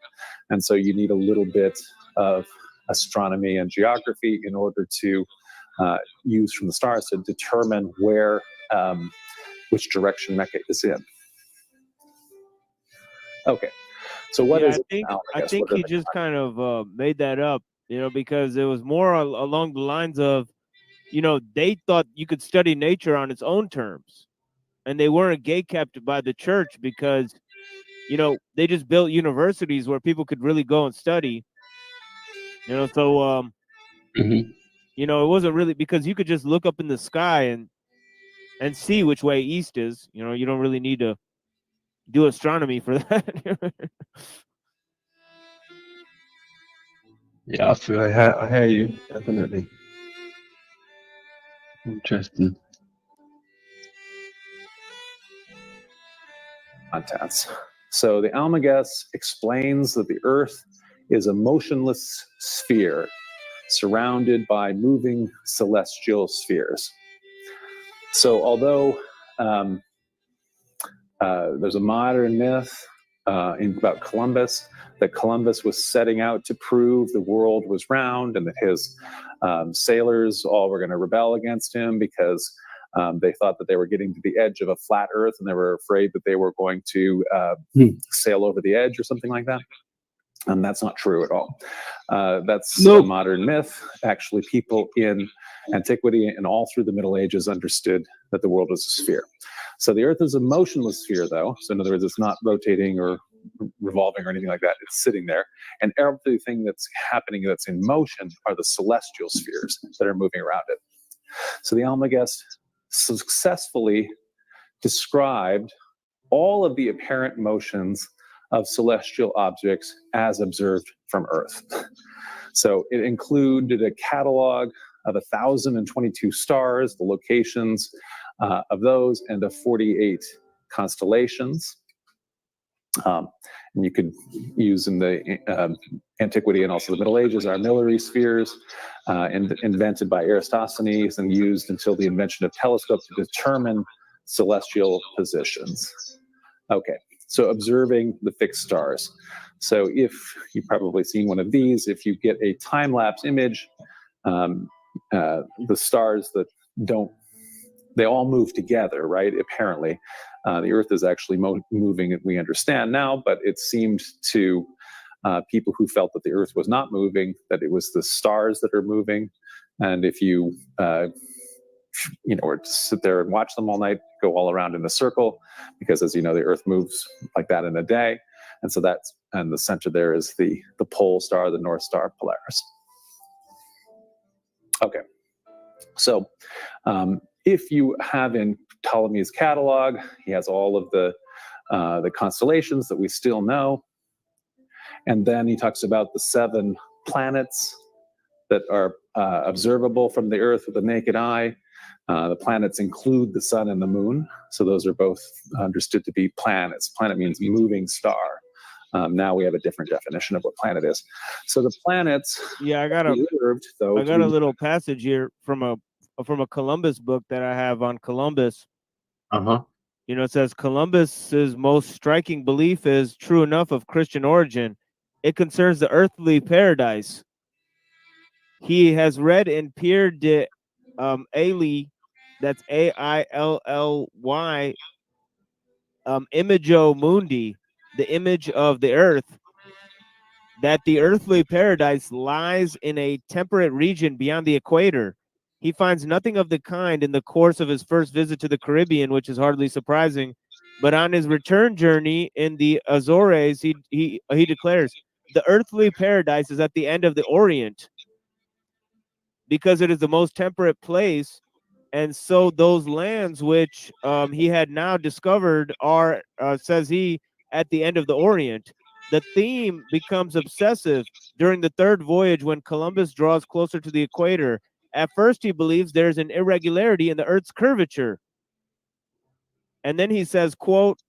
And so you need a little bit of astronomy and geography in order to use from the stars to determine which direction Mecca is in. Okay, so what is it now? I think he just kind of made that up. because it was more along the lines of, they thought you could study nature on its own terms, and they weren't gate-kept by the church because, they just built universities where people could really go and study. So Mhm. it wasn't really because you could just look up in the sky and see which way east is. You don't really need to do astronomy for that. Yeah, I hear you definitely. Interesting. Contents. So the Almagest explains that the Earth is a motionless sphere surrounded by moving celestial spheres. So although there's a modern myth about Columbus, that Columbus was setting out to prove the world was round and that his sailors all were going to rebel against him because they thought that they were getting to the edge of a flat Earth and they were afraid that they were going to sail over the edge or something like that. And that's not true at all. That's a modern myth. Actually, people in antiquity and all through the Middle Ages understood that the world was a sphere. So the Earth is a motionless sphere, though. So in other words, it's not rotating or revolving or anything like that. It's sitting there. And everything that's happening that's in motion are the celestial spheres that are moving around it. So the Almagest successfully described all of the apparent motions of celestial objects as observed from Earth. So it included a catalog of 1,022 stars, the locations of those, and of 48 constellations. And you could use in the antiquity and also the Middle Ages armillary spheres, invented by Eratosthenes and used until the invention of telescopes to determine celestial positions. Okay, so observing the fixed stars. So if you've probably seen one of these, if you get a time-lapse image, the stars that don't, they all move together, right? Apparently, the Earth is actually moving, we understand now, but it seemed to people who felt that the Earth was not moving, that it was the stars that are moving. And if you, were to sit there and watch them all night, go all around in a circle, because as you know, the Earth moves like that in a day. And so that's, and the center there is the pole star, the North Star Polaris. Okay, so if you have in Ptolemy's catalog, he has all of the constellations that we still know. And then he talks about the 7 planets that are observable from the Earth with the naked eye. The planets include the sun and the moon. So those are both understood to be planets. Planet means moving star. Now we have a different definition of what planet is. So the planets. Yeah, I got a little passage here from a Columbus book that I have on Columbus. It says Columbus's most striking belief is true enough of Christian origin. It concerns the earthly paradise. He has read in Pierre de Ailly, that's Ailly, Imago Mundi, the image of the earth, that the earthly paradise lies in a temperate region beyond the equator. He finds nothing of the kind in the course of his first visit to the Caribbean, which is hardly surprising. But on his return journey in the Azores, he declares, the earthly paradise is at the end of the Orient, because it is the most temperate place. And so those lands which he had now discovered are, says he, at the end of the Orient. The theme becomes obsessive during the third voyage when Columbus draws closer to the equator. At first, he believes there's an irregularity in the Earth's curvature. And then he says, quote,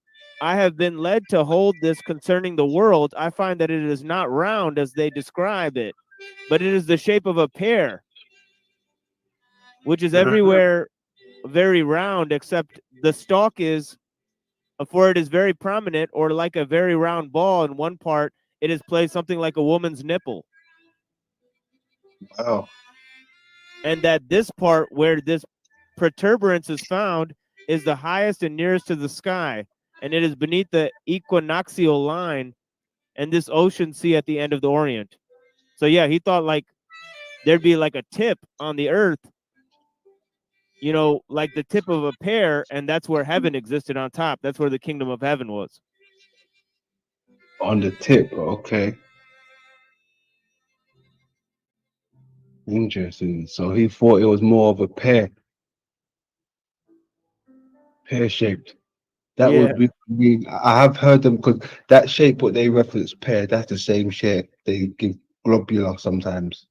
I have been led to hold this concerning the world. I find that it is not round as they describe it, but it is the shape of a pear, which is everywhere very round, except the stalk is, for it is very prominent, or like a very round ball. In one part, it is placed something like a woman's nipple. Wow. And that this part where this protuberance is found is the highest and nearest to the sky, and it is beneath the equinoxial line and this ocean sea at the end of the Orient. So yeah, he thought like there'd be like a tip on the earth, you know, like the tip of a pear, and that's where heaven existed on top. That's where the kingdom of heaven was. On the tip, okay. Interesting. So he thought it was more of a pear shaped. That Yeah. would be, I mean, I have heard them because that shape what they reference pear, that's the same shape they give globular sometimes.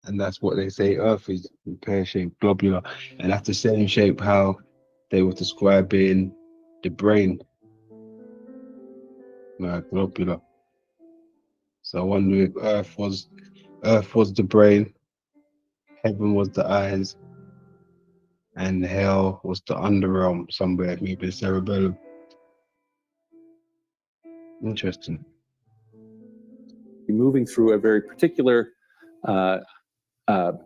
And that's what they say Earth is, pear shaped globular. And that's the same shape how they were describing the brain, globular. So I wonder if Earth was the brain, heaven was the eyes, and hell was the underrealm somewhere, maybe the cerebellum. Interesting. Moving through a very particular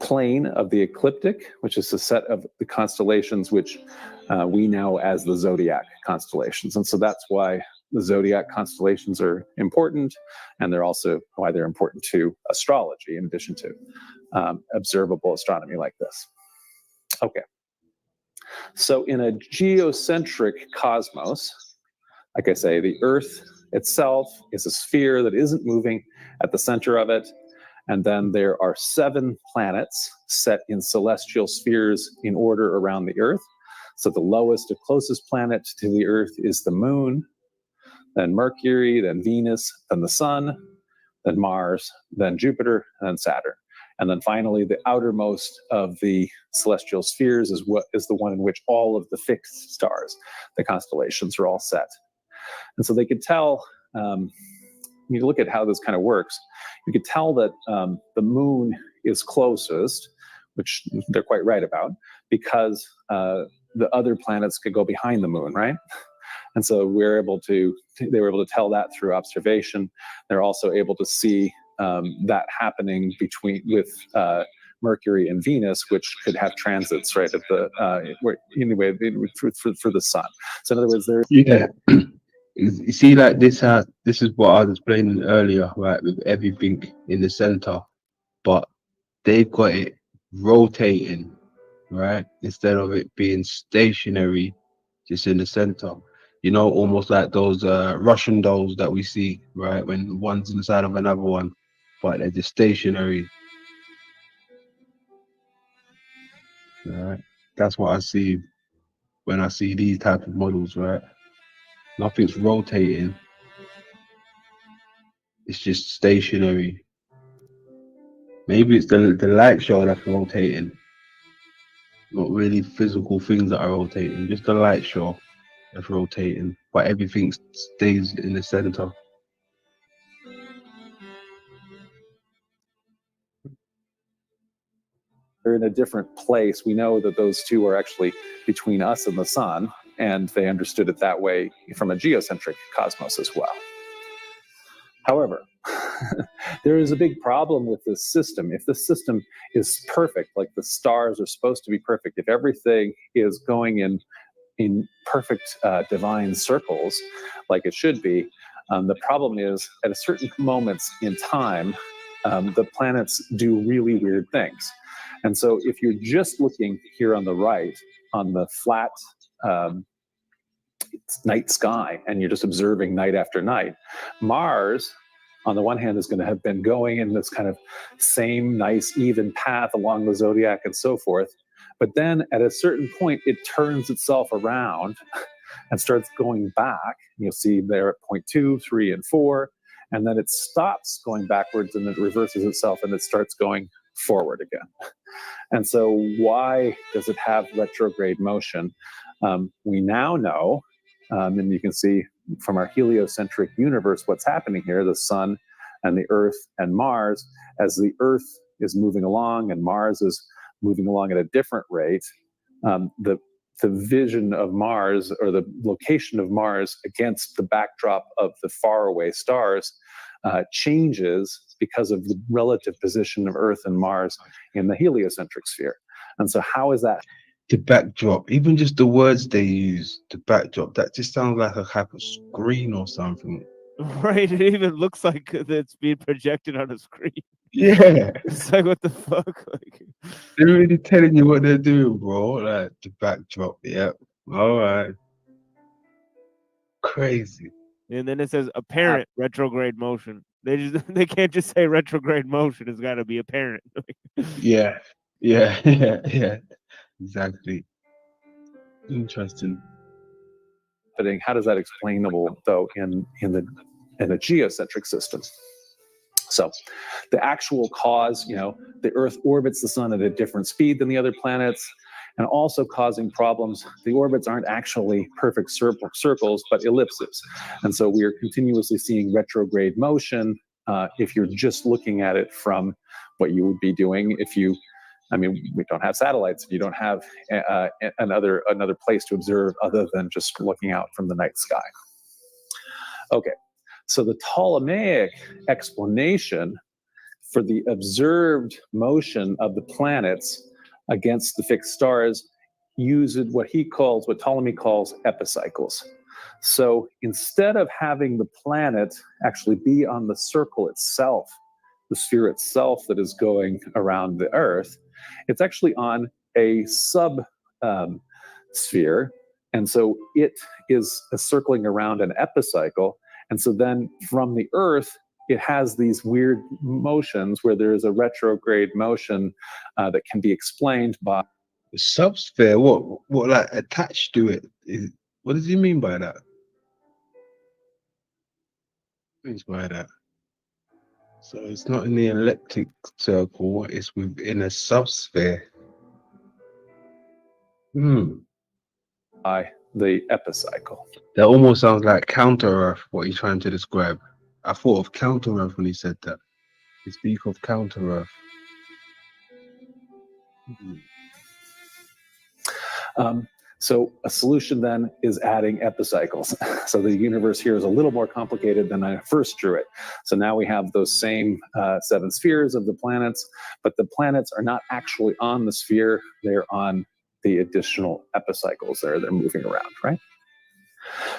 plane of the ecliptic, which is a set of the constellations which we know as the zodiac constellations. And so that's why the zodiac constellations are important, and they're also why they're important to astrology in addition to observable astronomy like this. Okay. So in a geocentric cosmos, like I say, the Earth itself is a sphere that isn't moving at the center of it. And then there are 7 planets set in celestial spheres in order around the Earth. So the lowest or closest planet to the Earth is the Moon, then Mercury, then Venus, then the Sun, then Mars, then Jupiter, and then Saturn. And then finally, the outermost of the celestial spheres is the one in which all of the fixed stars, the constellations, are all set. And so they could tell, you look at how this kind of works, you could tell that the Moon is closest, which they're quite right about, because the other planets could go behind the Moon, right? And so they were able to tell that through observation. They're also able to see that happening with Mercury and Venus, which could have transits right at the anyway for the sun. So in other words, You see, like this is what I was explaining earlier, right? With everything in the center, but they've got it rotating, right? Instead of it being stationary, just in the center. You know, almost like those Russian dolls that we see, right? When one's inside of another one, but they're just stationary. Right? That's what I see when I see these type of models, right? Nothing's rotating. It's just stationary. Maybe it's the light show that's rotating. Not really physical things that are rotating, just the light show that's rotating, but everything stays in the center. they're in a different place. We know that those two are actually between us and the sun, and they understood it that way from a geocentric cosmos as well. However, there is a big problem with this system. If the system is perfect, like the stars are supposed to be perfect, if everything is going in perfect divine circles, like it should be, the problem is at a certain moments in time, the planets do really weird things. And so if you're just looking here on the right, on the flat night sky, and you're just observing night after night, Mars, on the one hand, is going to have been going in this kind of same nice even path along the zodiac and so forth. But then at a certain point, it turns itself around and starts going back. You'll see there at point 2, 3, and 4. And then it stops going backwards and it reverses itself and it starts going forward again. And so why does it have retrograde motion? We now know, and you can see from our heliocentric universe what's happening here, the sun and the earth and Mars. As the earth is moving along and Mars is moving along at a different rate, the vision of Mars, or the location of Mars against the backdrop of the faraway stars, changes because of the relative position of Earth and Mars in the heliocentric sphere. And so how is that? The backdrop, even just the words they use, the backdrop, that just sounds like a type of screen or something. Right? It even looks like it's being projected on a screen. Yeah, It's like, what the fuck? Like, they're really telling you what they're doing, bro. Like the backdrop. Yep. All right. Crazy. and then it says apparent retrograde motion. They can't just say retrograde motion. It's got to be apparent. Yeah. Yeah. Yeah. Yeah. Exactly. Interesting. How does that explainable though in a geocentric system? So the actual cause, the Earth orbits the sun at a different speed than the other planets, and also causing problems. The orbits aren't actually perfect circles, but ellipses. And so we are continuously seeing retrograde motion if you're just looking at it from what you would be doing if you, we don't have satellites. You don't have another place to observe other than just looking out from the night sky. Okay. So the Ptolemaic explanation for the observed motion of the planets against the fixed stars uses what Ptolemy calls epicycles. So instead of having the planet actually be on the circle itself, the sphere itself that is going around the Earth, it's actually on a sub sphere. And so it is circling around an epicycle. And so then from the Earth, it has these weird motions where there is a retrograde motion that can be explained by The subsphere. What like attached to it? What does he mean by that? What means by that? So it's not in the elliptic circle. It's within a subsphere. the epicycle. That almost sounds like counter Earth. What he's trying to describe. I thought of counter Earth when he said that. He speak of counter Earth. So a solution then is adding epicycles. So the universe here is a little more complicated than I first drew it. So now we have those same 7 spheres of the planets, but the planets are not actually on the sphere. They're on the additional epicycles there. They're moving around, right?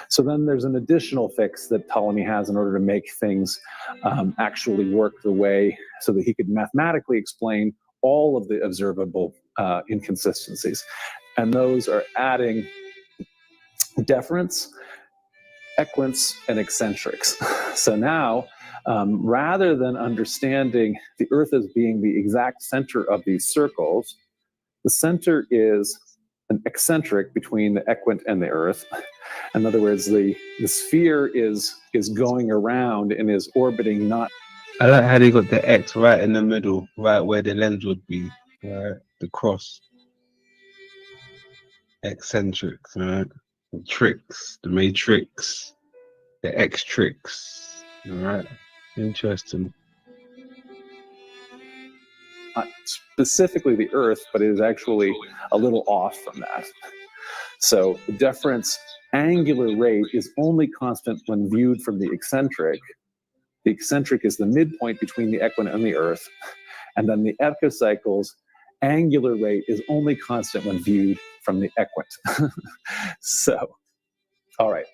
So then there's an additional fix that Ptolemy has in order to make things actually work the way so that he could mathematically explain all of the observable inconsistencies. And those are adding deference, equants, and eccentrics. So now, rather than understanding the Earth as being the exact center of these circles, the center is an eccentric between the equant and the Earth. In other words, the sphere is going around and is orbiting not. I like how they got the X right in the middle, right where the lens would be, right? The cross. Eccentrics, right? The tricks, the matrix, the X tricks. All right. Interesting. Specifically the Earth, but it is actually a little off from that. So the deference angular rate is only constant when viewed from the eccentric. The eccentric is the midpoint between the equant and the Earth. And then the epicycles angular rate is only constant when viewed from the equant. So, all right.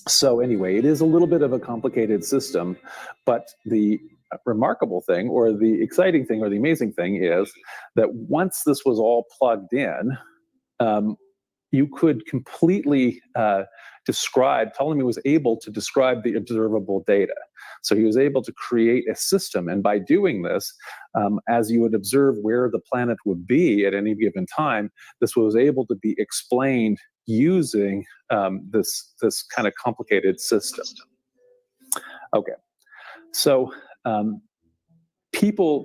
So anyway, it is a little bit of a complicated system, but the remarkable thing or the exciting thing or the amazing thing is that once this was all plugged in, you could completely describe, Ptolemy was able to describe the observable data. So he was able to create a system. And by doing this, as you would observe where the planet would be at any given time, this was able to be explained using this kind of complicated system. Okay, so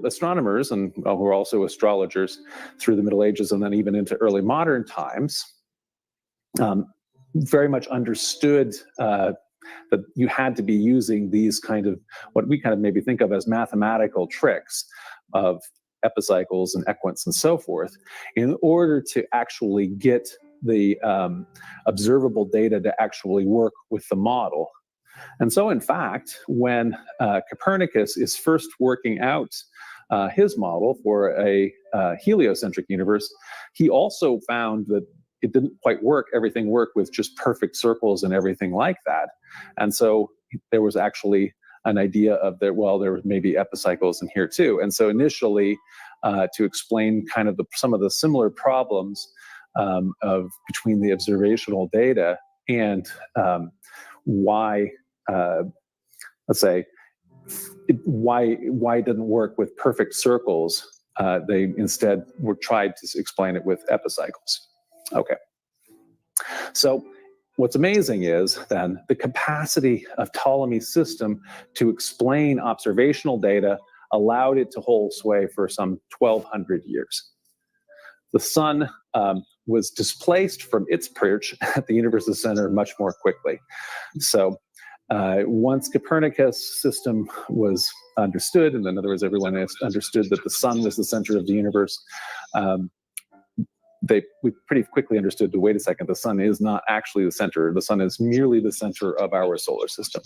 astronomers, and who are also astrologers through the Middle Ages and then even into early modern times, very much understood that you had to be using these kind of, what we kind of maybe think of as mathematical tricks of epicycles and equants and so forth, in order to actually get the observable data to actually work with the model. And so, in fact, when Copernicus is first working out his model for a heliocentric universe, he also found that it didn't quite work. Everything worked with just perfect circles and everything like that. And so there was actually an idea of that, well, there may be epicycles in here too. And so initially, to explain kind of some of the similar problems of between the observational data and why, let's say, why it didn't work with perfect circles, they instead tried to explain it with epicycles. Okay. So what's amazing is then the capacity of Ptolemy's system to explain observational data allowed it to hold sway for some 1,200 years. The sun was displaced from its perch at the universe's center much more quickly. So once Copernicus' system was understood, and in other words, everyone understood that the sun was the center of the universe, we pretty quickly understood that, wait a second, the sun is not actually the center. The sun is merely the center of our solar system.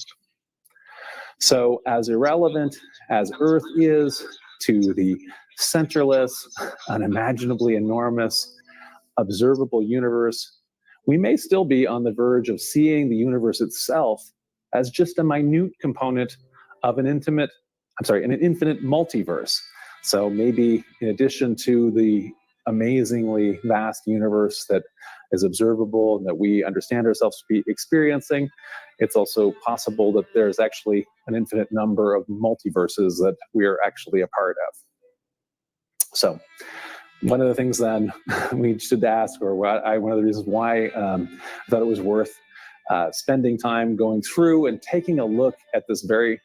So as irrelevant as Earth is to the centerless, unimaginably enormous, observable universe, we may still be on the verge of seeing the universe itself as just a minute component of an infinite multiverse. So maybe in addition to the amazingly vast universe that is observable and that we understand ourselves to be experiencing, it's also possible that there's actually an infinite number of multiverses that we are actually a part of. So one of the things then we should ask, or one of the reasons why I thought it was worth spending time going through and taking a look at this very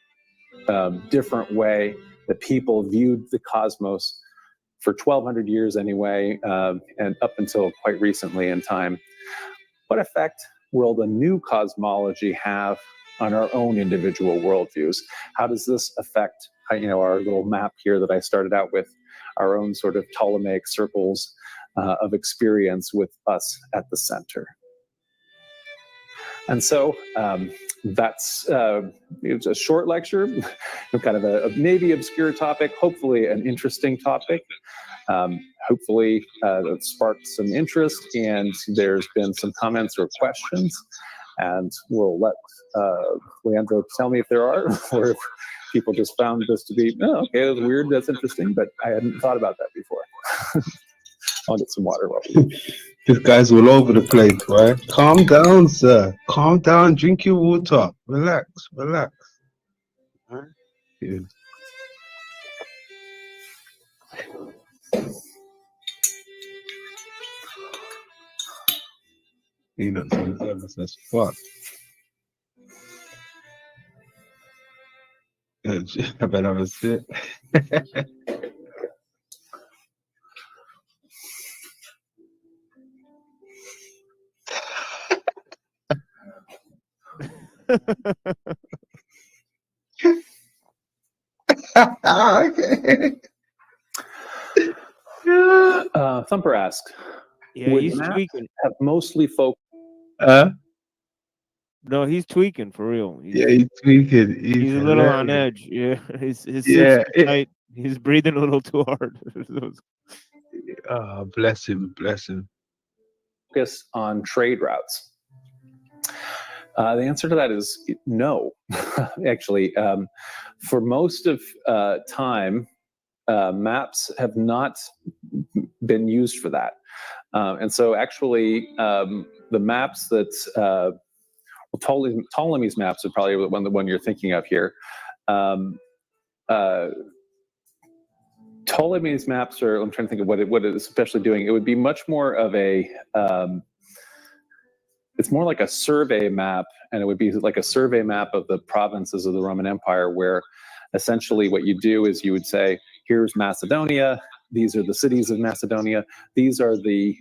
different way that people viewed the cosmos for 1,200 years anyway, and up until quite recently in time. What effect will the new cosmology have on our own individual worldviews? How does this affect, our little map here that I started out with, our own sort of Ptolemaic circles of experience with us at the center? And so that's it's a short lecture, kind of a maybe obscure topic, hopefully an interesting topic. Hopefully that sparked some interest, and there's been some comments or questions, and we'll let Leandro tell me if there are, or if people just found this to be, okay, that's weird, that's interesting, but I hadn't thought about that before. I'll get some water while we do. This guy's all over the place, right? Calm down, sir. Calm down. Drink your water. Relax. Relax. All right. Good. You know, that's fuck. I bet I was sick. Okay. Thumper asks, Yeah, would he's maps tweaking. have mostly focused? No, he's tweaking for real. Yeah, he's tweaking. He's a little on edge. Yeah, his Yeah, suit's too tight. He's breathing a little too hard. bless him. Bless him. Focus on trade routes? The answer to that is no. Actually, for most of time, maps have not been used for that. And so actually, the maps that, Ptolemy's maps are probably the one you're thinking of here. Ptolemy's maps are, I'm trying to think of what it is especially doing. It would be much more of a, it's more like a survey map, and it would be like a survey map of the provinces of the Roman Empire, where essentially what you do is you would say, here's Macedonia, these are the cities of Macedonia, these are the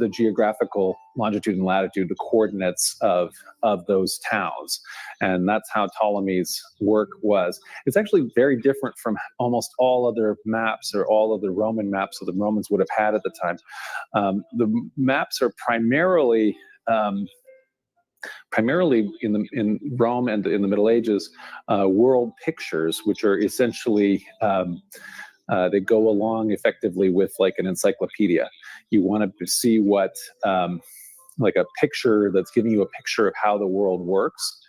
geographical longitude and latitude, the coordinates of those towns. And that's how Ptolemy's work was. It's actually very different from almost all other maps or all of the Roman maps that the Romans would have had at the time. The maps are primarily in Rome and in the Middle Ages, world pictures, which are essentially they go along effectively with like an encyclopedia. You want to see what, like a picture that's giving you a picture of how the world works.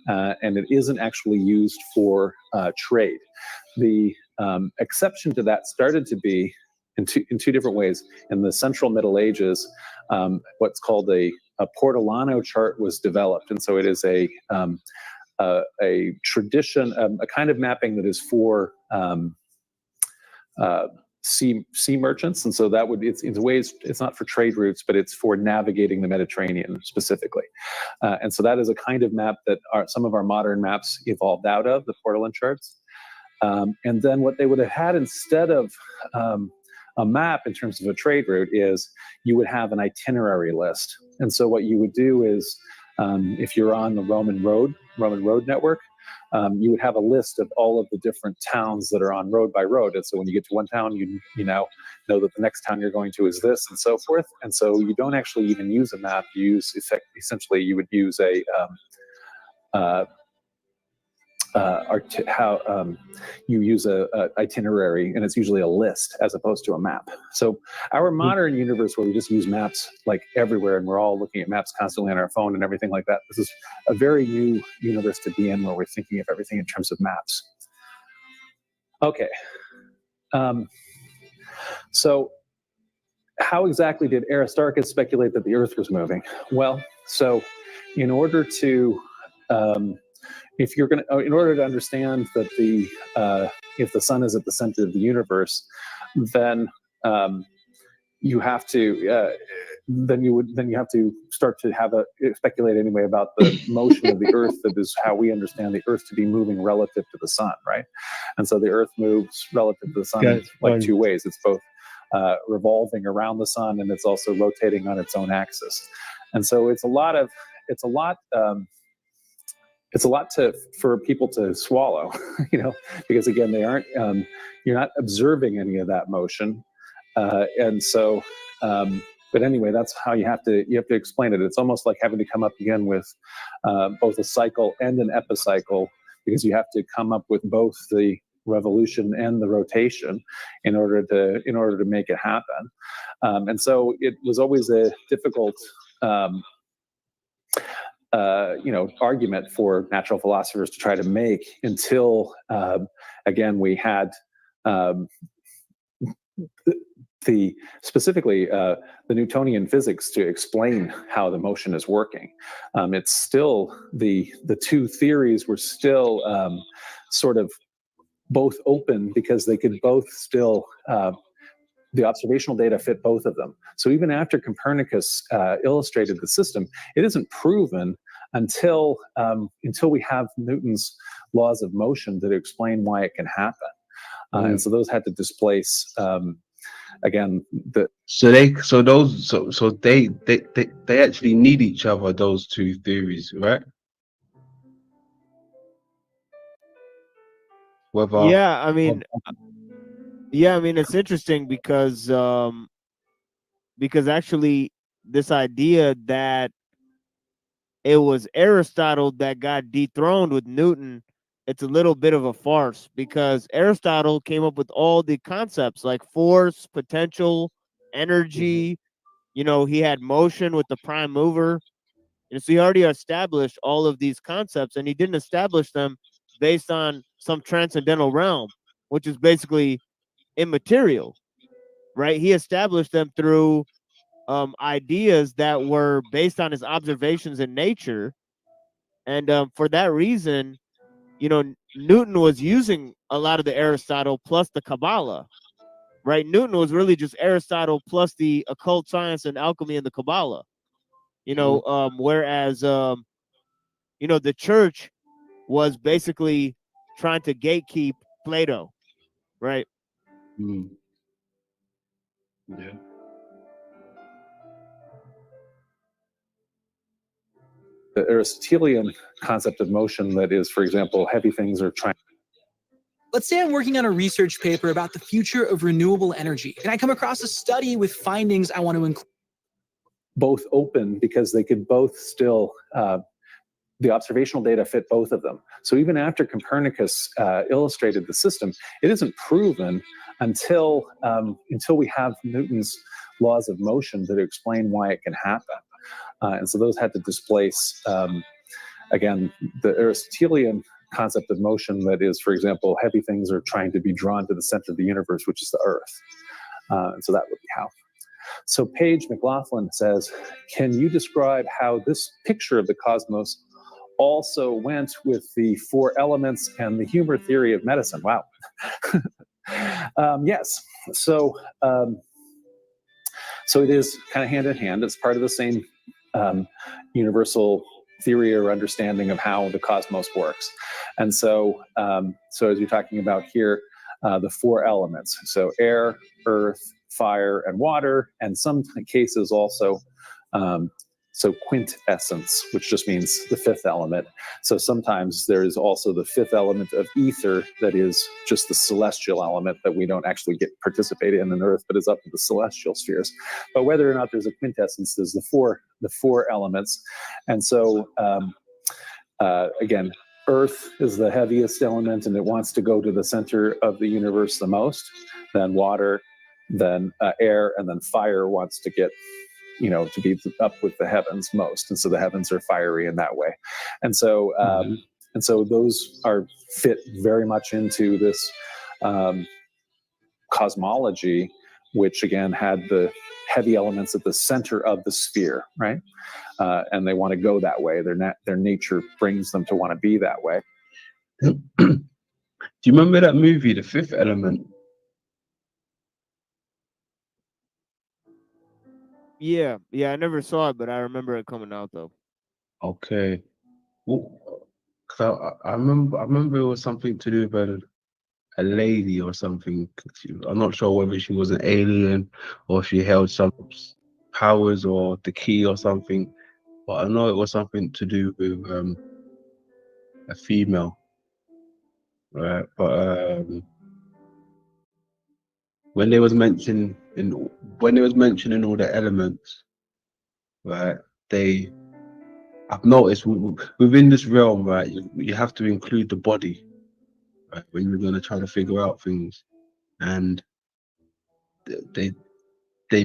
and it isn't actually used for trade. The exception to that started to be in two different ways. In the Central Middle Ages, what's called a Portolano chart was developed, and so it is a tradition, a kind of mapping that is for sea merchants, and so that would in ways it's not for trade routes, but it's for navigating the Mediterranean specifically. And so that is a kind of map that some of our modern maps evolved out of, the Portolan charts. And then what they would have had instead of a map in terms of a trade route is you would have an itinerary list. And so what you would do is, if you're on the Roman road network, you would have a list of all of the different towns that are on road by road. And so when you get to one town, you now know that the next town you're going to is this, and so forth. And so you don't actually even use a map. You use essentially you would use a you use a itinerary, and it's usually a list as opposed to a map. So our modern universe, where we just use maps like everywhere, and we're all looking at maps constantly on our phone and everything like that, this is a very new universe to be in, where we're thinking of everything in terms of maps. Okay, so how exactly did Aristarchus speculate that the Earth was moving? Well, so in order to in order to understand that if the sun is at the center of the universe, then you have to start to speculate anyway about the motion of the Earth. That is how we understand the Earth to be moving relative to the sun, right? And so the Earth moves relative to the sun in like two ways. It's both revolving around the sun, and it's also rotating on its own axis. And so it's a lot for people to swallow, because again, they aren't, you're not observing any of that motion. And so, but anyway, that's how you have to explain it. It's almost like having to come up again with both a cycle and an epicycle, because you have to come up with both the revolution and the rotation in order to make it happen. And so it was always a difficult, argument for natural philosophers to try to make until, again, we had specifically the Newtonian physics to explain how the motion is working. It's still the two theories were still sort of both open, because they could both still the observational data fit both of them. So even after Copernicus illustrated the system, it isn't proven until we have Newton's laws of motion that explain why it can happen. And so those had to displace again the. So they actually need each other, those two theories, right? Yeah, I mean, it's interesting because actually this idea that it was Aristotle that got dethroned with Newton, it's a little bit of a farce, because Aristotle came up with all the concepts like force, potential, energy. He had motion with the prime mover, and so he already established all of these concepts, and he didn't establish them based on some transcendental realm, which is basically immaterial, right? He established them through ideas that were based on his observations in nature. And for that reason, Newton was using a lot of the Aristotle plus the Kabbalah, right? Newton was really just Aristotle plus the occult science and alchemy and the Kabbalah, whereas, the church was basically trying to gatekeep Plato, right? Yeah. The Aristotelian concept of motion, that is, for example, heavy things are trying. Let's say I'm working on a research paper about the future of renewable energy, and I come across a study with findings I want to include. Both open, because they could both still, the observational data fit both of them. So even after Copernicus illustrated the system, it isn't proven until we have Newton's laws of motion that explain why it can happen. And so those had to displace, again, the Aristotelian concept of motion that is, for example, heavy things are trying to be drawn to the center of the universe, which is the Earth. And so that would be how. So Paige McLaughlin says, can you describe how this picture of the cosmos also went with the four elements and the humor theory of medicine? Wow. Yes. So it is kind of hand in hand. It's part of the same universal theory or understanding of how the cosmos works. And so as you're talking about here, the four elements, so air, earth, fire, and water, and some cases also so quintessence, which just means the fifth element. So sometimes there is also the fifth element of ether that is just the celestial element that we don't actually get participate in on Earth, but is up to the celestial spheres. But whether or not there's a quintessence, there's the four elements. And so again, Earth is the heaviest element, and it wants to go to the center of the universe the most. Then water, then air, and then fire wants to get, to be up with the heavens most. And so the heavens are fiery in that way. And so, and so those are fit very much into this cosmology, which again had the heavy elements at the center of the sphere, right? And they want to go that way. Their nature brings them to want to be that way. Do you remember that movie, The Fifth Element? Yeah, I never saw it, but I remember it coming out though. Okay. Well, 'cause I remember it was something to do with a lady or something. I'm not sure whether she was an alien or she held some powers or the key or something, but I know it was something to do with a female, right? But when they was mentioning all the elements, right? I've noticed within this realm, right, you have to include the body, right, when you're gonna try to figure out things, and they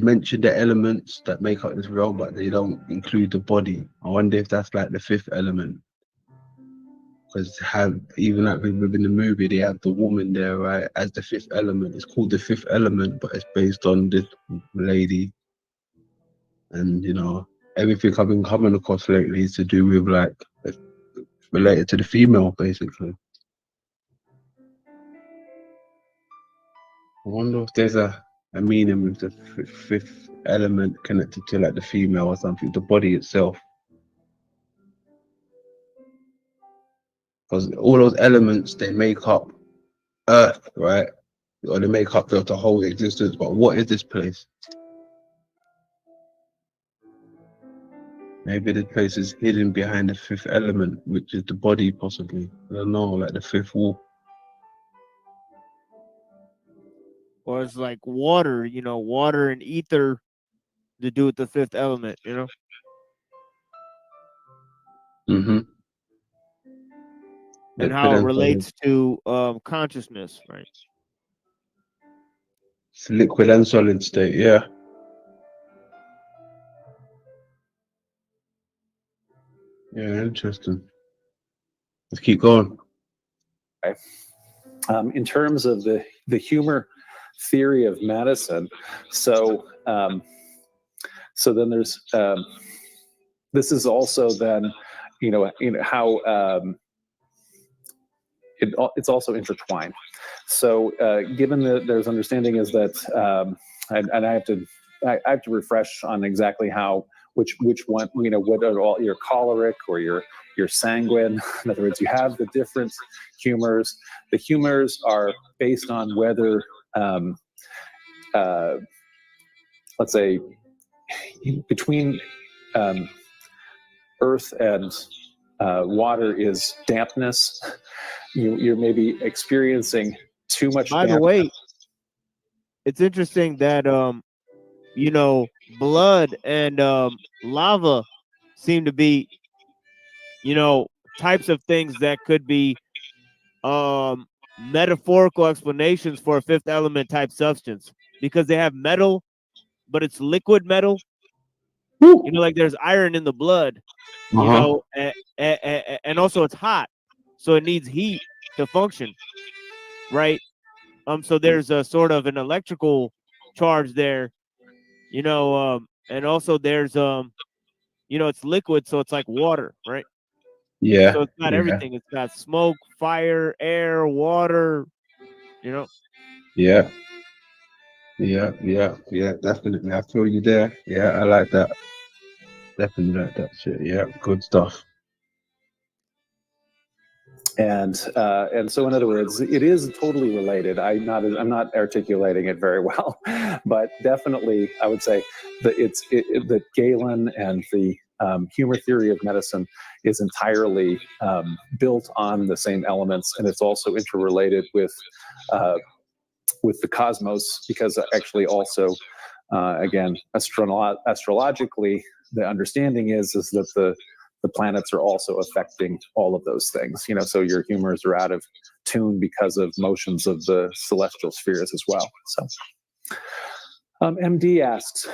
mention the elements that make up this realm, but they don't include the body. I wonder if that's like the fifth element, because even like within the movie, they have the woman there, right, as the fifth element. It's called the fifth element, but it's based on this lady, and everything I've been coming across lately is to do with like related to the female, basically. I wonder if there's a meaning with the fifth element connected to like the female or something, the body itself. Because all those elements, they make up Earth, right? Or they make up the whole existence. But what is this place? Maybe this place is hidden behind the fifth element, which is the body, possibly. I don't know, like the fifth wall. Or it's like water, water and ether to do with the fifth element, Mm-hmm. And how it relates to consciousness, right? It's liquid and solid state, yeah. Yeah, interesting. Let's keep going. Okay. In terms of the humor theory of medicine, so then there's this is also then how it's also intertwined. So given that there's understanding is that and I have to refresh on exactly how which one, what are all your choleric or your sanguine. In other words, you have the different humors. The humors are based on whether let's say between earth and water is dampness. You're maybe experiencing too much By dampness. the way, it's interesting that blood and lava seem to be types of things that could be metaphorical explanations for a fifth element type substance, because they have metal, but it's liquid metal, You know, like there's iron in the blood. You Uh-huh. know, and also it's hot, so it needs heat to function, right? So there's a sort of an electrical charge there, you know, and also there's you know, it's liquid, so it's like water, right? Yeah. So it's got Yeah. everything. It's got smoke, fire, air, water, you know. Yeah. Yeah. Yeah. Yeah. Definitely. I feel you there. Yeah. I like that. Definitely like that shit. Yeah. Good stuff. And so, in other words, it is totally related. I'm not articulating it very well, but definitely, I would say that that Galen and the humor theory of medicine is entirely built on the same elements, and it's also interrelated with the cosmos, because actually also again astrologically the understanding is that the planets are also affecting all of those things, you know, so your humors are out of tune because of motions of the celestial spheres as well. So MD asks,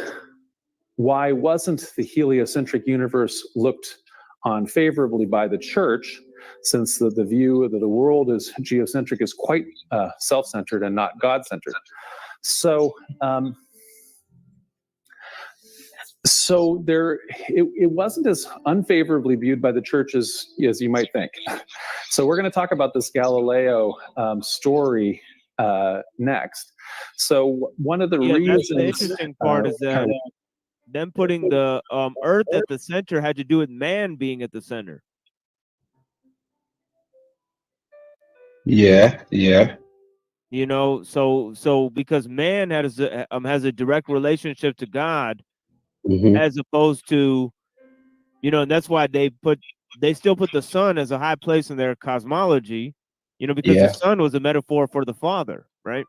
why wasn't the heliocentric universe looked on favorably by the church, since the view that the world is geocentric is quite self-centered and not God-centered? So it wasn't as unfavorably viewed by the church as you might think. So we're going to talk about this Galileo story next. So one of the reasons, that's the interesting part is that them putting the Earth at the center had to do with man being at the center. Yeah. Yeah. You know, so because man has a direct relationship to God, Mm-hmm. as opposed to, you know, and that's why they still put the sun as a high place in their cosmology, you know, because Yeah. the sun was a metaphor for the Father, right?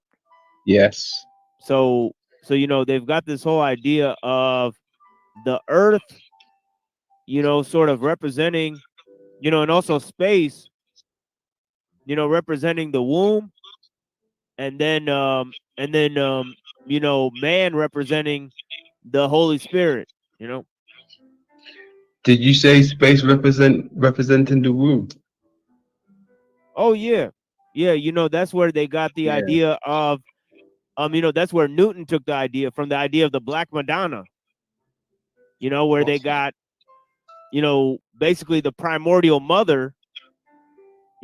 Yes. So you know, they've got this whole idea of the Earth, you know, sort of representing, you know, and also space, you know, representing the womb, and then you know, man representing the Holy Spirit, you know. Did you say space representing the womb? Oh yeah. Yeah, you know, that's where they got the Yeah. idea of you know, that's where Newton took the idea from, the idea of the Black Madonna. You know, where they got, you know, basically the primordial mother.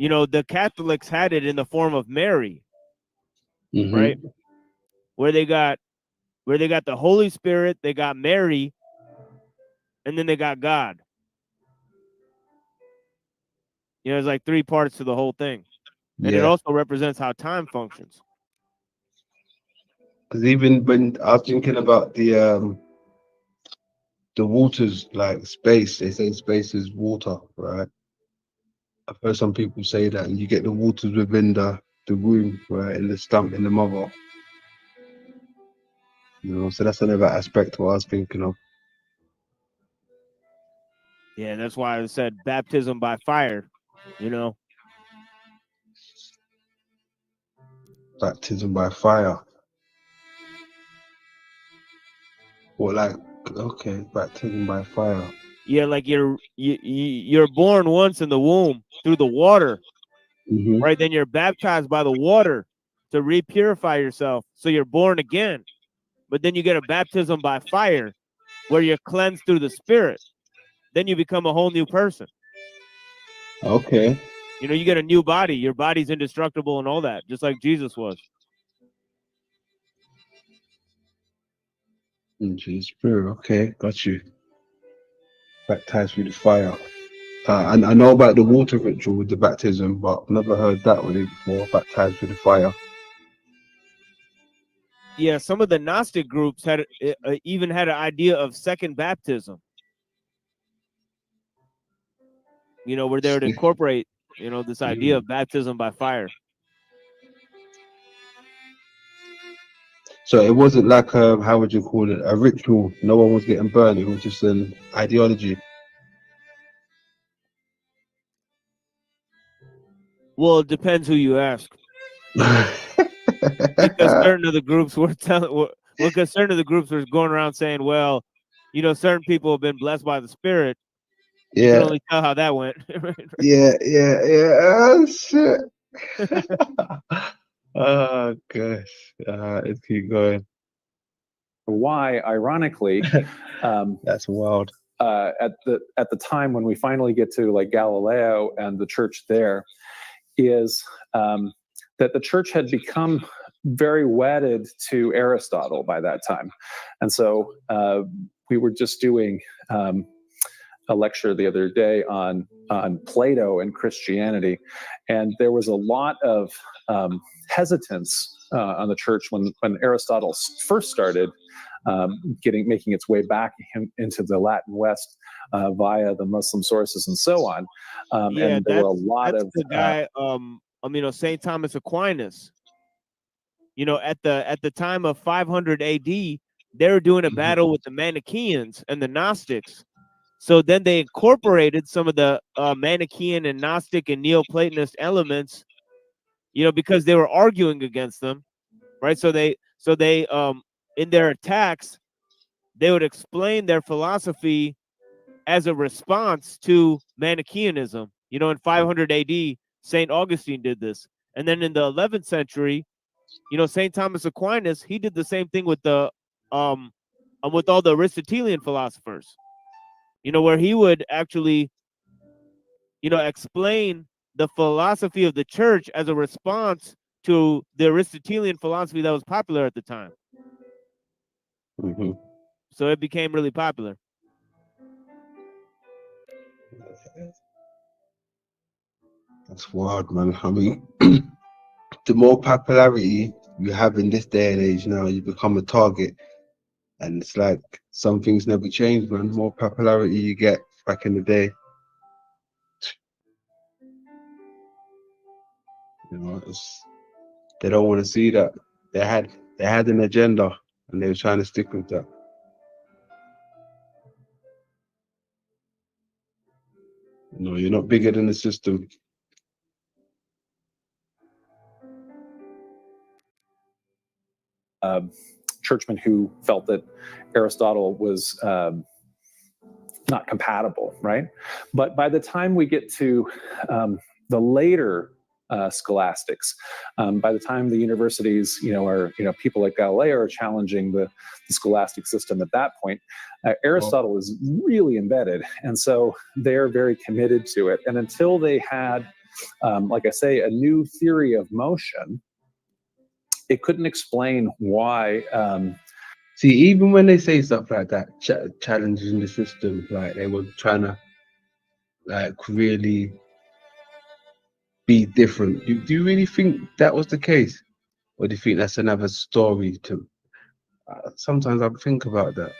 You know, the Catholics had it in the form of Mary, Mm-hmm. right? Where they got the Holy Spirit, they got Mary, and then they got God. You know, there's like three parts to the whole thing. And it Yeah. also represents how time functions. Because even when I was thinking about the waters, like space, they say space is water, right? I've heard some people say that you get the waters within the womb, right, in the stomach, in the mother. You know, so that's another aspect what I was thinking of. Yeah, that's why I said baptism by fire, you know. Baptism by fire. Or like, okay, baptism by fire. Yeah, like you're born once in the womb through the water, Mm-hmm. right? Then you're baptized by the water to repurify yourself, so you're born again. But then you get a baptism by fire, where you're cleansed through the Spirit. Then you become a whole new person. Okay. You know, you get a new body. Your body's indestructible and all that, just like Jesus was. Into the spirit. Okay, got you. Baptized with the fire. I know about the water ritual with the baptism, but I've never heard that one before. Baptized with the fire. Yeah, some of the Gnostic groups had even had an idea of second baptism. You know, where they would incorporate, you know, this idea of baptism by fire. So it wasn't like how would you call it, a ritual? No one was getting burned. It was just an ideology. Well, it depends who you ask. Because certain of the groups were because certain of the groups were going around saying, well, certain people have been blessed by the Spirit. You can Yeah, only tell how that went. yeah, yeah, yeah. Oh shit. Oh gosh. Let's keep going. Why, ironically, That's wild. at the time when we finally get to like Galileo and the church there, is that the church had become very wedded to Aristotle by that time, and so we were just doing a lecture the other day on Plato and Christianity, and there was a lot of hesitance on the church when Aristotle first started making its way back into the Latin West via the Muslim sources and so on. Yeah, and there were a lot that's of the guy. Saint Thomas Aquinas. At the time of 500 A.D., they were doing a battle with the Manichaeans and the Gnostics. So then they incorporated some of the Manichaean and Gnostic and Neoplatonist elements, because they were arguing against them, right? So they in their attacks, they would explain their philosophy as a response to Manichaeanism. In 500 AD, St. Augustine did this. And then in the 11th century, St. Thomas Aquinas, he did the same thing with with all the Aristotelian philosophers, where he would actually, explain the philosophy of the church as a response to the Aristotelian philosophy that was popular at the time. Mm-hmm. So it became really popular. That's wild, man. I mean, the more popularity you have in this day and age now, you become a target. And it's like some things never change, man. The more popularity you get back in the day, they don't want to see that. They had an agenda and they were trying to stick with that. You're not bigger than the system. Churchmen who felt that Aristotle was not compatible, right? But by the time we get to the later scholastics, by the time the universities, people like Galileo are challenging the scholastic system at that point, Aristotle is really embedded, and so they're very committed to it. And until they had, like I say, a new theory of motion, it couldn't explain why. See, even when they say stuff like that, challenging the system, like they were trying to, really be different. Do you really think that was the case, or do you think that's another story? Sometimes I think about that.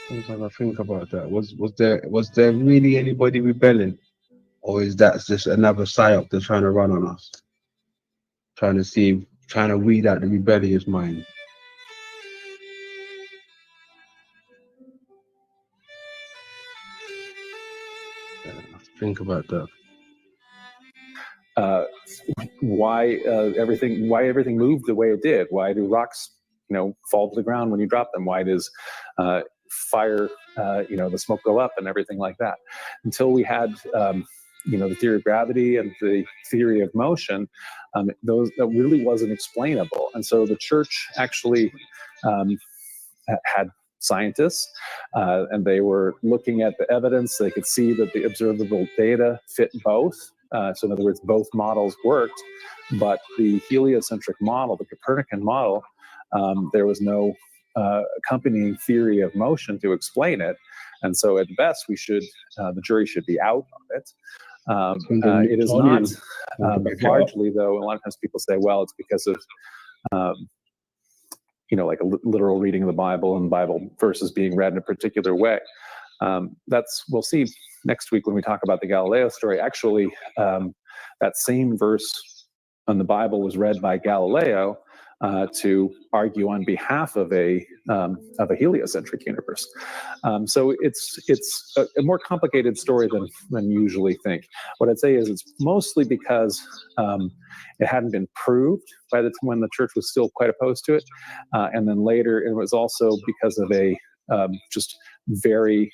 Sometimes I think about that. Was there really anybody rebelling? Or is that just another psyop they're trying to run on us? Trying to weed out the rebellious mind. Think about that. Why everything moved the way it did? Why do rocks, fall to the ground when you drop them? Why does fire, the smoke go up and everything like that? Until we had the theory of gravity and the theory of motion, that really wasn't explainable. And so the church actually had scientists, and they were looking at the evidence. They could see that the observable data fit both. So in other words, both models worked, but the heliocentric model, the Copernican model, there was no accompanying theory of motion to explain it. And so at best, the jury should be out on it. It is not largely, though. A lot of times people say, well, it's because of like a literal reading of the Bible and Bible verses being read in a particular way. We'll see next week when we talk about the Galileo story. Actually, that same verse on the Bible was read by Galileo to argue on behalf of a heliocentric universe. So it's a more complicated story than you usually think. What I'd say is it's mostly because it hadn't been proved by the time when the church was still quite opposed to it, and then later it was also because of a just very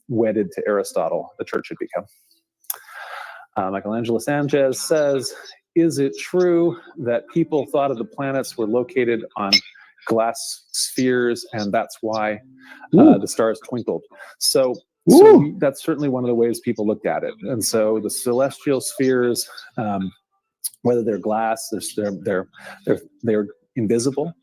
wedded to Aristotle the church had become. Michelangelo Sanchez says, is it true that people thought of the planets were located on glass spheres and that's why the stars twinkled? So that's certainly one of the ways people looked at it. And so the celestial spheres, whether they're glass, they're invisible,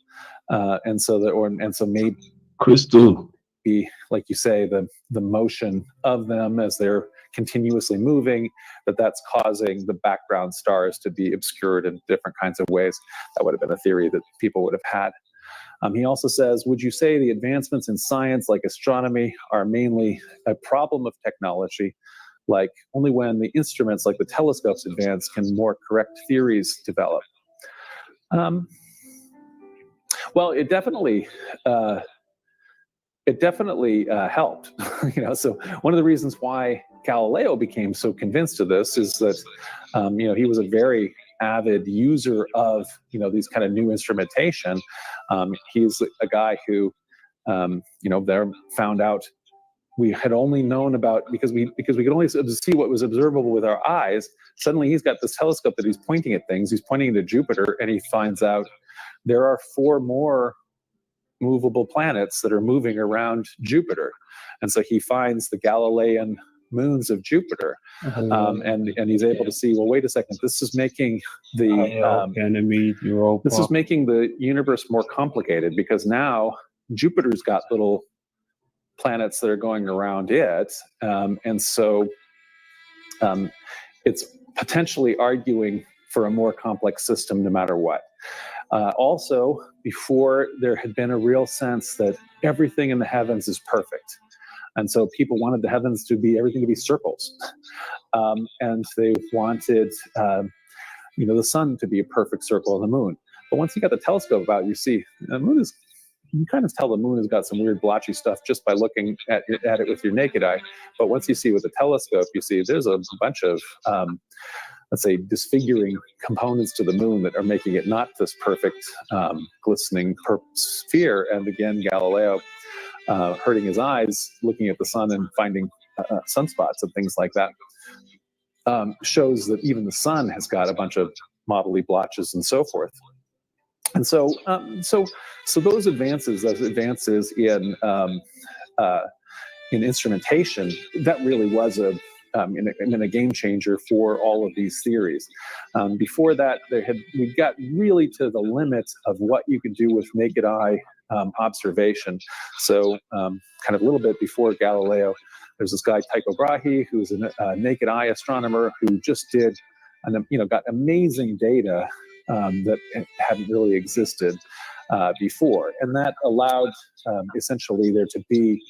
and so maybe crystal. Be, like you say, the motion of them as they're continuously moving, that's causing the background stars to be obscured in different kinds of ways. That would have been a theory that people would have had. He also says, would you say the advancements in science like astronomy are mainly a problem of technology? Like only when the instruments like the telescopes advance can more correct theories develop? Well, it definitely helped. So one of the reasons why Galileo became so convinced of this is that he was a very avid user of these kind of new instrumentation. He's a guy who there found out we had only known about because we could only see what was observable with our eyes. Suddenly he's got this telescope that he's pointing at things. He's pointing to Jupiter, and he finds out there are 4 more movable planets that are moving around Jupiter. And so he finds the Galilean moons of Jupiter, and he's able to see, well, wait a second, this is making the universe more complicated, because now Jupiter's got little planets that are going around it, and so it's potentially arguing for a more complex system no matter what. Also, before, there had been a real sense that everything in the heavens is perfect. And so people wanted the heavens to be, everything to be circles. And they wanted, the sun to be a perfect circle of the moon. But once you got the telescope out, you see the moon is, you kind of tell the moon has got some weird blotchy stuff just by looking at it with your naked eye. But once you see with the telescope, you see there's a bunch of, let's say, disfiguring components to the moon that are making it not this perfect, glistening sphere. And again, Galileo, hurting his eyes, looking at the sun and finding sunspots and things like that, shows that even the sun has got a bunch of modelly blotches and so forth. And so those advances in instrumentation, that really was a game changer for all of these theories. Before that, we got really to the limit of what you could do with naked eye observation. So kind of a little bit before Galileo, there's this guy Tycho Brahe, who's a naked eye astronomer who just got amazing data that hadn't really existed before, and that allowed essentially there to be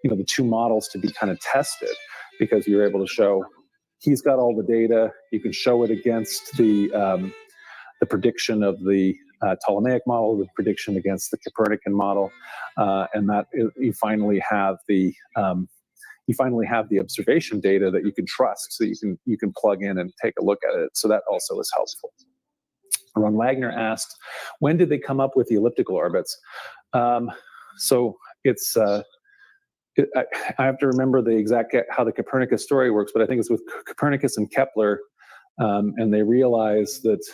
the 2 models to be kind of tested, because you're able to show he's got all the data. You can show it against the prediction of the Ptolemaic model, the prediction against the Copernican model, and that you finally have the observation data that you can trust, so you can plug in and take a look at it. So that also is helpful. Ron Wagner asked, when did they come up with the elliptical orbits? So it's I have to remember the exact how the Copernicus story works, but I think it's with Copernicus and Kepler, and they realize that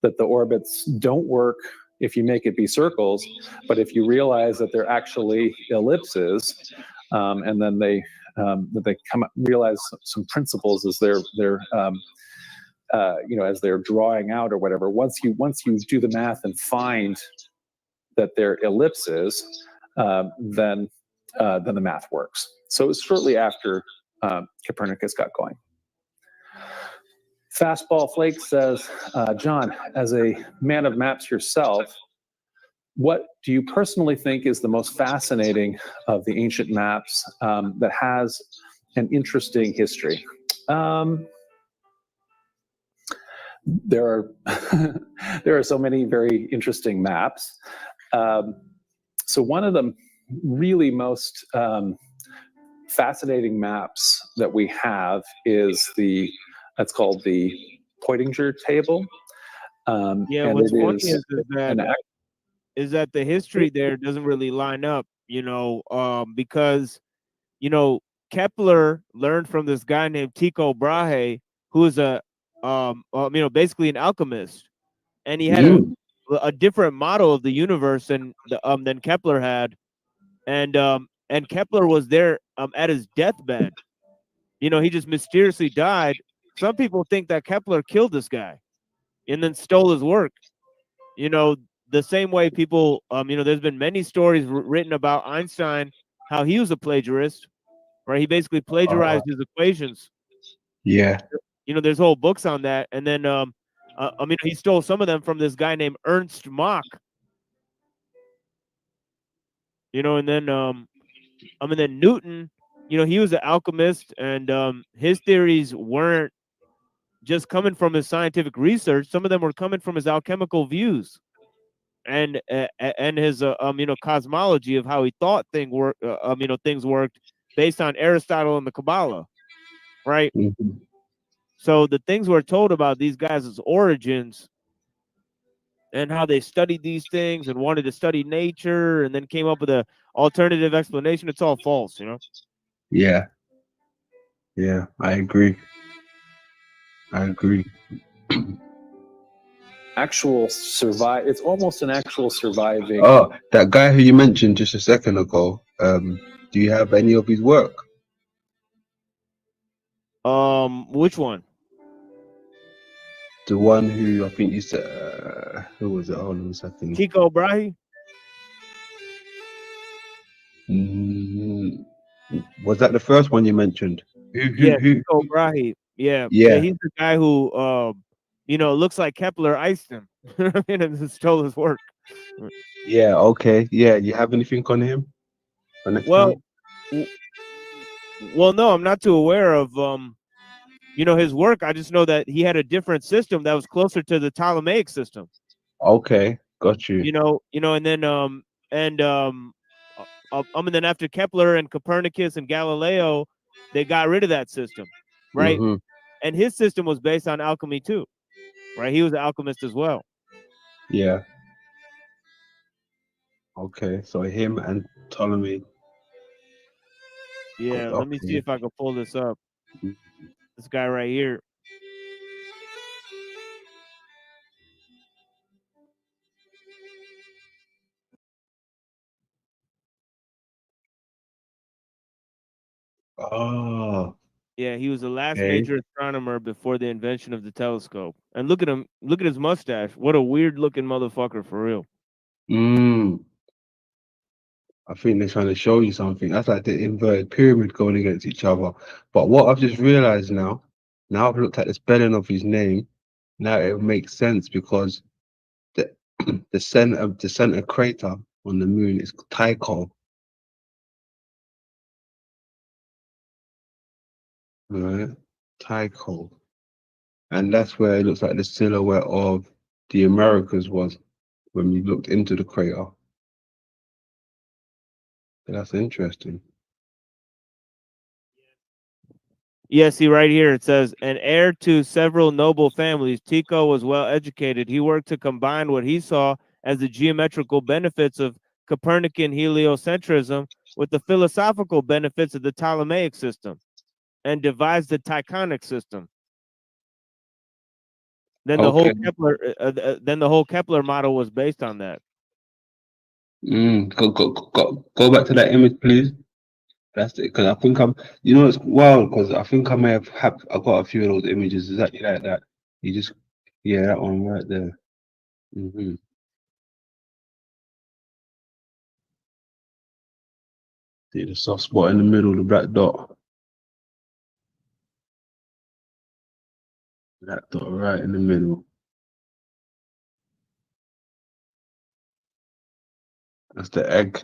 the orbits don't work if you make it be circles, but if you realize that they're actually ellipses, and then they realize some principles as they're as they're drawing out or whatever. Once you do the math and find that they're ellipses, then the math works. So it was shortly after Copernicus got going. Fastball Flake says, John, as a man of maps yourself, what do you personally think is the most fascinating of the ancient maps that has an interesting history? there are there are so many very interesting maps. So one of the really most fascinating maps that we have is that's called the Poitinger table. Yeah, and what's it funny is that an ac- is that the history there doesn't really line up, because Kepler learned from this guy named Tycho Brahe, who is basically an alchemist, and he had Mm. a different model of the universe than Kepler had, and Kepler was there at his deathbed. He just mysteriously died. Some people think that Kepler killed this guy and then stole his work. The same way people, there's been many stories written about Einstein, how he was a plagiarist, right? He basically plagiarized his equations. Yeah. There's whole books on that. And then, he stole some of them from this guy named Ernst Mach. And then Newton, he was an alchemist, and his theories weren't just coming from his scientific research. Some of them were coming from his alchemical views and his cosmology of how he thought things worked based on Aristotle and the Kabbalah, right? Mhm. So the things we're told about these guys' origins and how they studied these things and wanted to study nature and then came up with a alternative explanation, it's all false. Yeah. Yeah. I agree. it's almost an actual surviving. Oh, that guy who you mentioned just a second ago. Do you have any of his work? Which one? The one who I think you said. Who was it? Hold on a second. Tycho Brahe? Mm, was that the first one you mentioned? Yeah, Tycho Brahe. Yeah, Yeah. he's the guy who, looks like Kepler iced him. And stole his work. Yeah. Okay. Yeah. You have anything on him for next Well, time? no, I'm not too aware of his work. I just know that he had a different system that was closer to the Ptolemaic system. Okay. Got you. And then and then after Kepler and Copernicus and Galileo, they got rid of that system, right? Hmm. And his system was based on alchemy too, right? He was an alchemist as well. Yeah. Okay. So him and Ptolemy. Yeah, let me see Okay. if I can pull this up. This guy right here. Oh. Yeah, he was the last Okay. major astronomer before the invention of the telescope. And look at him. Look at his mustache. What a weird looking motherfucker for real. Mm. I think they're trying to show you something. That's like the inverted pyramid going against each other. But what I've just realized now I've looked at the spelling of his name, now it makes sense because the the center crater on the moon is Tycho. Right? Tycho. And that's where it looks like the silhouette of the Americas was when we looked into the crater. That's interesting. Yeah, see right here it says an heir to several noble families, Tycho was well educated. He worked to combine what he saw as the geometrical benefits of Copernican heliocentrism with the philosophical benefits of the Ptolemaic system and devised the Tychonic system. Then the Okay. whole Kepler model was based on that. Go back to that image, please. That's it, because I think it's wild because I think I may I got a few of those images exactly like that. You just, yeah, that one right there. Hmm. See the soft spot in the middle, the black dot. Black dot right in the middle. That's the egg.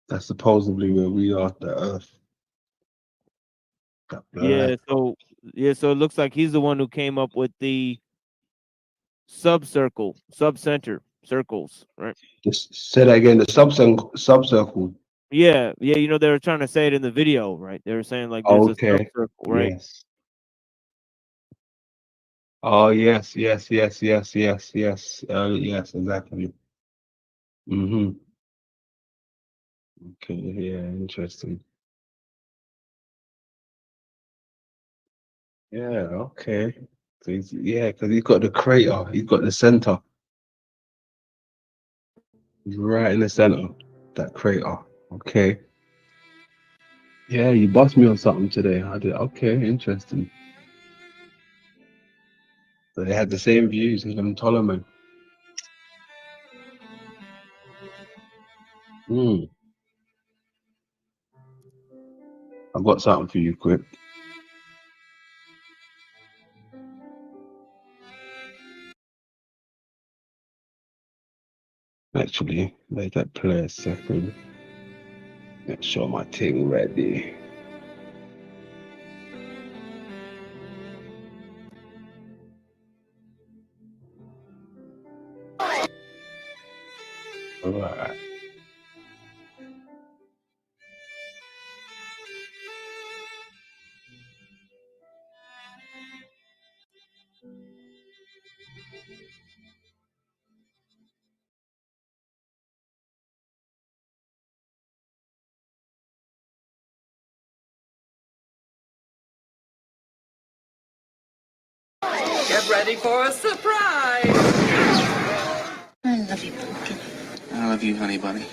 That's supposedly where we are, the Earth. Yeah, so Yeah, so it looks like he's the one who came up with the subcenter circles, right? Just say that again. The subcircle. Yeah, yeah. You know, they were trying to say it in the video, right? They were saying like there's a Okay. subcircle, right? Yes. Oh yes, yes, yes, yes, yes, yes. Yes, exactly. Mm-hmm. Okay. Yeah. Interesting. Yeah. Okay. So yeah, because he's got the crater. He's got the center. He's right in the center. That crater. Okay. Yeah, you bust me on something today. I did. Okay. Interesting. So they had the same views, even Ptolemy. Hmm. I've got something for you, quick. Actually, let that play a second. Make sure my thing ready. All right. Get ready for a surprise! I love you, pumpkin. I love you, honey bunny.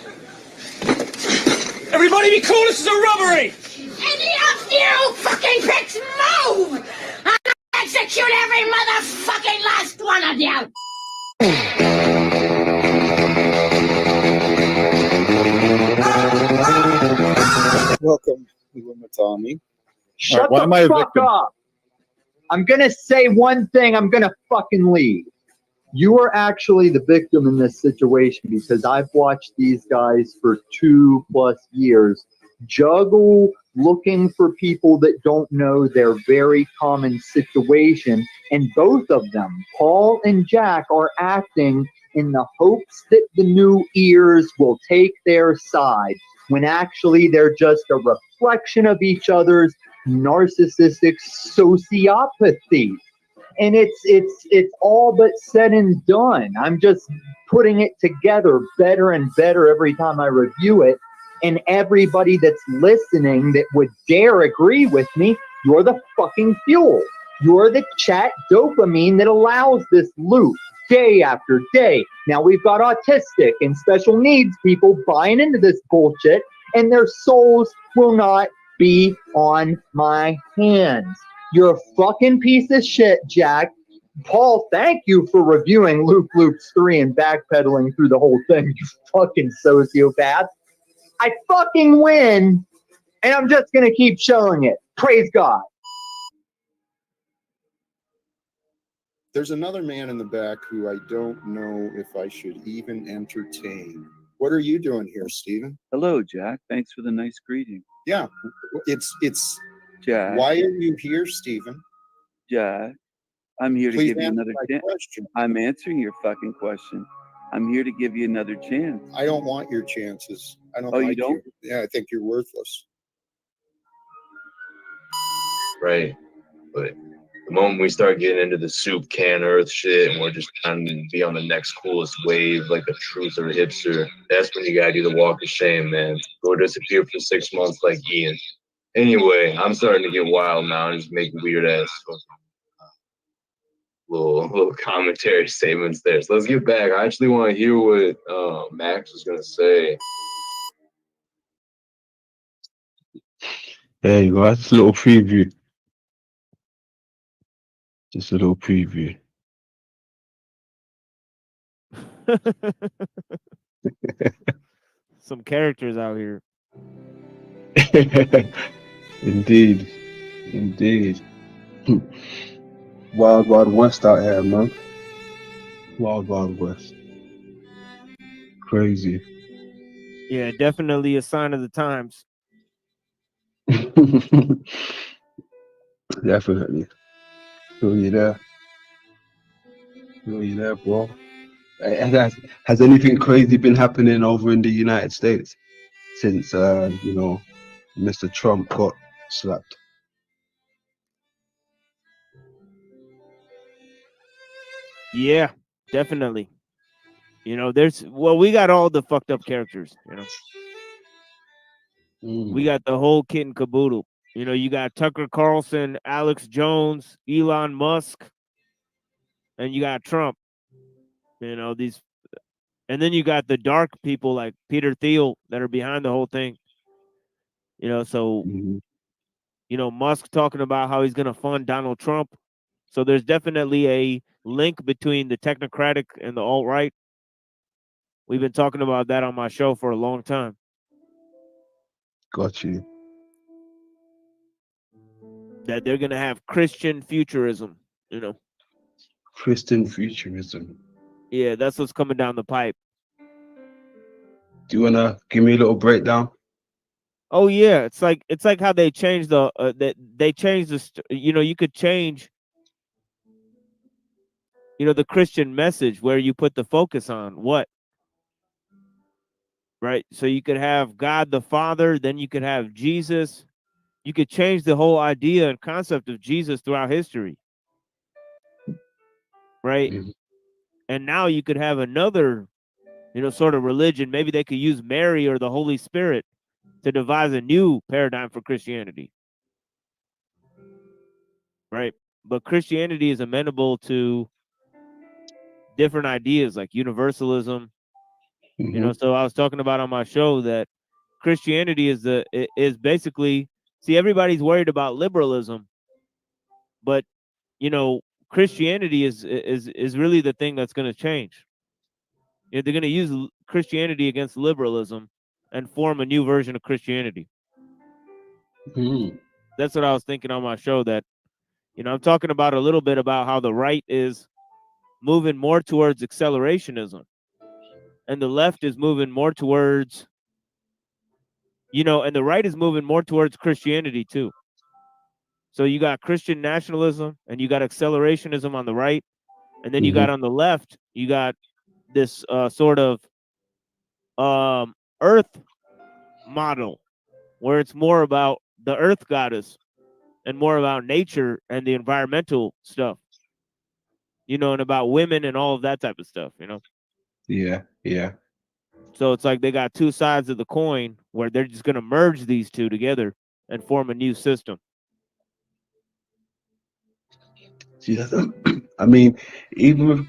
Everybody be cool, this is a robbery! Any of you fucking pricks move! I'll execute every motherfucking last one of you! Welcome, Umatami. Shut why am I the a fuck victim? up. I'm gonna say one thing, I'm gonna fucking leave. You are actually the victim in this situation because I've watched these guys for 2+ years juggle looking for people that don't know their very common situation, and both of them, Paul and Jack, are acting in the hopes that the new ears will take their side, when actually they're just a reflection of each other's narcissistic sociopathy. And it's all but said and done. I'm just putting it together better and better every time I review it. And everybody that's listening that would dare agree with me, you're the fucking fuel. You're the chat dopamine that allows this loop day after day. Now we've got autistic and special needs people buying into this bullshit, and their souls will not be on my hands. You're a fucking piece of shit, Jack. Paul, thank you for reviewing Loop Loops 3 and backpedaling through the whole thing, you fucking sociopath. I fucking win, and I'm just gonna keep showing it. Praise God. There's another man in the back who I don't know if I should even entertain. What are you doing here, Stephen? Hello, Jack. Thanks for the nice greeting. Yeah, it's Jack. why are you here, Stephen? Jack, I'm here to Please give you answer another my chance. question. I'm answering your fucking question. I'm here to give you another chance. I don't want your chances. I don't Oh, you like don't? Yeah, I think you're worthless. Right. But the moment we start getting into the soup can earth shit and we're just trying to be on the next coolest wave, like a truth or a hipster, that's when you gotta do the walk of shame, man. Go disappear for 6 months like Ian. Anyway, I'm starting to get wild now and just making weird ass little commentary statements there. So let's get back. I actually want to hear what Max was gonna say. There you go. That's a little preview. Just a little preview. Some characters out here. Indeed. Indeed. Wild Wild West out here, man. Wild Wild West. Crazy. Yeah, definitely a sign of the times. Definitely. Feel you there. Feel you there, bro. Has anything crazy been happening over in the United States since Mr. Trump got slapped? Yeah, definitely. We got all the fucked up characters, We got the whole kit and caboodle. You got Tucker Carlson, Alex Jones, Elon Musk, and you got Trump. These, and then you got the dark people like Peter Thiel that are behind the whole thing. So Musk talking about how he's going to fund Donald Trump. So there's definitely a link between the technocratic and the alt-right. We've been talking about that on my show for a long time. Got you. That they're going to have Christian futurism, Christian futurism. Yeah, that's what's coming down the pipe. Do you want to give me a little breakdown? Oh yeah, it's like how they changed they changed you could change the Christian message where you put the focus on what, right? So you could have God the Father, then you could have Jesus. You could change the whole idea and concept of Jesus throughout history, right? And now you could have another sort of religion. Maybe they could use Mary or the Holy Spirit to devise a new paradigm for Christianity, right? But Christianity is amenable to different ideas like universalism. So I was talking about on my show that Christianity is basically, see, everybody's worried about liberalism, but Christianity is really the thing that's going to change. They're going to use Christianity against liberalism and form a new version of Christianity. That's what I was thinking on my show, that I'm talking about a little bit about how the right is moving more towards accelerationism and the left is moving more towards and the right is moving more towards Christianity too. So you got Christian nationalism and you got accelerationism on the right, and then you got on the left, you got this sort of earth model where it's more about the earth goddess and more about nature and the environmental stuff, and about women and all of that type of stuff, Yeah. So it's like they got two sides of the coin where they're just going to merge these two together and form a new system. See, I mean, even with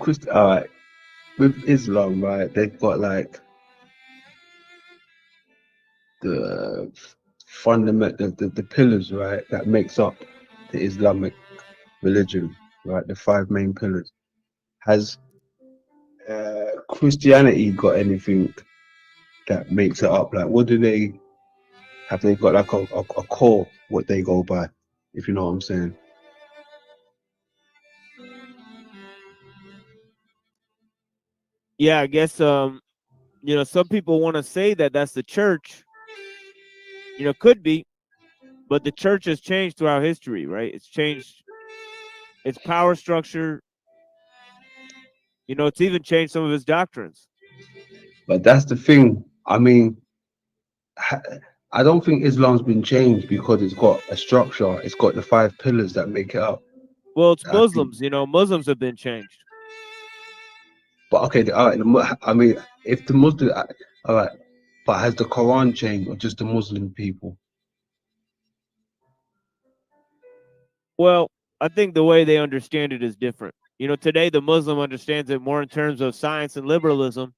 with Islam, right? They've got like the fundamental, the pillars, right? That makes up the Islamic religion, right? The 5 main pillars. Has Christianity got anything that makes it up? Like, what do they have? They got like a core what they go by, if you know what I'm saying? Yeah, I guess some people want to say that that's the church. Could be, but the church has changed throughout history, right? It's changed its power structure. It's even changed some of its doctrines. But that's the thing. I mean, I don't think Islam's been changed because it's got a structure. It's got the 5 pillars that make it up. Well, it's Muslims. Muslims have been changed. But okay, all right. I mean, if the Muslim, all right, but has the Quran changed or just the Muslim people? Well, I think the way they understand it is different. Today the Muslim understands it more in terms of science and liberalism.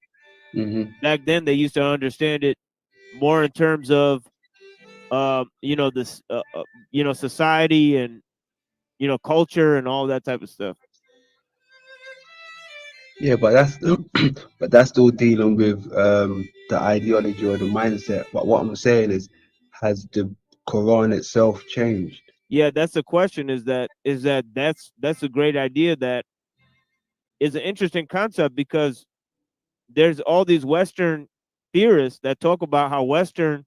Back then, they used to understand it more in terms of, this, society and, culture and all that type of stuff. Yeah, but that's still dealing with the ideology or the mindset. But what I'm saying is, has the Quran itself changed? Yeah, that's the question. That's a great idea. That is an interesting concept because there's all these Western theorists that talk about how Western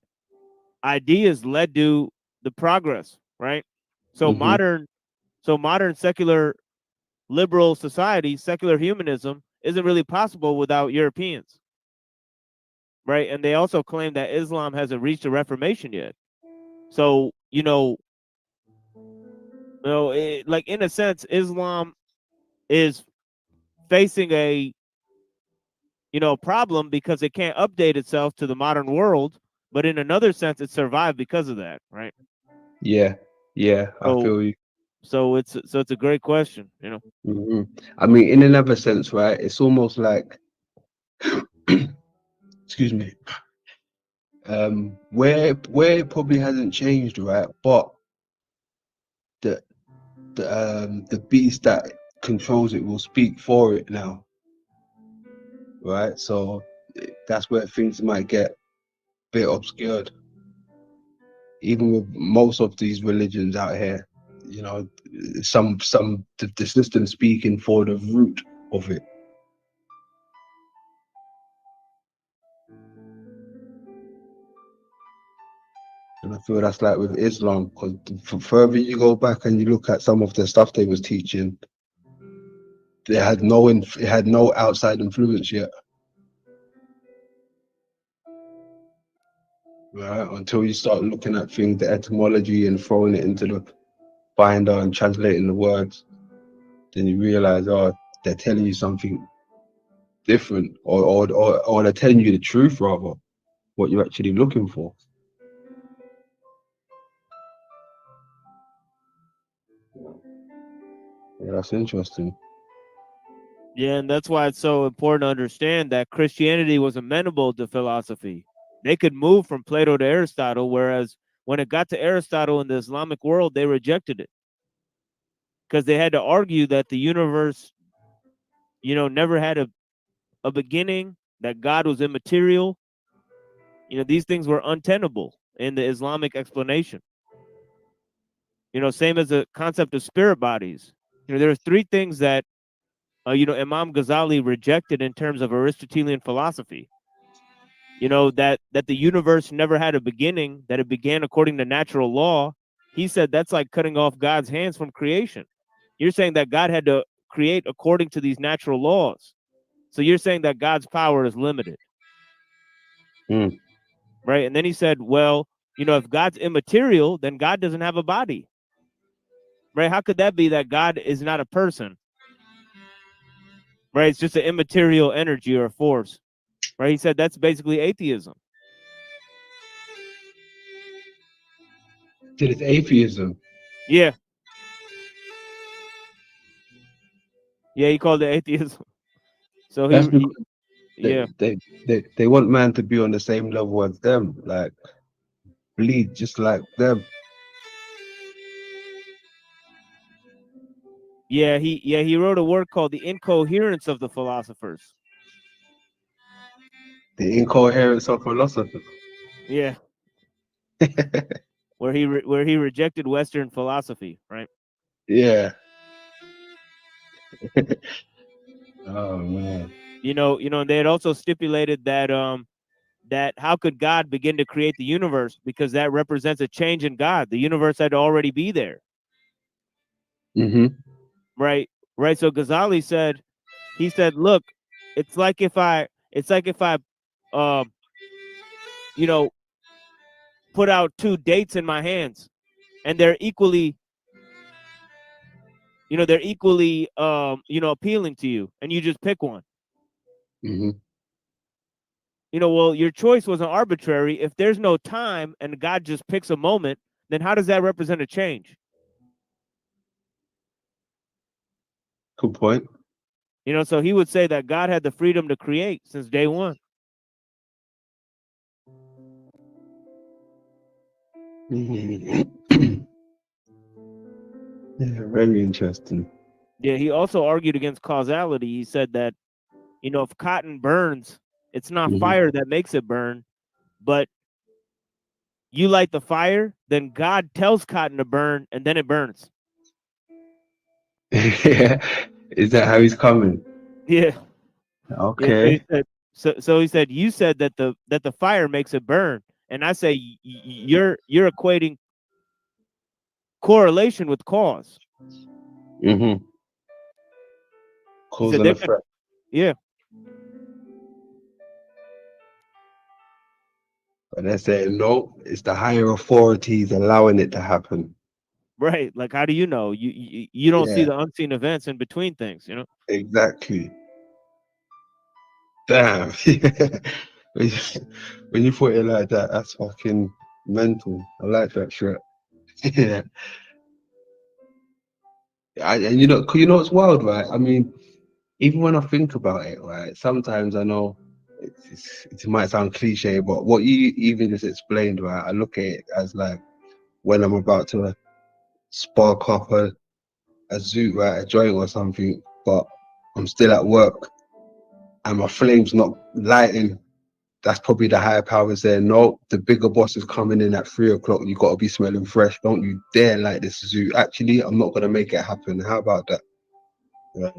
ideas led to the progress, right? So modern So modern secular liberal society, secular humanism, isn't really possible without Europeans, right? And they also claim that Islam hasn't reached a reformation yet. So like in a sense, Islam is facing a problem because it can't update itself to the modern world. But in another sense, it survived because of that, right? Yeah, yeah, I So feel you. so it's a great question, I mean, in another sense, right? It's almost like, excuse me, where it probably hasn't changed, right? But the beast that controls it will speak for it now, right? So that's where things might get a bit obscured, even with most of these religions out here. You know, the system speaking for the root of it. And I feel that's like with Islam, because the further you go back and you look at some of the stuff they was teaching, it had no outside influence yet, right? Until you start looking at things, the etymology, and throwing it into the binder and translating the words, then you realize, oh, they're telling you something different, or they're telling you the truth, rather, what you're actually looking for. Yeah, that's interesting. Yeah, and that's why it's so important to understand that Christianity was amenable to philosophy. They could move from Plato to Aristotle, whereas when it got to Aristotle in the Islamic world, they rejected it because they had to argue that the universe, never had a beginning, that God was immaterial. These things were untenable in the Islamic explanation. Same as the concept of spirit bodies. There are three things that Imam Ghazali rejected in terms of Aristotelian philosophy. That the universe never had a beginning, that it began according to natural law. He said that's like cutting off God's hands from creation. You're saying that God had to create according to these natural laws. So you're saying that God's power is limited. Right? And then he said, well, if God's immaterial, then God doesn't have a body. Right? How could that be that God is not a person? Right? It's just an immaterial energy or a force. Right? He said that's basically atheism. It's atheism. Yeah. Yeah, he called it atheism. So they want man to be on the same level as them, like bleed just like them. Yeah, he wrote a work called The Incoherence of the Philosophers. The incoherence of philosophy. Yeah. where he rejected Western philosophy, right? Yeah. Oh man. And they had also stipulated that that how could God begin to create the universe, because that represents a change in God. The universe had to already be there. Right. So Ghazali said, look, it's like if I put out two dates in my hands, and they're equally appealing to you, and you just pick one. Well, your choice wasn't arbitrary. If there's no time and God just picks a moment, then how does that represent a change? Good point. So he would say that God had the freedom to create since day one. Yeah, very interesting. Yeah, he also argued against causality. He said that, if cotton burns, it's not fire that makes it burn, but you light the fire, then God tells cotton to burn, and then it burns. Yeah, is that how he's coming? Yeah. Okay. Yeah, so he said, you said that the fire makes it burn, and I say you're equating correlation with cause. Mm-hmm. He Cause said and there could, effect. yeah, And they're saying no, it's the higher authorities allowing it to happen. right. Like, how do you know? You don't see Yeah, the unseen events in between things, you know? exactly. Damn. when you when you put it like that, that's fucking mental. I like that shit. Yeah. And you know what's wild, right? I mean, even when I think about it, right, sometimes I know it might sound cliche, but what you even just explained, right, I look at it as like when I'm about to spark up a zoot, right, a joint or something, but I'm still at work and my flame's not lighting. That's probably the higher powers there. No, the bigger boss is coming in at 3 o'clock. You got to be smelling fresh. Don't you dare light this zoot. Actually, I'm not going to make it happen. How about that? Yeah.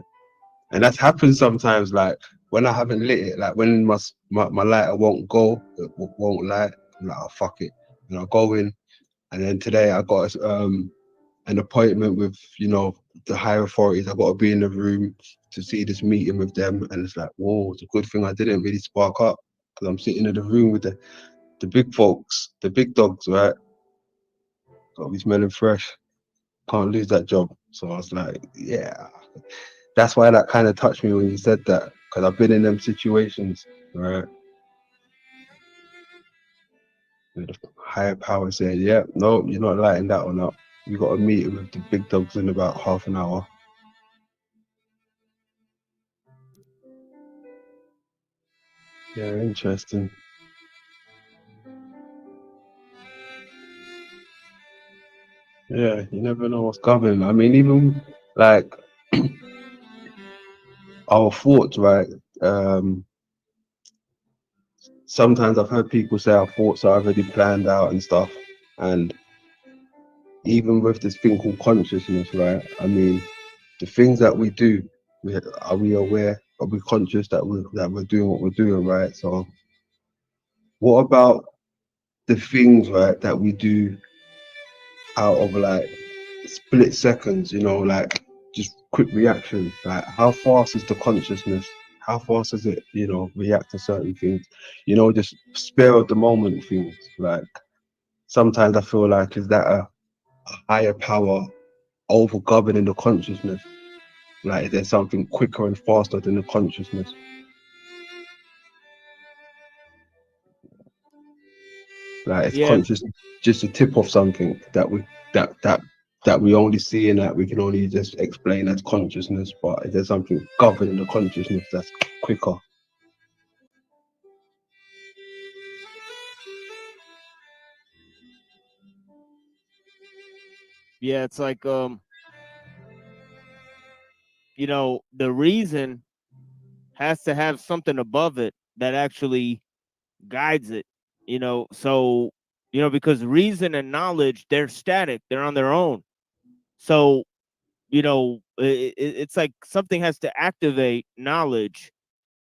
And that's happened sometimes, like when I haven't lit it, like when my lighter won't go, it won't light. I'm like, oh, fuck it. And I'll go in. And then today I got an appointment with, the higher authorities. I got to be in the room to see this meeting with them. And it's like, whoa, it's a good thing I didn't really spark up because I'm sitting in the room with the big folks, the big dogs, right? Got to be smelling fresh. Can't lose that job. So I was like, yeah. That's why that kind of touched me when you said that, because I've been in them situations, right? Where the higher power said, yeah, no, you're not lighting that one up. You got a meeting with the big dogs in about half an hour. Yeah, interesting. Yeah, you never know what's coming. I mean, even like our thoughts, right? Sometimes I've heard people say our thoughts are already planned out and stuff. And even with this thing called consciousness, right? I mean, the things that we do, are we aware? Are we conscious that we're doing what we're doing, right? So, what about the things, right, that we do out of like split seconds? Like just quick reaction. Like, how fast is the consciousness? How fast does it, react to certain things? Just spare of the moment things. Like sometimes I feel like is that a higher power over governing the consciousness? Like, is there something quicker and faster than the consciousness? Like, it's Yeah, conscious, just a tip of something that we only see and that we can only just explain as consciousness. But is there something governing the consciousness that's quicker? yeah. It's like, the reason has to have something above it that actually guides it. So because reason and knowledge, they're static, they're on their own. So it's like something has to activate knowledge.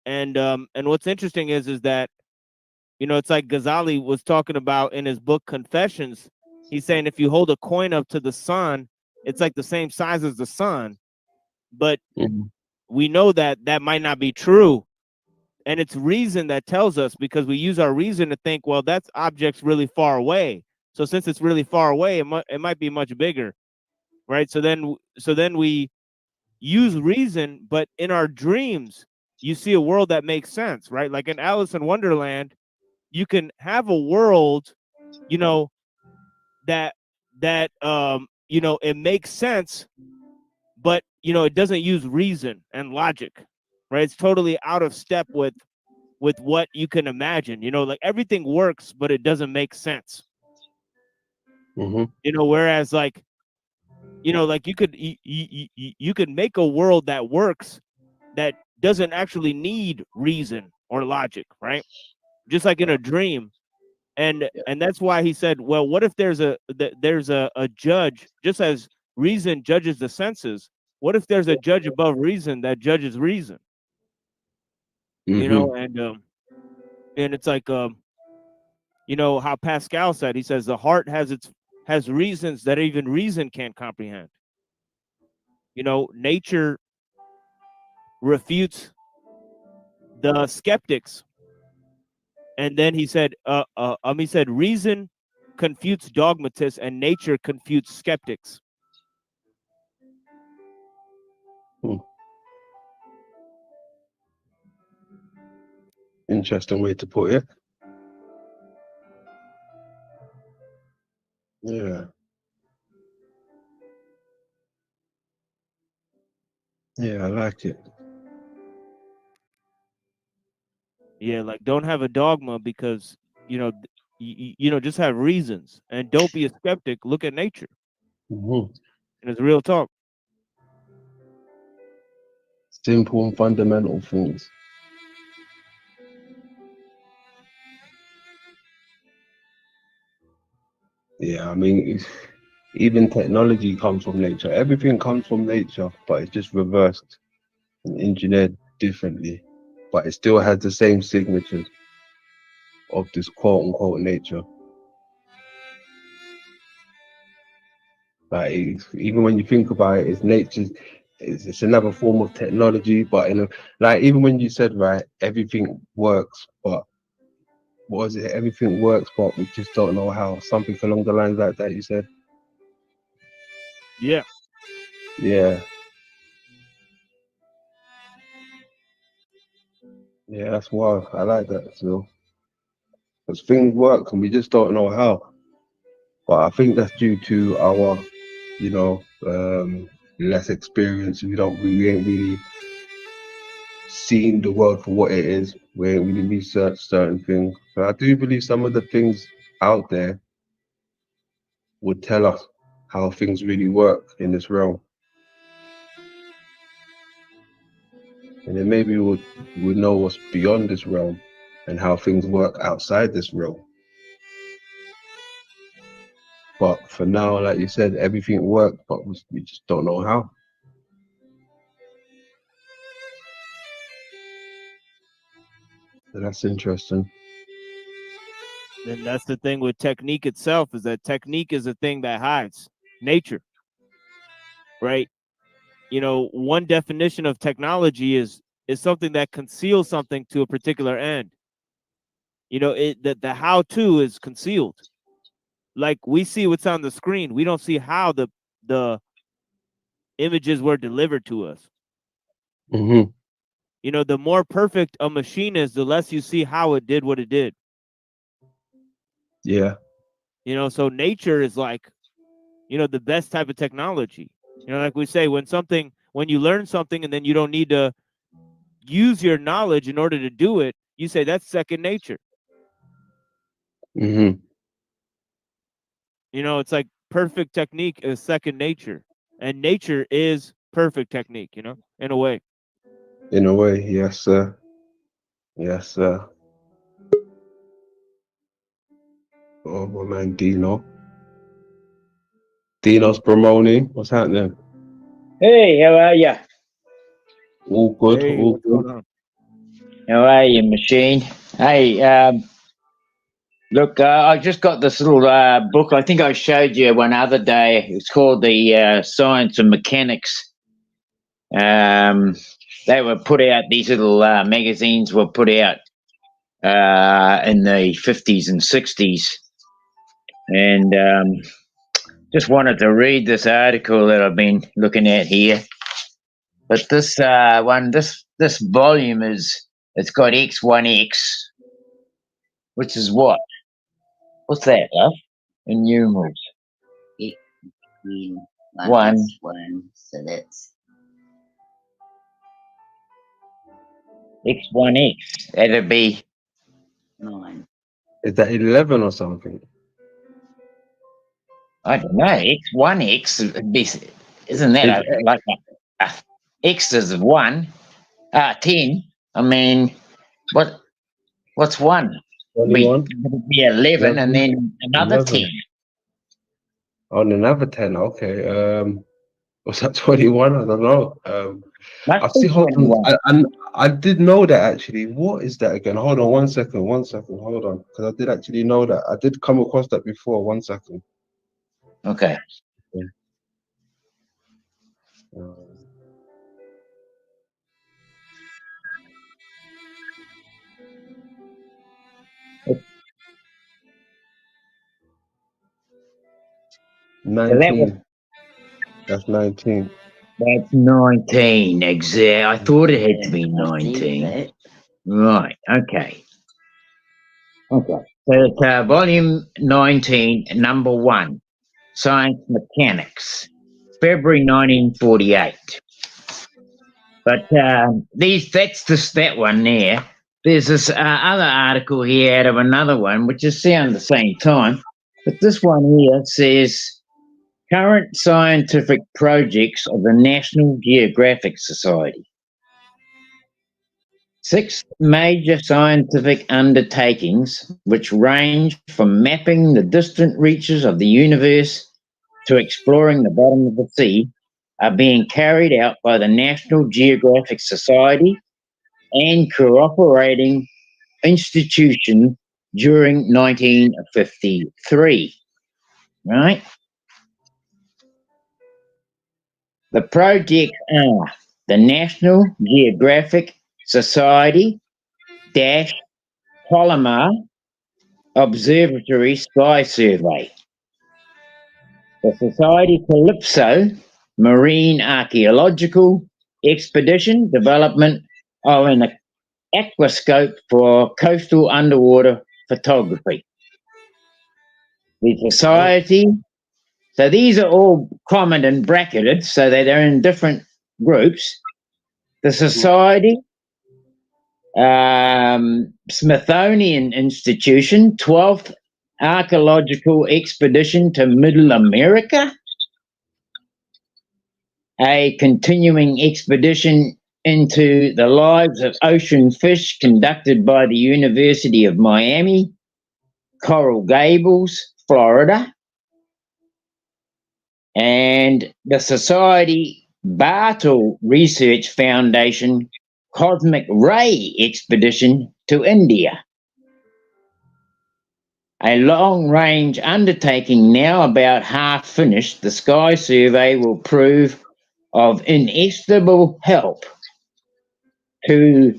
And what's interesting is that it's like Ghazali was talking about in his book Confessions. He's saying if you hold a coin up to the sun, it's like the same size as the sun, but we know that that might not be true. And it's reason that tells us, because we use our reason to think, well, that object's really far away. So since it's really far away, it might be much bigger, right? So then we use reason, but in our dreams, you see a world that makes sense, right? Like in Alice in Wonderland, you can have a world, that it makes sense, but it doesn't use reason and logic, right? It's totally out of step with what you can imagine. Like everything works, but it doesn't make sense. Whereas like like you could make a world that works, that doesn't actually need reason or logic, right? Just like in a dream. And that's why he said, well, what if there's a judge, just as reason judges the senses, what if there's a judge above reason that judges reason? And it's like how Pascal said, he says the heart has reasons that even reason can't comprehend. Nature refutes the skeptics. And then he said, reason confutes dogmatists and nature confutes skeptics. Interesting way to put it. Yeah. Yeah, I like it. Yeah, like don't have a dogma because just have reasons, and don't be a skeptic. Look at nature, Mm-hmm. and it's real talk. Simple and fundamental things. Yeah, I mean, even technology comes from nature. Everything comes from nature, but it's just reversed and engineered differently. But it still has the same signatures of this quote unquote nature. Like even when you think about it, it's nature. It's another form of technology, but like even when you said right, everything works, but what was it? Everything works, but we just don't know how. Something along the lines like that. You said. Yeah. Yeah. Yeah, that's wild. I like that still. Because things work and we just don't know how. But I think that's due to our, less experience. We ain't really seen the world for what it is. We ain't really researched certain things. But I do believe some of the things out there would tell us how things really work in this realm. And then maybe we'll know what's beyond this realm and how things work outside this realm. But for now, like you said, everything works, but we just don't know how. So that's interesting. And that's the thing with technique itself, is that technique is a thing that hides nature, right? One definition of technology is something that conceals something to a particular end. The how-to is concealed. Like we see what's on the screen, we don't see how the images were delivered to us. Mm-hmm. The more perfect a machine is, the less you see how it did what it did. Yeah. So nature is like, the best type of technology. Like we say, when you learn something and then you don't need to use your knowledge in order to do it, you say that's second nature. Mm-hmm. It's like perfect technique is second nature, and nature is perfect technique, in a way. In a way, yes, sir. Yes, sir. Oh, my man, Dino. Dino's Bramoni. What's happening? Hey, how are you? All good, Hey, all what's good. going on? How are you, machine? Hey, look, I just got this little book. I think I showed you one other day. It's called The Science of Mechanics. They were put out, these little magazines were put out in the 50s and 60s. And just wanted to read this article that I've been looking at here. But this this volume it's got X1X, which is what? What's that, love? In numerals. One. So that's X1X. That'd be 9. Is that 11 or something? I don't know. X1X would be, isn't that like a X is 1? 10. I mean, what's 1? 21? It'd be 11 and then another 11. 10. Oh, and another 10. Okay. Was that 21? I don't know. I see. Hold on. I did know that actually. What is that again? Hold on 1 second. 1 second. Hold on, because I did actually know that. I did come across that before. 1 second. Okay. So that was 19. That's 19. That's 19, exactly. I thought it had to be 19. Right, okay. Okay. So it's volume 19, number 1, Science Mechanics, February 1948. But that's that one there. There's this other article here out of another one, which is around the same time. But this one here says, current scientific projects of the National Geographic Society. 6 major scientific undertakings, which range from mapping the distant reaches of the universe to exploring the bottom of the sea, are being carried out by the National Geographic Society and cooperating institution during 1953. Right? The projects are the National Geographic Society - Palomar Observatory Sky Survey, the Society Calypso Marine Archaeological Expedition, development of an aquascope for coastal underwater photography. The Society, so these are all common and bracketed, so that they're in different groups. The Society, Smithsonian Institution, 12th Archaeological Expedition to Middle America, a continuing expedition into the lives of ocean fish conducted by the University of Miami, Coral Gables, Florida, and the Society Bartle Research Foundation Cosmic Ray Expedition to India. A long-range undertaking now about half finished, the Sky Survey will prove of inestimable help to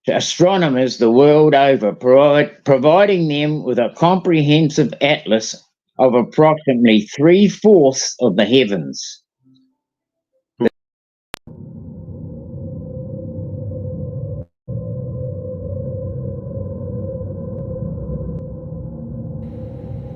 astronomers the world over, providing them with a comprehensive atlas of approximately 3/4 of the heavens.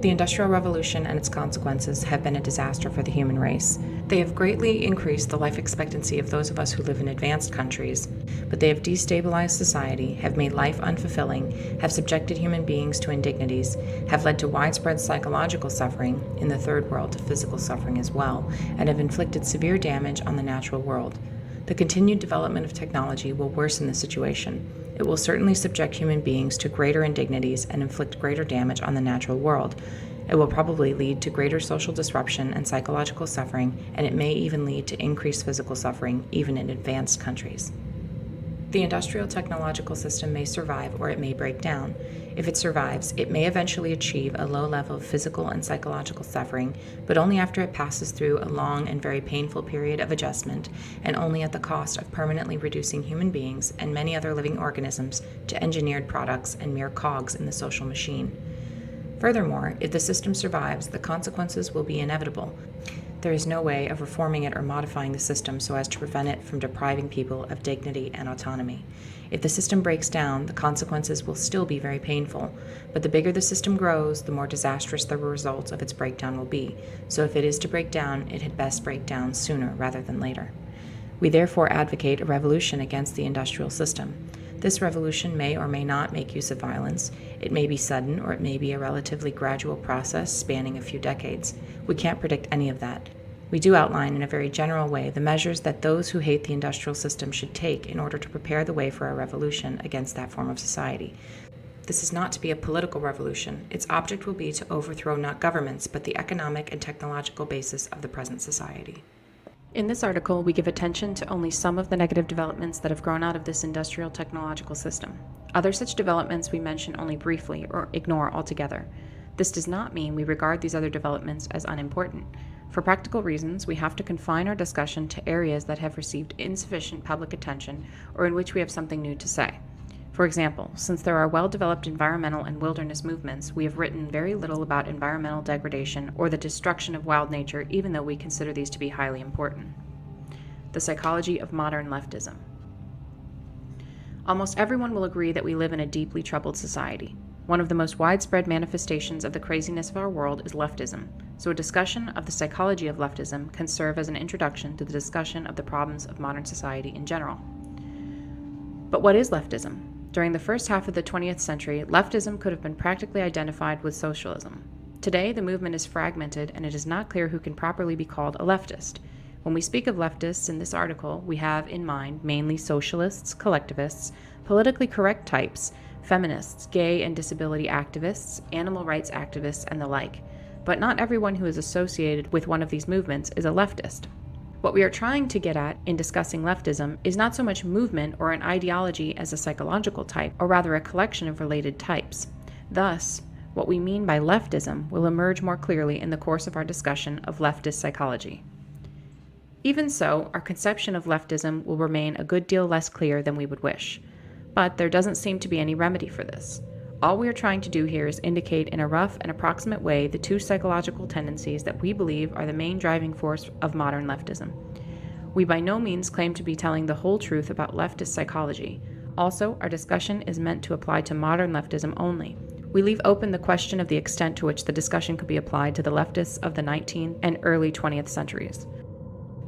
The Industrial Revolution and its consequences have been a disaster for the human race. They have greatly increased the life expectancy of those of us who live in advanced countries, but they have destabilized society, have made life unfulfilling, have subjected human beings to indignities, have led to widespread psychological suffering, in the third world to physical suffering as well, and have inflicted severe damage on the natural world. The continued development of technology will worsen the situation. It will certainly subject human beings to greater indignities and inflict greater damage on the natural world. It will probably lead to greater social disruption and psychological suffering, and it may even lead to increased physical suffering, even in advanced countries. The industrial technological system may survive or it may break down. If it survives, it may eventually achieve a low level of physical and psychological suffering, but only after it passes through a long and very painful period of adjustment, and only at the cost of permanently reducing human beings and many other living organisms to engineered products and mere cogs in the social machine. Furthermore, if the system survives, the consequences will be inevitable. There is no way of reforming it or modifying the system so as to prevent it from depriving people of dignity and autonomy. If the system breaks down, the consequences will still be very painful, but the bigger the system grows, the more disastrous the results of its breakdown will be. So if it is to break down, it had best break down sooner rather than later. We therefore advocate a revolution against the industrial system. This revolution may or may not make use of violence. It may be sudden, or it may be a relatively gradual process spanning a few decades. We can't predict any of that. We do outline in a very general way the measures that those who hate the industrial system should take in order to prepare the way for a revolution against that form of society. This is not to be a political revolution. Its object will be to overthrow not governments, but the economic and technological basis of the present society. In this article, we give attention to only some of the negative developments that have grown out of this industrial technological system. Other such developments we mention only briefly or ignore altogether. This does not mean we regard these other developments as unimportant. For practical reasons, we have to confine our discussion to areas that have received insufficient public attention or in which we have something new to say. For example, since there are well-developed environmental and wilderness movements, we have written very little about environmental degradation or the destruction of wild nature, even though we consider these to be highly important. The psychology of modern leftism. Almost everyone will agree that we live in a deeply troubled society. One of the most widespread manifestations of the craziness of our world is leftism, so a discussion of the psychology of leftism can serve as an introduction to the discussion of the problems of modern society in general. But what is leftism? During the first half of the 20th century, leftism could have been practically identified with socialism. Today, the movement is fragmented and it is not clear who can properly be called a leftist. When we speak of leftists in this article, we have in mind mainly socialists, collectivists, politically correct types, feminists, gay and disability activists, animal rights activists, and the like. But not everyone who is associated with one of these movements is a leftist. What we are trying to get at in discussing leftism is not so much movement or an ideology as a psychological type, or rather a collection of related types. Thus, what we mean by leftism will emerge more clearly in the course of our discussion of leftist psychology. Even so, our conception of leftism will remain a good deal less clear than we would wish. But there doesn't seem to be any remedy for this. All we are trying to do here is indicate in a rough and approximate way the two psychological tendencies that we believe are the main driving force of modern leftism. We by no means claim to be telling the whole truth about leftist psychology. Also, our discussion is meant to apply to modern leftism only. We leave open the question of the extent to which the discussion could be applied to the leftists of the 19th and early 20th centuries.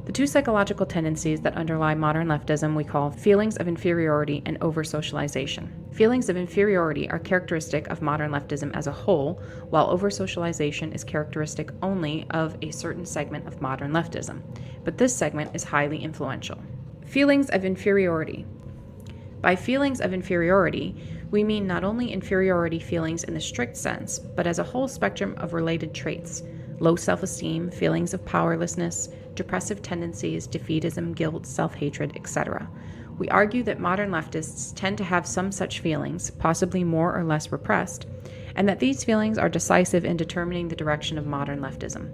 The two psychological tendencies that underlie modern leftism we call feelings of inferiority and over-socialization. Feelings of inferiority are characteristic of modern leftism as a whole, while over-socialization is characteristic only of a certain segment of modern leftism. But this segment is highly influential. Feelings of inferiority. By feelings of inferiority, we mean not only inferiority feelings in the strict sense, but as a whole spectrum of related traits: low self-esteem, feelings of powerlessness, depressive tendencies, defeatism, guilt, self-hatred, etc. We argue that modern leftists tend to have some such feelings, possibly more or less repressed, and that these feelings are decisive in determining the direction of modern leftism.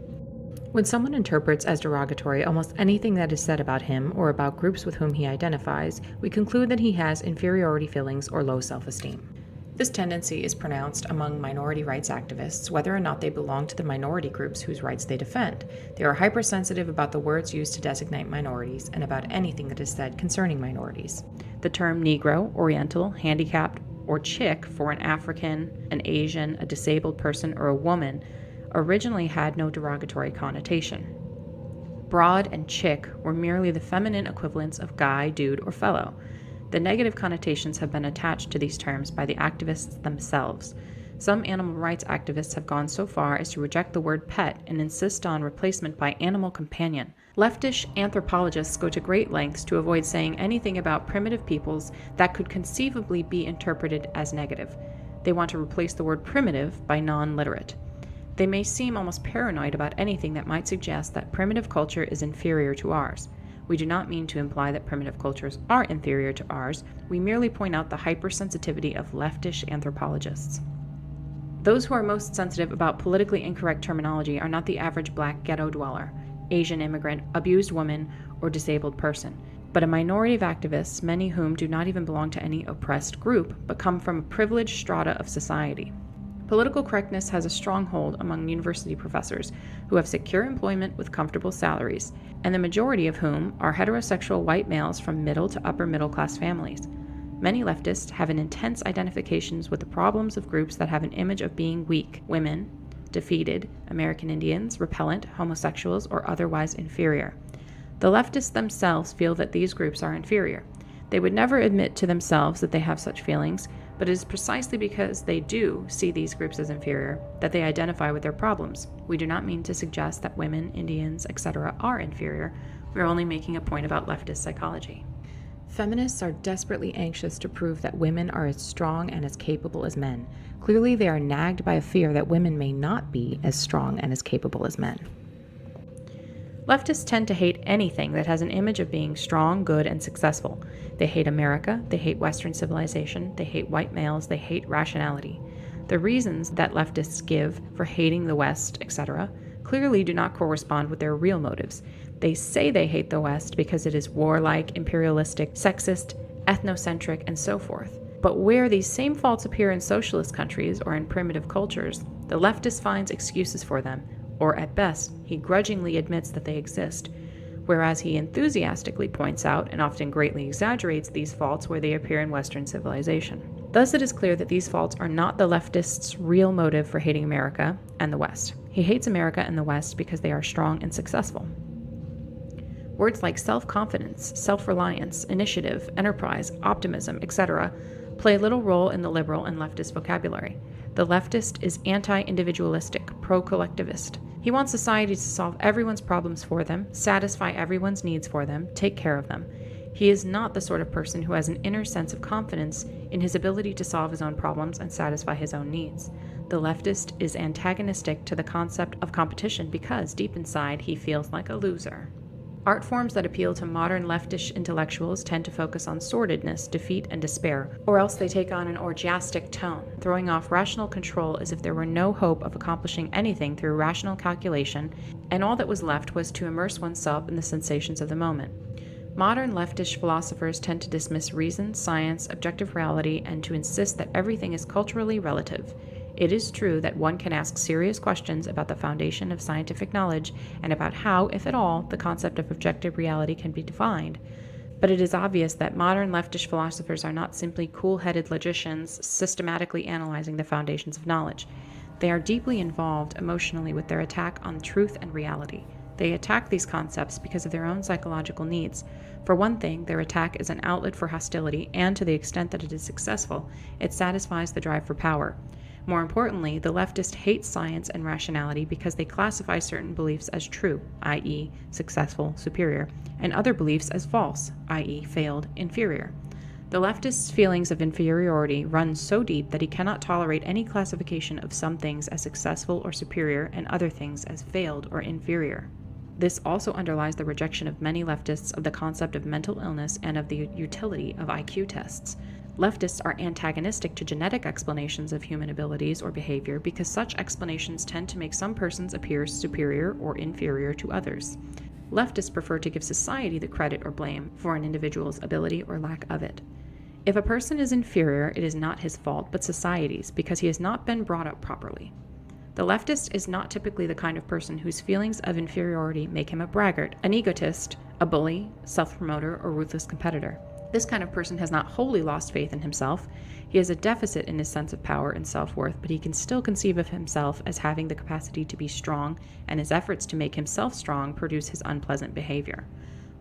When someone interprets as derogatory almost anything that is said about him or about groups with whom he identifies, we conclude that he has inferiority feelings or low self-esteem. This tendency is pronounced among minority rights activists, whether or not they belong to the minority groups whose rights they defend. They are hypersensitive about the words used to designate minorities and about anything that is said concerning minorities. The term Negro, Oriental, handicapped, or chick for an African, an Asian, a disabled person, or a woman originally had no derogatory connotation. Broad and chick were merely the feminine equivalents of guy, dude, or fellow. The negative connotations have been attached to these terms by the activists themselves. Some animal rights activists have gone so far as to reject the word pet and insist on replacement by animal companion. Leftish anthropologists go to great lengths to avoid saying anything about primitive peoples that could conceivably be interpreted as negative. They want to replace the word primitive by non-literate. They may seem almost paranoid about anything that might suggest that primitive culture is inferior to ours. We do not mean to imply that primitive cultures are inferior to ours. We merely point out the hypersensitivity of leftish anthropologists. Those who are most sensitive about politically incorrect terminology are not the average black ghetto dweller, Asian immigrant, abused woman, or disabled person, but a minority of activists, many whom do not even belong to any oppressed group, but come from a privileged strata of society. Political correctness has a strong hold among university professors who have secure employment with comfortable salaries, and the majority of whom are heterosexual white males from middle to upper middle class families. Many leftists have an intense identifications with the problems of groups that have an image of being weak: women, defeated, American Indians, repellent, homosexuals, or otherwise inferior. The leftists themselves feel that these groups are inferior. They would never admit to themselves that they have such feelings, but it is precisely because they do see these groups as inferior that they identify with their problems. We do not mean to suggest that women, Indians, etc. are inferior. We are only making a point about leftist psychology. Feminists are desperately anxious to prove that women are as strong and as capable as men. Clearly, they are nagged by a fear that women may not be as strong and as capable as men. Leftists tend to hate anything that has an image of being strong, good, and successful. They hate America, they hate Western civilization, they hate white males, they hate rationality. The reasons that leftists give for hating the West, etc., clearly do not correspond with their real motives. They say they hate the West because it is warlike, imperialistic, sexist, ethnocentric, and so forth. But where these same faults appear in socialist countries or in primitive cultures, the leftist finds excuses for them, or at best, he grudgingly admits that they exist, whereas he enthusiastically points out and often greatly exaggerates these faults where they appear in Western civilization. Thus, it is clear that these faults are not the leftist's real motive for hating America and the West. He hates America and the West because they are strong and successful. Words like self-confidence, self-reliance, initiative, enterprise, optimism, etc. play little role in the liberal and leftist vocabulary. The leftist is anti-individualistic, pro-collectivist. He wants society to solve everyone's problems for them, satisfy everyone's needs for them, take care of them. He is not the sort of person who has an inner sense of confidence in his ability to solve his own problems and satisfy his own needs. The leftist is antagonistic to the concept of competition because, deep inside, he feels like a loser. Art forms that appeal to modern leftish intellectuals tend to focus on sordidness, defeat, and despair, or else they take on an orgiastic tone, throwing off rational control as if there were no hope of accomplishing anything through rational calculation, and all that was left was to immerse oneself in the sensations of the moment. Modern leftish philosophers tend to dismiss reason, science, objective reality, and to insist that everything is culturally relative. It is true that one can ask serious questions about the foundation of scientific knowledge and about how, if at all, the concept of objective reality can be defined. But it is obvious that modern leftish philosophers are not simply cool-headed logicians systematically analyzing the foundations of knowledge. They are deeply involved emotionally with their attack on truth and reality. They attack these concepts because of their own psychological needs. For one thing, their attack is an outlet for hostility, and to the extent that it is successful, it satisfies the drive for power. More importantly, the leftist hates science and rationality because they classify certain beliefs as true, i.e., successful, superior, and other beliefs as false, i.e., failed, inferior. The leftist's feelings of inferiority run so deep that he cannot tolerate any classification of some things as successful or superior and other things as failed or inferior. This also underlies the rejection of many leftists of the concept of mental illness and of the utility of IQ tests. Leftists are antagonistic to genetic explanations of human abilities or behavior because such explanations tend to make some persons appear superior or inferior to others. Leftists prefer to give society the credit or blame for an individual's ability or lack of it. If a person is inferior, it is not his fault, but society's, because he has not been brought up properly. The leftist is not typically the kind of person whose feelings of inferiority make him a braggart, an egotist, a bully, self-promoter, or ruthless competitor. This kind of person has not wholly lost faith in himself. He has a deficit in his sense of power and self-worth, but he can still conceive of himself as having the capacity to be strong, and his efforts to make himself strong produce his unpleasant behavior.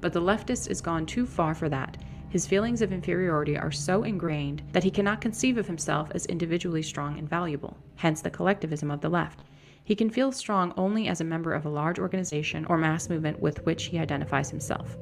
But the leftist is gone too far for that. His feelings of inferiority are so ingrained that he cannot conceive of himself as individually strong and valuable, hence the collectivism of the left. He can feel strong only as a member of a large organization or mass movement with which he identifies himself.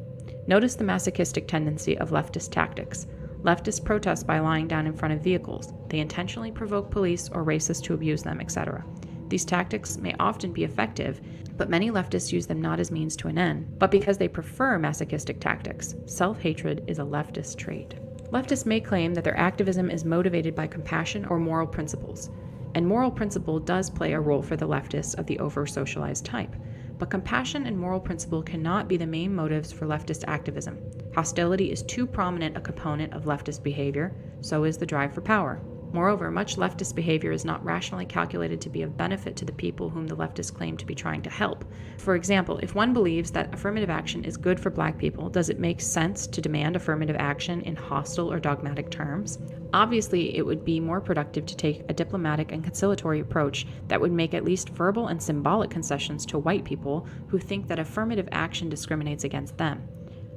Notice the masochistic tendency of leftist tactics. Leftists protest by lying down in front of vehicles. They intentionally provoke police or racists to abuse them, etc. These tactics may often be effective, but many leftists use them not as means to an end, but because they prefer masochistic tactics. Self-hatred is a leftist trait. Leftists may claim that their activism is motivated by compassion or moral principles, and moral principle does play a role for the leftists of the over-socialized type. But compassion and moral principle cannot be the main motives for leftist activism. Hostility is too prominent a component of leftist behavior, so is the drive for power. Moreover, much leftist behavior is not rationally calculated to be of benefit to the people whom the leftists claim to be trying to help. For example, if one believes that affirmative action is good for black people, does it make sense to demand affirmative action in hostile or dogmatic terms? Obviously, it would be more productive to take a diplomatic and conciliatory approach that would make at least verbal and symbolic concessions to white people who think that affirmative action discriminates against them.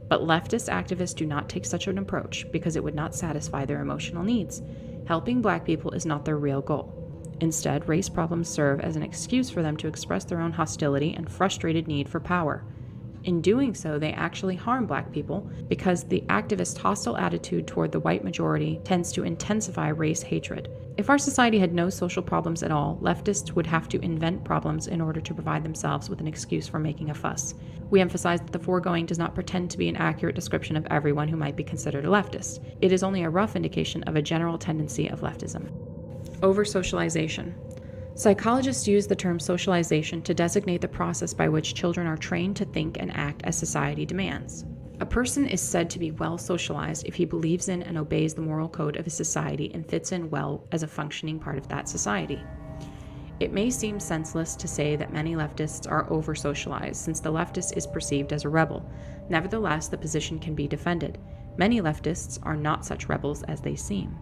But leftist activists do not take such an approach because it would not satisfy their emotional needs. Helping black people is not their real goal. Instead, race problems serve as an excuse for them to express their own hostility and frustrated need for power. In doing so, they actually harm black people because the activist hostile attitude toward the white majority tends to intensify race hatred. If our society had no social problems at all, leftists would have to invent problems in order to provide themselves with an excuse for making a fuss. We emphasize that the foregoing does not pretend to be an accurate description of everyone who might be considered a leftist. It is only a rough indication of a general tendency of leftism. Over-socialization. Psychologists use the term socialization to designate the process by which children are trained to think and act as society demands. A person is said to be well socialized if he believes in and obeys the moral code of his society and fits in well as a functioning part of that society. It may seem senseless to say that many leftists are over-socialized, since the leftist is perceived as a rebel. Nevertheless, the position can be defended. Many leftists are not such rebels as they seem.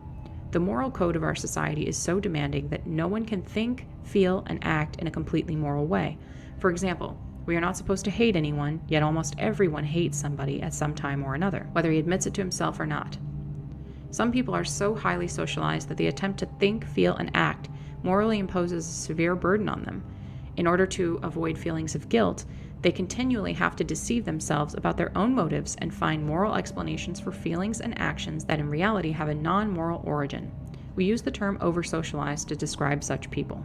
The moral code of our society is so demanding that no one can think, feel, and act in a completely moral way. For example, we are not supposed to hate anyone, yet almost everyone hates somebody at some time or another, whether he admits it to himself or not. Some people are so highly socialized that the attempt to think, feel, and act morally imposes a severe burden on them. In order to avoid feelings of guilt, they continually have to deceive themselves about their own motives and find moral explanations for feelings and actions that in reality have a non-moral origin. We use the term over-socialized to describe such people.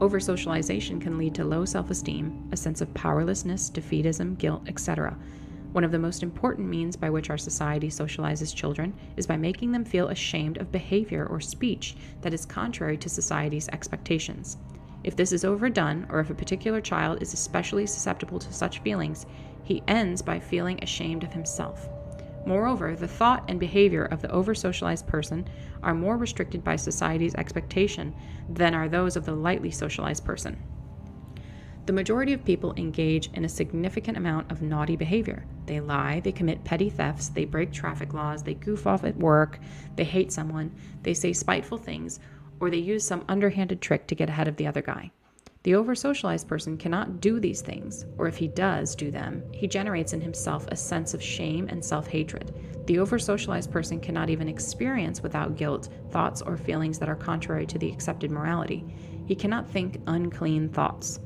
Over-socialization can lead to low self-esteem, a sense of powerlessness, defeatism, guilt, etc. One of the most important means by which our society socializes children is by making them feel ashamed of behavior or speech that is contrary to society's expectations. If this is overdone, or if a particular child is especially susceptible to such feelings, he ends by feeling ashamed of himself. Moreover, the thought and behavior of the over-socialized person are more restricted by society's expectation than are those of the lightly socialized person. The majority of people engage in a significant amount of naughty behavior. They lie, they commit petty thefts, they break traffic laws, they goof off at work, they hate someone, they say spiteful things, or they use some underhanded trick to get ahead of the other guy. The over-socialized person cannot do these things, or if he does do them, he generates in himself a sense of shame and self-hatred. The over-socialized person cannot even experience without guilt thoughts or feelings that are contrary to the accepted morality. He cannot think unclean thoughts.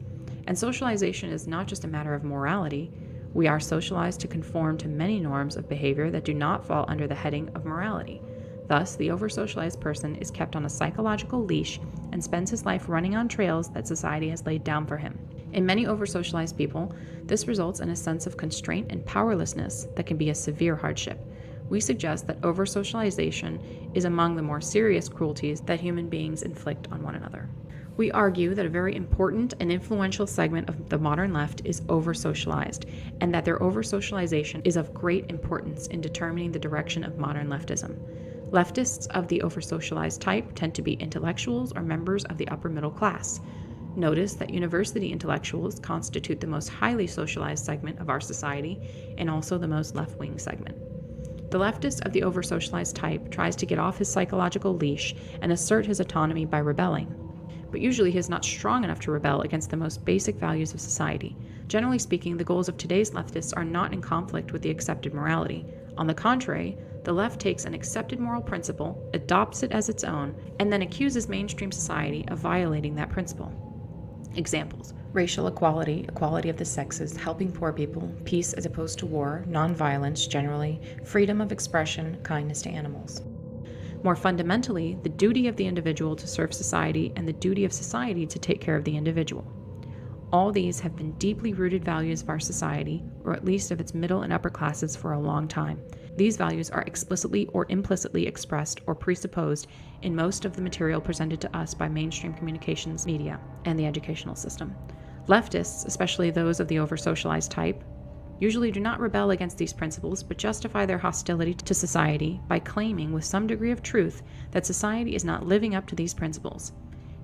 And socialization is not just a matter of morality. We are socialized to conform to many norms of behavior that do not fall under the heading of morality. Thus, the over-socialized person is kept on a psychological leash and spends his life running on trails that society has laid down for him. In many over-socialized people, this results in a sense of constraint and powerlessness that can be a severe hardship. We suggest that over-socialization is among the more serious cruelties that human beings inflict on one another. We argue that a very important and influential segment of the modern left is over-socialized, and that their over-socialization is of great importance in determining the direction of modern leftism. Leftists of the over-socialized type tend to be intellectuals or members of the upper middle class. Notice that university intellectuals constitute the most highly socialized segment of our society and also the most left-wing segment. The leftist of the over-socialized type tries to get off his psychological leash and assert his autonomy by rebelling. But usually he is not strong enough to rebel against the most basic values of society. Generally speaking, the goals of today's leftists are not in conflict with the accepted morality. On the contrary, the left takes an accepted moral principle, adopts it as its own, and then accuses mainstream society of violating that principle. Examples: racial equality, equality of the sexes, helping poor people, peace as opposed to war, nonviolence generally, freedom of expression, kindness to animals. More fundamentally, the duty of the individual to serve society and the duty of society to take care of the individual. All these have been deeply rooted values of our society, or at least of its middle and upper classes, for a long time. These values are explicitly or implicitly expressed or presupposed in most of the material presented to us by mainstream communications media and the educational system. Leftists, especially those of the over-socialized type, usually do not rebel against these principles, but justify their hostility to society by claiming with some degree of truth that society is not living up to these principles.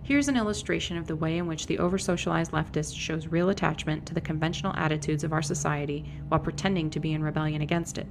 Here's an illustration of the way in which the over-socialized leftist shows real attachment to the conventional attitudes of our society while pretending to be in rebellion against it.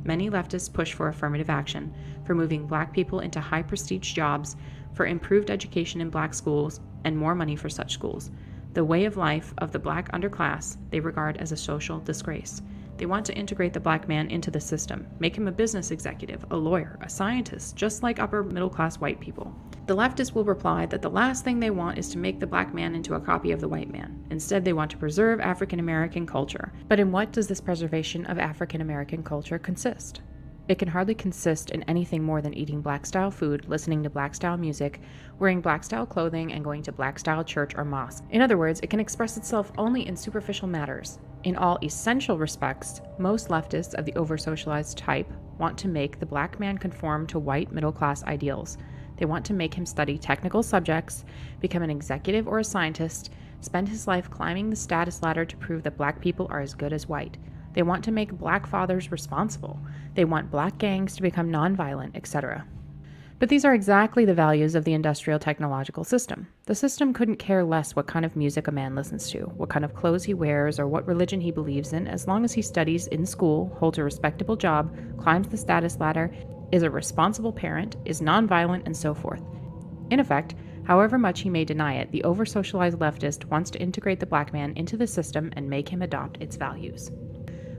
Many leftists push for affirmative action, for moving black people into high-prestige jobs, for improved education in black schools, and more money for such schools. The way of life of the black underclass they regard as a social disgrace. They want to integrate the black man into the system, make him a business executive, a lawyer, a scientist, just like upper middle-class white people. The leftists will reply that the last thing they want is to make the black man into a copy of the white man. Instead, they want to preserve African American culture. But in what does this preservation of African American culture consist? It can hardly consist in anything more than eating black-style food, listening to black-style music, wearing black-style clothing, and going to black-style church or mosque. In other words, it can express itself only in superficial matters. In all essential respects, most leftists of the over-socialized type want to make the black man conform to white middle-class ideals. They want to make him study technical subjects, become an executive or a scientist, spend his life climbing the status ladder to prove that black people are as good as white. They want to make black fathers responsible. They want black gangs to become nonviolent, etc. But these are exactly the values of the industrial technological system. The system couldn't care less what kind of music a man listens to, what kind of clothes he wears, or what religion he believes in, as long as he studies in school, holds a respectable job, climbs the status ladder, is a responsible parent, is nonviolent, and so forth. In effect, however much he may deny it, the over-socialized leftist wants to integrate the black man into the system and make him adopt its values.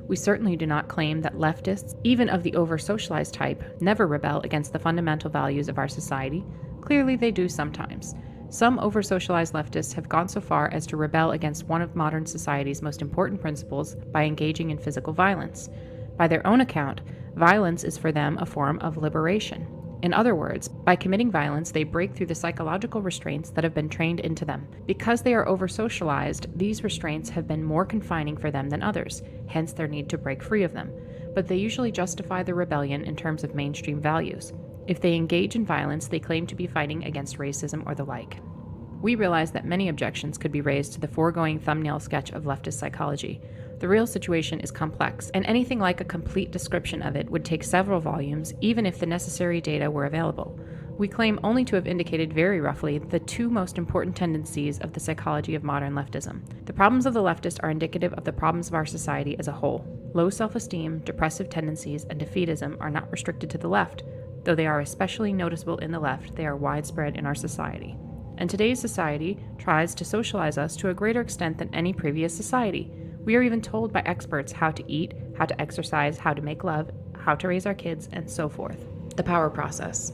We certainly do not claim that leftists, even of the over-socialized type, never rebel against the fundamental values of our society. Clearly they do sometimes. Some over-socialized leftists have gone so far as to rebel against one of modern society's most important principles by engaging in physical violence. By their own account, violence is for them a form of liberation. In other words, by committing violence, they break through the psychological restraints that have been trained into them. Because they are over-socialized, these restraints have been more confining for them than others, hence their need to break free of them. But they usually justify their rebellion in terms of mainstream values. If they engage in violence, they claim to be fighting against racism or the like. We realize that many objections could be raised to the foregoing thumbnail sketch of leftist psychology. The real situation is complex, and anything like a complete description of it would take several volumes, even if the necessary data were available. We claim only to have indicated very roughly the two most important tendencies of the psychology of modern leftism. The problems of the leftist are indicative of the problems of our society as a whole. Low self-esteem, depressive tendencies, and defeatism are not restricted to the left. Though they are especially noticeable in the left, they are widespread in our society. And today's society tries to socialize us to a greater extent than any previous society. We are even told by experts how to eat, how to exercise, how to make love, how to raise our kids, and so forth. The power process.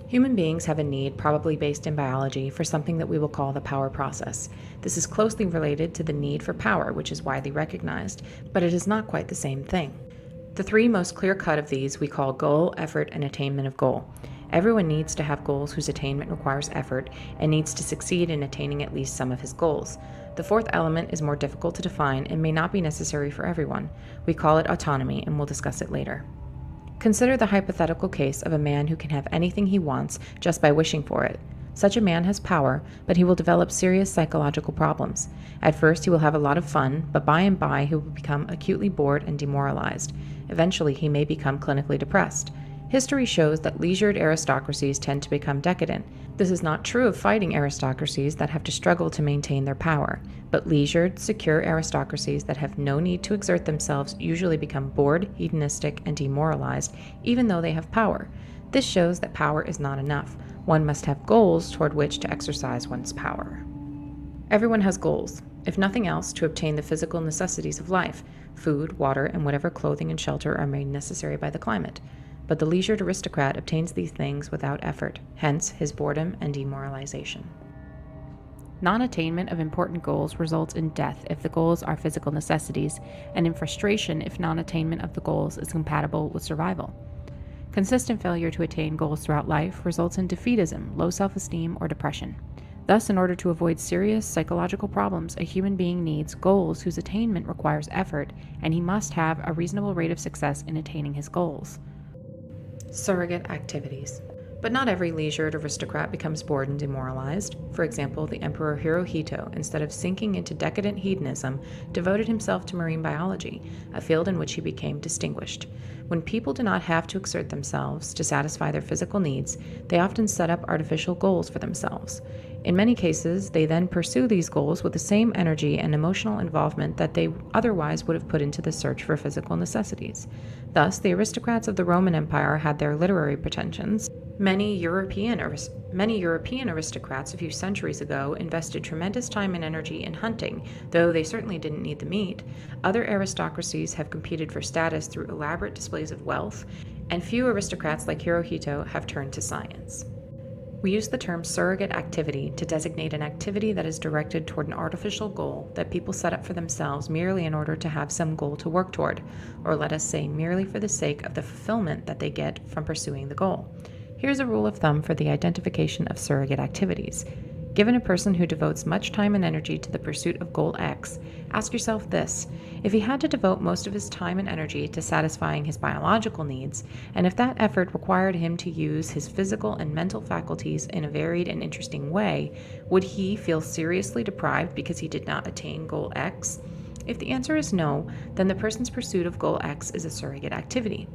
Human beings have a need, probably based in biology, for something that we will call the power process. This is closely related to the need for power, which is widely recognized, but it is not quite the same thing. The three most clear-cut of these we call goal, effort, and attainment of goal. Everyone needs to have goals whose attainment requires effort and needs to succeed in attaining at least some of his goals. The fourth element is more difficult to define and may not be necessary for everyone. We call it autonomy, and we'll discuss it later. Consider the hypothetical case of a man who can have anything he wants just by wishing for it. Such a man has power, but he will develop serious psychological problems. At first, he will have a lot of fun, but by and by he will become acutely bored and demoralized. Eventually, he may become clinically depressed. History shows that leisured aristocracies tend to become decadent. This is not true of fighting aristocracies that have to struggle to maintain their power, but leisured, secure aristocracies that have no need to exert themselves usually become bored, hedonistic, and demoralized, even though they have power. This shows that power is not enough. One must have goals toward which to exercise one's power. Everyone has goals, if nothing else, to obtain the physical necessities of life. Food, water, and whatever clothing and shelter are made necessary by the climate. But the leisured aristocrat obtains these things without effort, hence his boredom and demoralization. Non-attainment of important goals results in death if the goals are physical necessities, and in frustration if non-attainment of the goals is compatible with survival. Consistent failure to attain goals throughout life results in defeatism, low self-esteem, or depression. Thus, in order to avoid serious psychological problems, a human being needs goals whose attainment requires effort, and he must have a reasonable rate of success in attaining his goals. Surrogate activities. But not every leisured aristocrat becomes bored and demoralized. For example, the Emperor Hirohito, instead of sinking into decadent hedonism, devoted himself to marine biology, a field in which he became distinguished. When people do not have to exert themselves to satisfy their physical needs, they often set up artificial goals for themselves. In many cases, they then pursue these goals with the same energy and emotional involvement that they otherwise would have put into the search for physical necessities. Thus, the aristocrats of the Roman Empire had their literary pretensions. Many European aristocrats a few centuries ago invested tremendous time and energy in hunting, though they certainly didn't need the meat. Other aristocracies have competed for status through elaborate displays of wealth, and few aristocrats like Hirohito have turned to science. We use the term surrogate activity to designate an activity that is directed toward an artificial goal that people set up for themselves merely in order to have some goal to work toward, or let us say merely for the sake of the fulfillment that they get from pursuing the goal. Here's a rule of thumb for the identification of surrogate activities. Given a person who devotes much time and energy to the pursuit of goal X, ask yourself this: if he had to devote most of his time and energy to satisfying his biological needs, and if that effort required him to use his physical and mental faculties in a varied and interesting way, would he feel seriously deprived because he did not attain goal X? If the answer is no, then the person's pursuit of goal X is a surrogate activity.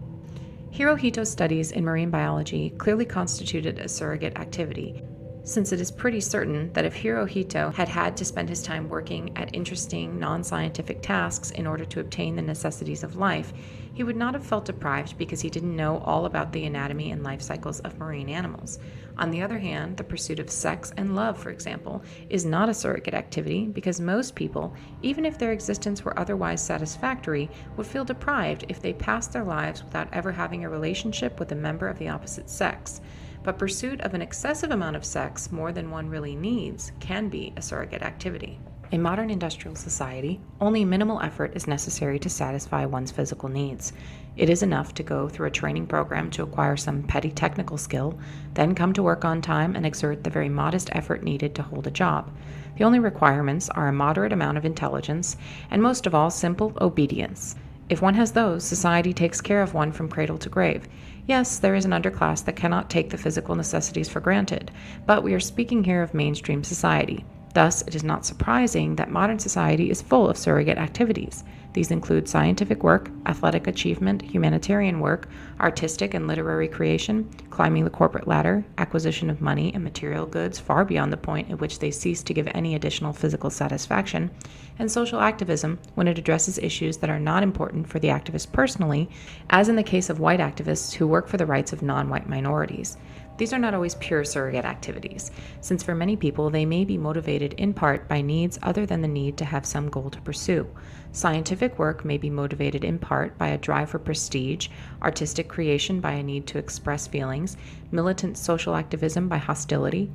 Hirohito's studies in marine biology clearly constituted a surrogate activity, since it is pretty certain that if Hirohito had had to spend his time working at interesting, non-scientific tasks in order to obtain the necessities of life, he would not have felt deprived because he didn't know all about the anatomy and life cycles of marine animals. On the other hand, the pursuit of sex and love, for example, is not a surrogate activity because most people, even if their existence were otherwise satisfactory, would feel deprived if they passed their lives without ever having a relationship with a member of the opposite sex. But pursuit of an excessive amount of sex, more than one really needs, can be a surrogate activity. In modern industrial society, only minimal effort is necessary to satisfy one's physical needs. It is enough to go through a training program to acquire some petty technical skill, then come to work on time and exert the very modest effort needed to hold a job. The only requirements are a moderate amount of intelligence, and most of all, simple obedience. If one has those, society takes care of one from cradle to grave. Yes, there is an underclass that cannot take the physical necessities for granted, but we are speaking here of mainstream society. Thus, it is not surprising that modern society is full of surrogate activities. These include scientific work, athletic achievement, humanitarian work, artistic and literary creation, climbing the corporate ladder, acquisition of money and material goods far beyond the point at which they cease to give any additional physical satisfaction, and social activism when it addresses issues that are not important for the activist personally, as in the case of white activists who work for the rights of non-white minorities. These are not always pure surrogate activities, since for many people they may be motivated in part by needs other than the need to have some goal to pursue. Scientific work may be motivated in part by a drive for prestige, artistic creation by a need to express feelings, militant social activism by hostility.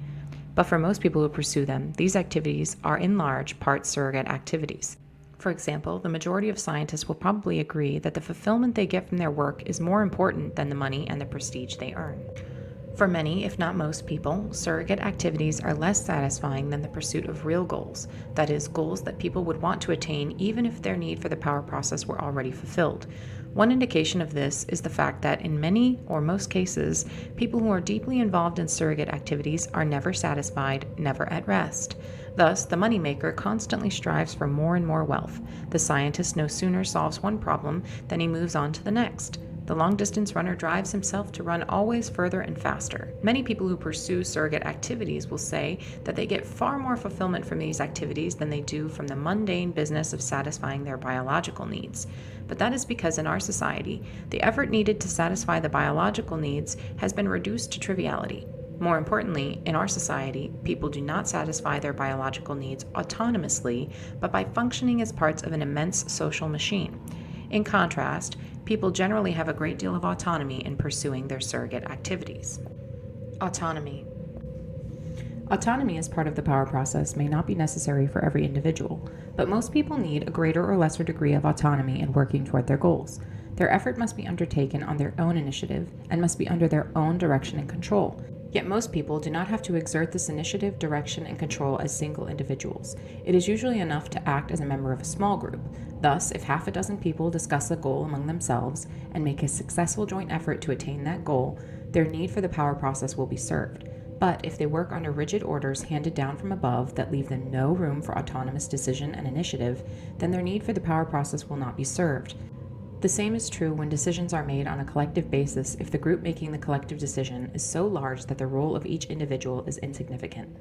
But for most people who pursue them, these activities are in large part surrogate activities. For example, the majority of scientists will probably agree that the fulfillment they get from their work is more important than the money and the prestige they earn. For many, if not most people, surrogate activities are less satisfying than the pursuit of real goals, that is, goals that people would want to attain even if their need for the power process were already fulfilled. One indication of this is the fact that in many or most cases, people who are deeply involved in surrogate activities are never satisfied, never at rest. Thus, the moneymaker constantly strives for more and more wealth. The scientist no sooner solves one problem than he moves on to the next. The long-distance runner drives himself to run always further and faster. Many people who pursue surrogate activities will say that they get far more fulfillment from these activities than they do from the mundane business of satisfying their biological needs. But that is because in our society, the effort needed to satisfy the biological needs has been reduced to triviality. More importantly, in our society, people do not satisfy their biological needs autonomously, but by functioning as parts of an immense social machine. In contrast, people generally have a great deal of autonomy in pursuing their surrogate activities. Autonomy. Autonomy as part of the power process may not be necessary for every individual, but most people need a greater or lesser degree of autonomy in working toward their goals. Their effort must be undertaken on their own initiative and must be under their own direction and control. Yet most people do not have to exert this initiative, direction, and control as single individuals. It is usually enough to act as a member of a small group. Thus, if half a dozen people discuss a goal among themselves and make a successful joint effort to attain that goal, their need for the power process will be served. But if they work under rigid orders handed down from above that leave them no room for autonomous decision and initiative, then their need for the power process will not be served. The same is true when decisions are made on a collective basis if the group making the collective decision is so large that the role of each individual is insignificant.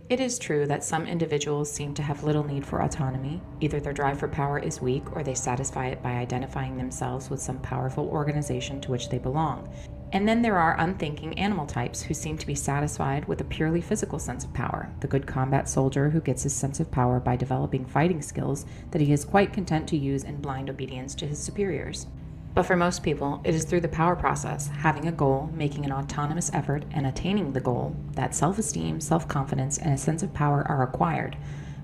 It is true that some individuals seem to have little need for autonomy. Either their drive for power is weak or they satisfy it by identifying themselves with some powerful organization to which they belong. And then there are unthinking animal types who seem to be satisfied with a purely physical sense of power, the good combat soldier who gets his sense of power by developing fighting skills that he is quite content to use in blind obedience to his superiors. But for most people, it is through the power process, having a goal, making an autonomous effort, and attaining the goal, that self-esteem, self-confidence, and a sense of power are acquired.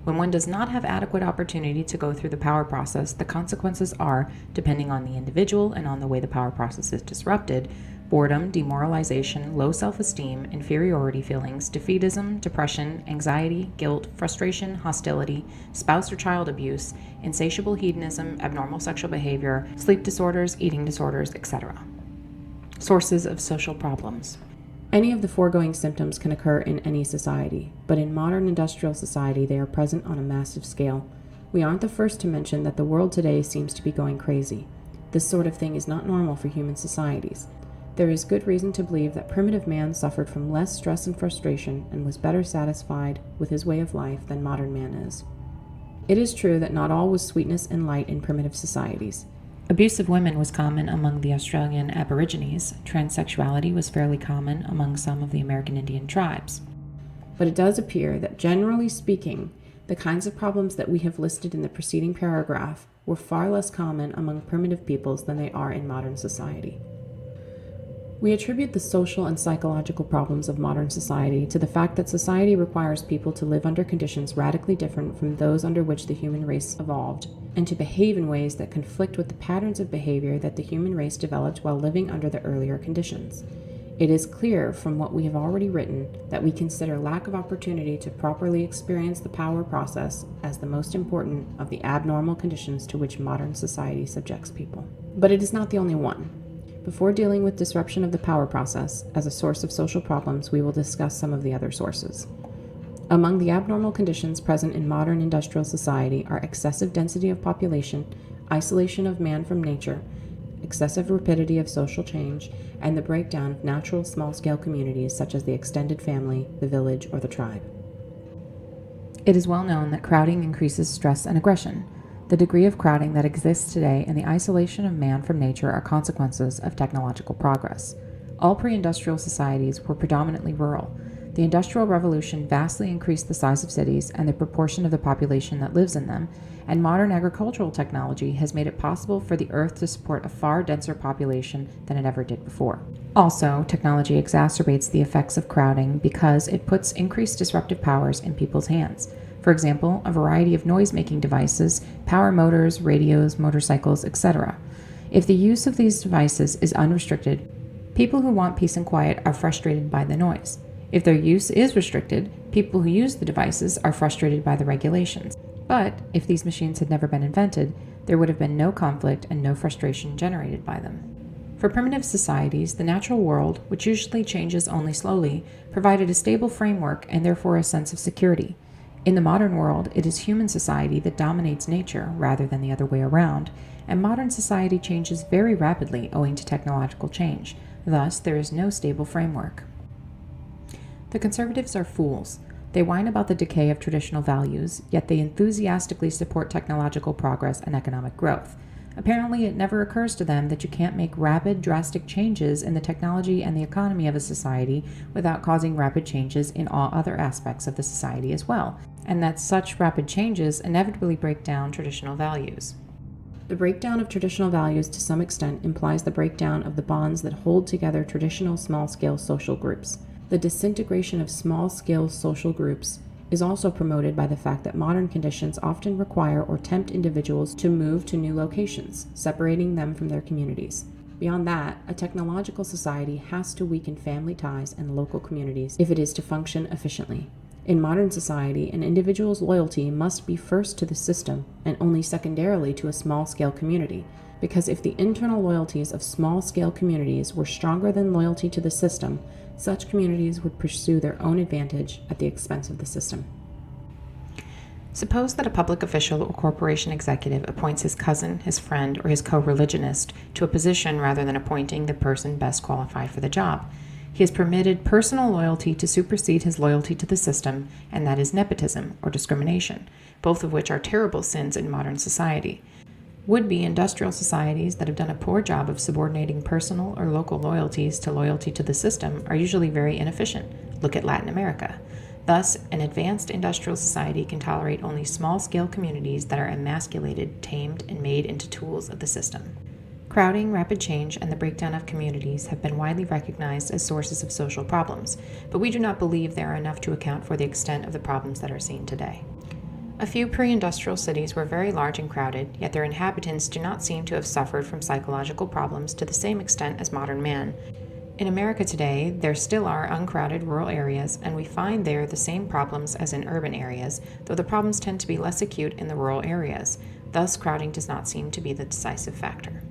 When one does not have adequate opportunity to go through the power process, the consequences are, depending on the individual and on the way the power process is disrupted, boredom, demoralization, low self-esteem, inferiority feelings, defeatism, depression, anxiety, guilt, frustration, hostility, spouse or child abuse, insatiable hedonism, abnormal sexual behavior, sleep disorders, eating disorders, etc. Sources of social problems. Any of the foregoing symptoms can occur in any society, but in modern industrial society they are present on a massive scale. We aren't the first to mention that the world today seems to be going crazy. This sort of thing is not normal for human societies. There is good reason to believe that primitive man suffered from less stress and frustration and was better satisfied with his way of life than modern man is. It is true that not all was sweetness and light in primitive societies. Abuse of women was common among the Australian Aborigines. Transsexuality was fairly common among some of the American Indian tribes. But it does appear that, generally speaking, the kinds of problems that we have listed in the preceding paragraph were far less common among primitive peoples than they are in modern society. We attribute the social and psychological problems of modern society to the fact that society requires people to live under conditions radically different from those under which the human race evolved, and to behave in ways that conflict with the patterns of behavior that the human race developed while living under the earlier conditions. It is clear from what we have already written that we consider lack of opportunity to properly experience the power process as the most important of the abnormal conditions to which modern society subjects people. But it is not the only one. Before dealing with disruption of the power process as a source of social problems, we will discuss some of the other sources. Among the abnormal conditions present in modern industrial society are excessive density of population, isolation of man from nature, excessive rapidity of social change, and the breakdown of natural small-scale communities such as the extended family, the village, or the tribe. It is well known that crowding increases stress and aggression. The degree of crowding that exists today and the isolation of man from nature are consequences of technological progress. All pre-industrial societies were predominantly rural. The Industrial Revolution vastly increased the size of cities and the proportion of the population that lives in them, and modern agricultural technology has made it possible for the Earth to support a far denser population than it ever did before. Also, technology exacerbates the effects of crowding because it puts increased disruptive powers in people's hands. For example, a variety of noise-making devices, power motors, radios, motorcycles, etc. If the use of these devices is unrestricted, people who want peace and quiet are frustrated by the noise. If their use is restricted, people who use the devices are frustrated by the regulations. But if these machines had never been invented, there would have been no conflict and no frustration generated by them. For primitive societies, the natural world, which usually changes only slowly, provided a stable framework and therefore a sense of security. In the modern world, it is human society that dominates nature rather than the other way around, and modern society changes very rapidly owing to technological change. Thus, there is no stable framework. The conservatives are fools. They whine about the decay of traditional values, yet they enthusiastically support technological progress and economic growth. Apparently, it never occurs to them that you can't make rapid, drastic changes in the technology and the economy of a society without causing rapid changes in all other aspects of the society as well, and that such rapid changes inevitably break down traditional values. The breakdown of traditional values to some extent implies the breakdown of the bonds that hold together traditional small-scale social groups. The disintegration of small-scale social groups is also promoted by the fact that modern conditions often require or tempt individuals to move to new locations, separating them from their communities. Beyond that, a technological society has to weaken family ties and local communities if it is to function efficiently. In modern society, an individual's loyalty must be first to the system and only secondarily to a small-scale community, because if the internal loyalties of small-scale communities were stronger than loyalty to the system, such communities would pursue their own advantage at the expense of the system. Suppose that a public official or corporation executive appoints his cousin, his friend, or his co-religionist to a position rather than appointing the person best qualified for the job. He has permitted personal loyalty to supersede his loyalty to the system, and that is nepotism or discrimination, both of which are terrible sins in modern society. Would-be industrial societies that have done a poor job of subordinating personal or local loyalties to loyalty to the system are usually very inefficient. Look at Latin America. Thus, an advanced industrial society can tolerate only small-scale communities that are emasculated, tamed, and made into tools of the system. Crowding, rapid change, and the breakdown of communities have been widely recognized as sources of social problems, but we do not believe they are enough to account for the extent of the problems that are seen today. A few pre-industrial cities were very large and crowded, yet their inhabitants do not seem to have suffered from psychological problems to the same extent as modern man. In America today, there still are uncrowded rural areas, and we find there the same problems as in urban areas, though the problems tend to be less acute in the rural areas. Thus, crowding does not seem to be the decisive factor.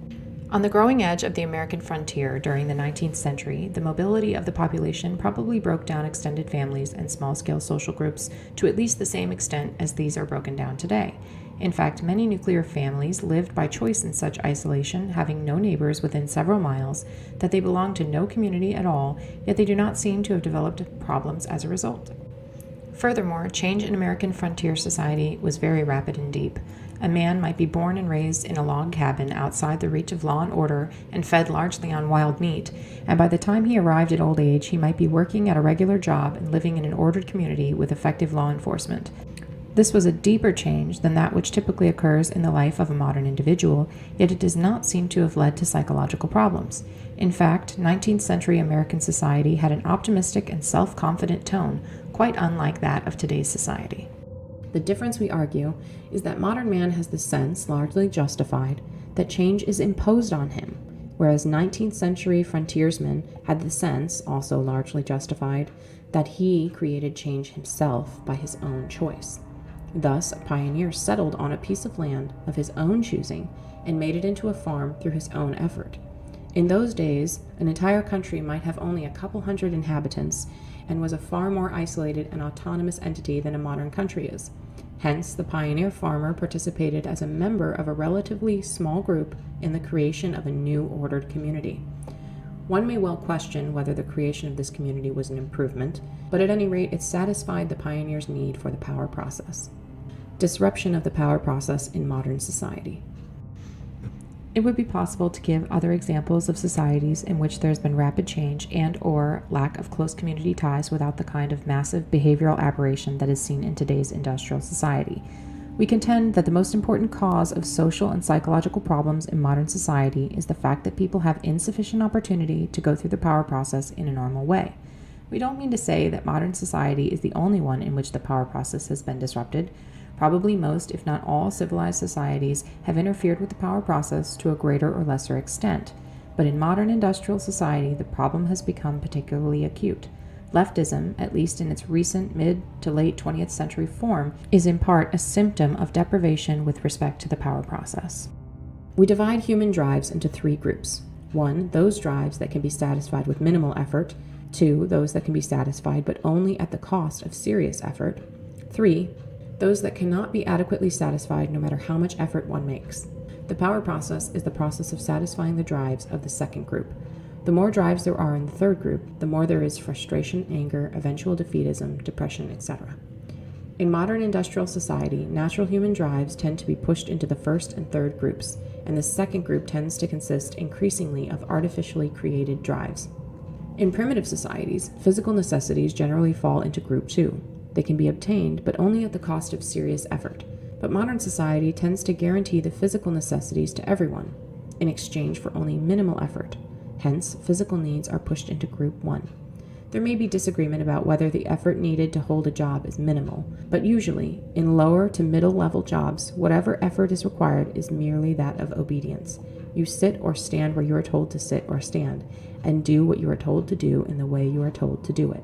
On the growing edge of the American frontier during the 19th century, the mobility of the population probably broke down extended families and small-scale social groups to at least the same extent as these are broken down today. In fact, many nuclear families lived by choice in such isolation, having no neighbors within several miles, that they belonged to no community at all, yet they do not seem to have developed problems as a result. Furthermore, change in American frontier society was very rapid and deep. A man might be born and raised in a log cabin outside the reach of law and order and fed largely on wild meat, and by the time he arrived at old age, he might be working at a regular job and living in an ordered community with effective law enforcement. This was a deeper change than that which typically occurs in the life of a modern individual, yet it does not seem to have led to psychological problems. In fact, 19th century American society had an optimistic and self-confident tone, quite unlike that of today's society. The difference, we argue, is that modern man has the sense, largely justified, that change is imposed on him, whereas 19th century frontiersmen had the sense, also largely justified, that he created change himself by his own choice. Thus, a pioneer settled on a piece of land of his own choosing and made it into a farm through his own effort. In those days, an entire country might have only a couple hundred inhabitants and was a far more isolated and autonomous entity than a modern country is. Hence, the pioneer farmer participated as a member of a relatively small group in the creation of a new ordered community. One may well question whether the creation of this community was an improvement, but at any rate it satisfied the pioneer's need for the power process. Disruption of the power process in modern society. It would be possible to give other examples of societies in which there's been rapid change and/or lack of close community ties without the kind of massive behavioral aberration that is seen in today's industrial society. We contend that the most important cause of social and psychological problems in modern society is the fact that people have insufficient opportunity to go through the power process in a normal way. We don't mean to say that modern society is the only one in which the power process has been disrupted. Probably most, if not all, civilized societies have interfered with the power process to a greater or lesser extent. But in modern industrial society, the problem has become particularly acute. Leftism, at least in its recent mid to late 20th century form, is in part a symptom of deprivation with respect to the power process. We divide human drives into three groups. 1. Those drives that can be satisfied with minimal effort. 2. Those that can be satisfied but only at the cost of serious effort. 3. Those that cannot be adequately satisfied no matter how much effort one makes. The power process is the process of satisfying the drives of the second group. The more drives there are in the third group, the more there is frustration, anger, eventual defeatism, depression, etc. In modern industrial society, natural human drives tend to be pushed into the first and third groups, and the second group tends to consist increasingly of artificially created drives. In primitive societies, physical necessities generally fall into group 2. They can be obtained, but only at the cost of serious effort. But modern society tends to guarantee the physical necessities to everyone, in exchange for only minimal effort. Hence, physical needs are pushed into group 1. There may be disagreement about whether the effort needed to hold a job is minimal, but usually, in lower to middle level jobs, whatever effort is required is merely that of obedience. You sit or stand where you are told to sit or stand, and do what you are told to do in the way you are told to do it.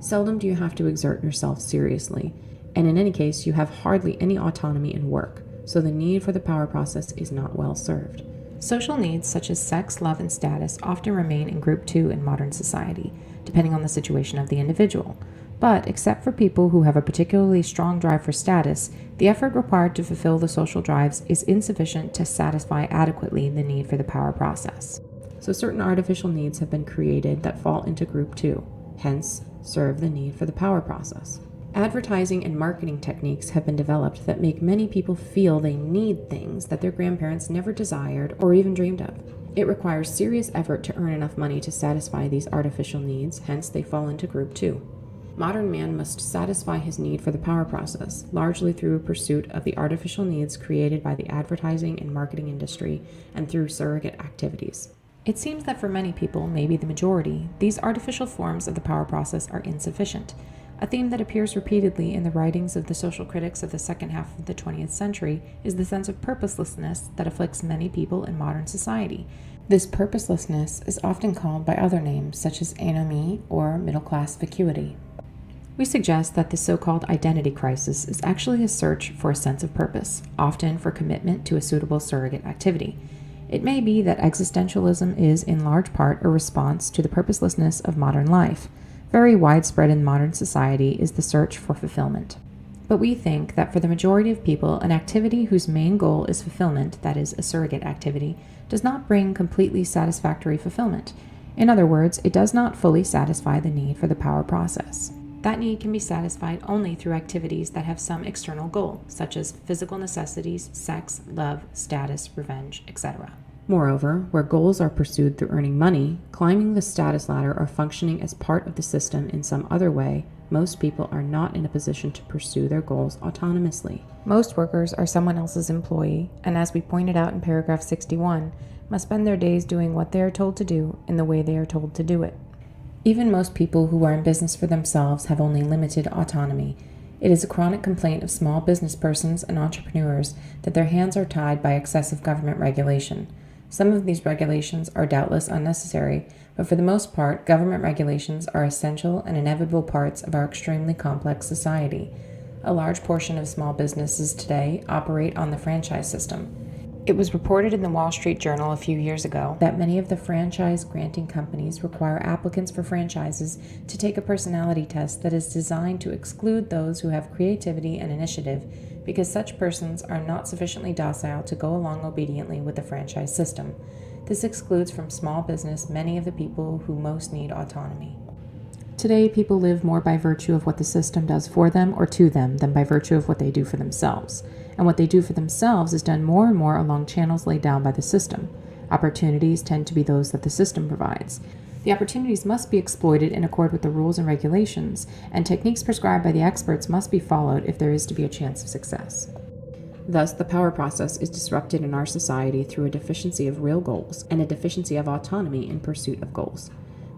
Seldom do you have to exert yourself seriously, and in any case you have hardly any autonomy in work, so the need for the power process is not well served. Social needs such as sex, love, and status often remain in group 2 in modern society, depending on the situation of the individual. But, except for people who have a particularly strong drive for status, the effort required to fulfill the social drives is insufficient to satisfy adequately the need for the power process. So certain artificial needs have been created that fall into group 2, hence serve the need for the power process. Advertising and marketing techniques have been developed that make many people feel they need things that their grandparents never desired or even dreamed of. It requires serious effort to earn enough money to satisfy these artificial needs, hence they fall into group 2. Modern man must satisfy his need for the power process, largely through a pursuit of the artificial needs created by the advertising and marketing industry and through surrogate activities. It seems that for many people, maybe the majority, these artificial forms of the power process are insufficient. A theme that appears repeatedly in the writings of the social critics of the second half of the 20th century is the sense of purposelessness that afflicts many people in modern society. This purposelessness is often called by other names, such as anomie or middle-class vacuity. We suggest that the so-called identity crisis is actually a search for a sense of purpose, often for commitment to a suitable surrogate activity. It may be that existentialism is in large part a response to the purposelessness of modern life. Very widespread in modern society is the search for fulfillment. But we think that for the majority of people, an activity whose main goal is fulfillment, that is, a surrogate activity, does not bring completely satisfactory fulfillment. In other words, it does not fully satisfy the need for the power process. That need can be satisfied only through activities that have some external goal, such as physical necessities, sex, love, status, revenge, etc. Moreover, where goals are pursued through earning money, climbing the status ladder, or functioning as part of the system in some other way, most people are not in a position to pursue their goals autonomously. Most workers are someone else's employee, and as we pointed out in paragraph 61, must spend their days doing what they are told to do in the way they are told to do it. Even most people who are in business for themselves have only limited autonomy. It is a chronic complaint of small business persons and entrepreneurs that their hands are tied by excessive government regulation. Some of these regulations are doubtless unnecessary, but for the most part, government regulations are essential and inevitable parts of our extremely complex society. A large portion of small businesses today operate on the franchise system. It was reported in the Wall Street Journal a few years ago that many of the franchise-granting companies require applicants for franchises to take a personality test that is designed to exclude those who have creativity and initiative, because such persons are not sufficiently docile to go along obediently with the franchise system. This excludes from small business many of the people who most need autonomy. Today, people live more by virtue of what the system does for them or to them than by virtue of what they do for themselves. And what they do for themselves is done more and more along channels laid down by the system. Opportunities tend to be those that the system provides. The opportunities must be exploited in accord with the rules and regulations, and techniques prescribed by the experts must be followed if there is to be a chance of success. Thus, the power process is disrupted in our society through a deficiency of real goals and a deficiency of autonomy in pursuit of goals.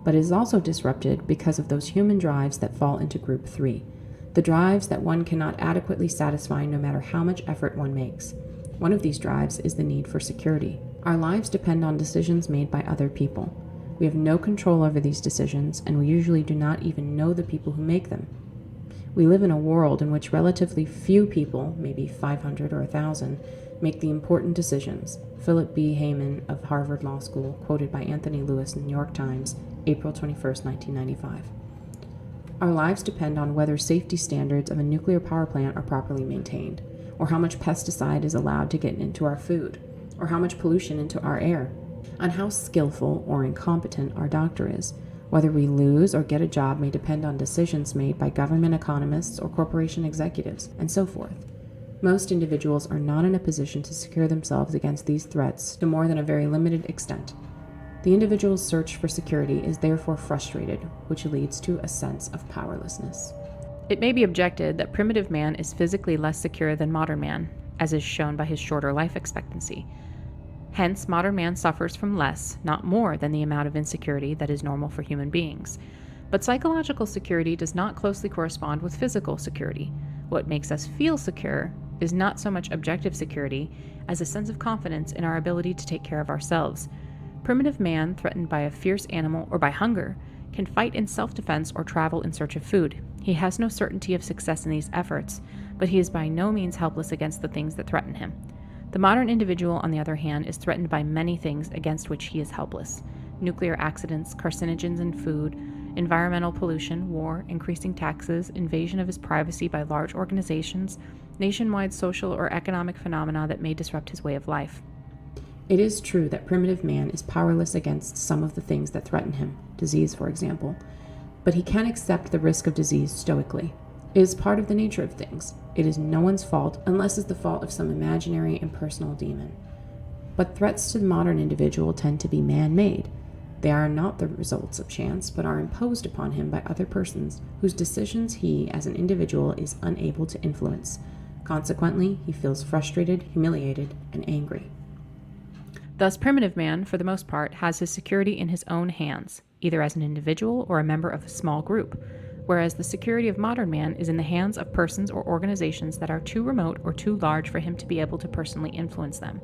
But it is also disrupted because of those human drives that fall into group 3, the drives that one cannot adequately satisfy no matter how much effort one makes. One of these drives is the need for security. Our lives depend on decisions made by other people. We have no control over these decisions, and we usually do not even know the people who make them. We live in a world in which relatively few people, maybe 500 or 1,000, make the important decisions. Philip B. Hayman of Harvard Law School, quoted by Anthony Lewis in the New York Times, April 21, 1995. Our lives depend on whether safety standards of a nuclear power plant are properly maintained, or how much pesticide is allowed to get into our food, or how much pollution into our air, on how skillful or incompetent our doctor is. Whether we lose or get a job may depend on decisions made by government economists or corporation executives, and so forth. Most individuals are not in a position to secure themselves against these threats to more than a very limited extent. The individual's search for security is therefore frustrated, which leads to a sense of powerlessness. It may be objected that primitive man is physically less secure than modern man, as is shown by his shorter life expectancy. Hence, modern man suffers from less, not more, than the amount of insecurity that is normal for human beings. But psychological security does not closely correspond with physical security. What makes us feel secure is not so much objective security as a sense of confidence in our ability to take care of ourselves. Primitive man, threatened by a fierce animal or by hunger, can fight in self-defense or travel in search of food. He has no certainty of success in these efforts, but he is by no means helpless against the things that threaten him. The modern individual, on the other hand, is threatened by many things against which he is helpless: nuclear accidents, carcinogens in food, environmental pollution, war, increasing taxes, invasion of his privacy by large organizations, nationwide social or economic phenomena that may disrupt his way of life. It is true that primitive man is powerless against some of the things that threaten him, disease for example, but he can accept the risk of disease stoically. It is part of the nature of things. It is no one's fault unless it's the fault of some imaginary impersonal demon. But threats to the modern individual tend to be man-made. They are not the results of chance, but are imposed upon him by other persons whose decisions he, as an individual, is unable to influence. Consequently, he feels frustrated, humiliated, and angry. Thus, primitive man, for the most part, has his security in his own hands, either as an individual or a member of a small group. whereas the security of modern man is in the hands of persons or organizations that are too remote or too large for him to be able to personally influence them.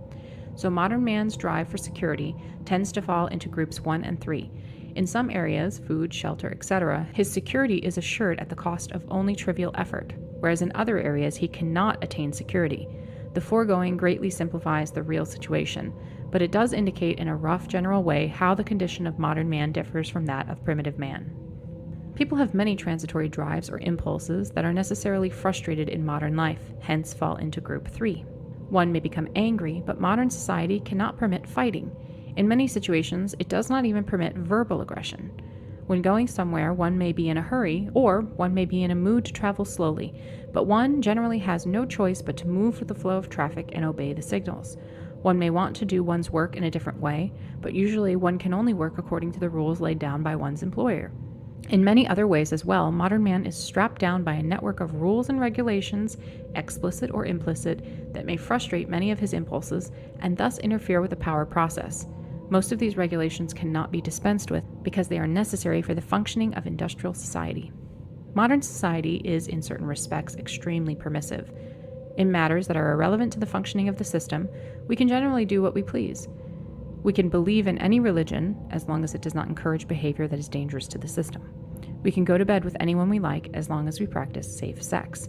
So modern man's drive for security tends to fall into groups 1 and 3. In some areas, food, shelter, etc., his security is assured at the cost of only trivial effort, whereas in other areas he cannot attain security. The foregoing greatly simplifies the real situation, but it does indicate in a rough general way how the condition of modern man differs from that of primitive man. People have many transitory drives or impulses that are necessarily frustrated in modern life, hence fall into group 3. One may become angry, but modern society cannot permit fighting. In many situations, it does not even permit verbal aggression. When going somewhere, one may be in a hurry, or one may be in a mood to travel slowly, but one generally has no choice but to move with the flow of traffic and obey the signals. One may want to do one's work in a different way, but usually one can only work according to the rules laid down by one's employer. In many other ways as well, modern man is strapped down by a network of rules and regulations, explicit or implicit, that may frustrate many of his impulses and thus interfere with the power process. Most of these regulations cannot be dispensed with because they are necessary for the functioning of industrial society. Modern society is, in certain respects, extremely permissive. In matters that are irrelevant to the functioning of the system, we can generally do what we please. We can believe in any religion, as long as it does not encourage behavior that is dangerous to the system. We can go to bed with anyone we like, as long as we practice safe sex.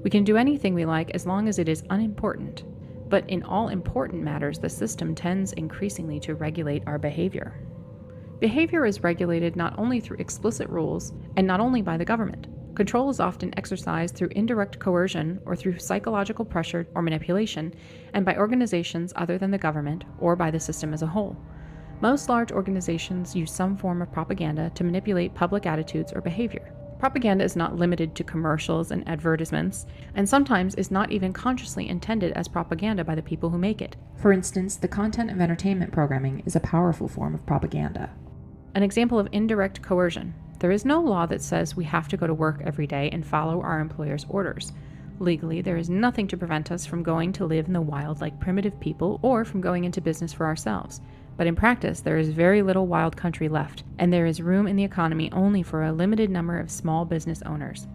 We can do anything we like, as long as it is unimportant. But in all important matters, the system tends increasingly to regulate our behavior. Behavior is regulated not only through explicit rules, and not only by the government. Control is often exercised through indirect coercion or through psychological pressure or manipulation, and by organizations other than the government or by the system as a whole. Most large organizations use some form of propaganda to manipulate public attitudes or behavior. Propaganda is not limited to commercials and advertisements, and sometimes is not even consciously intended as propaganda by the people who make it. For instance, the content of entertainment programming is a powerful form of propaganda. An example of indirect coercion. There is no law that says we have to go to work every day and follow our employer's orders. Legally, there is nothing to prevent us from going to live in the wild like primitive people or from going into business for ourselves. But in practice, there is very little wild country left, and there is room in the economy only for a limited number of small business owners.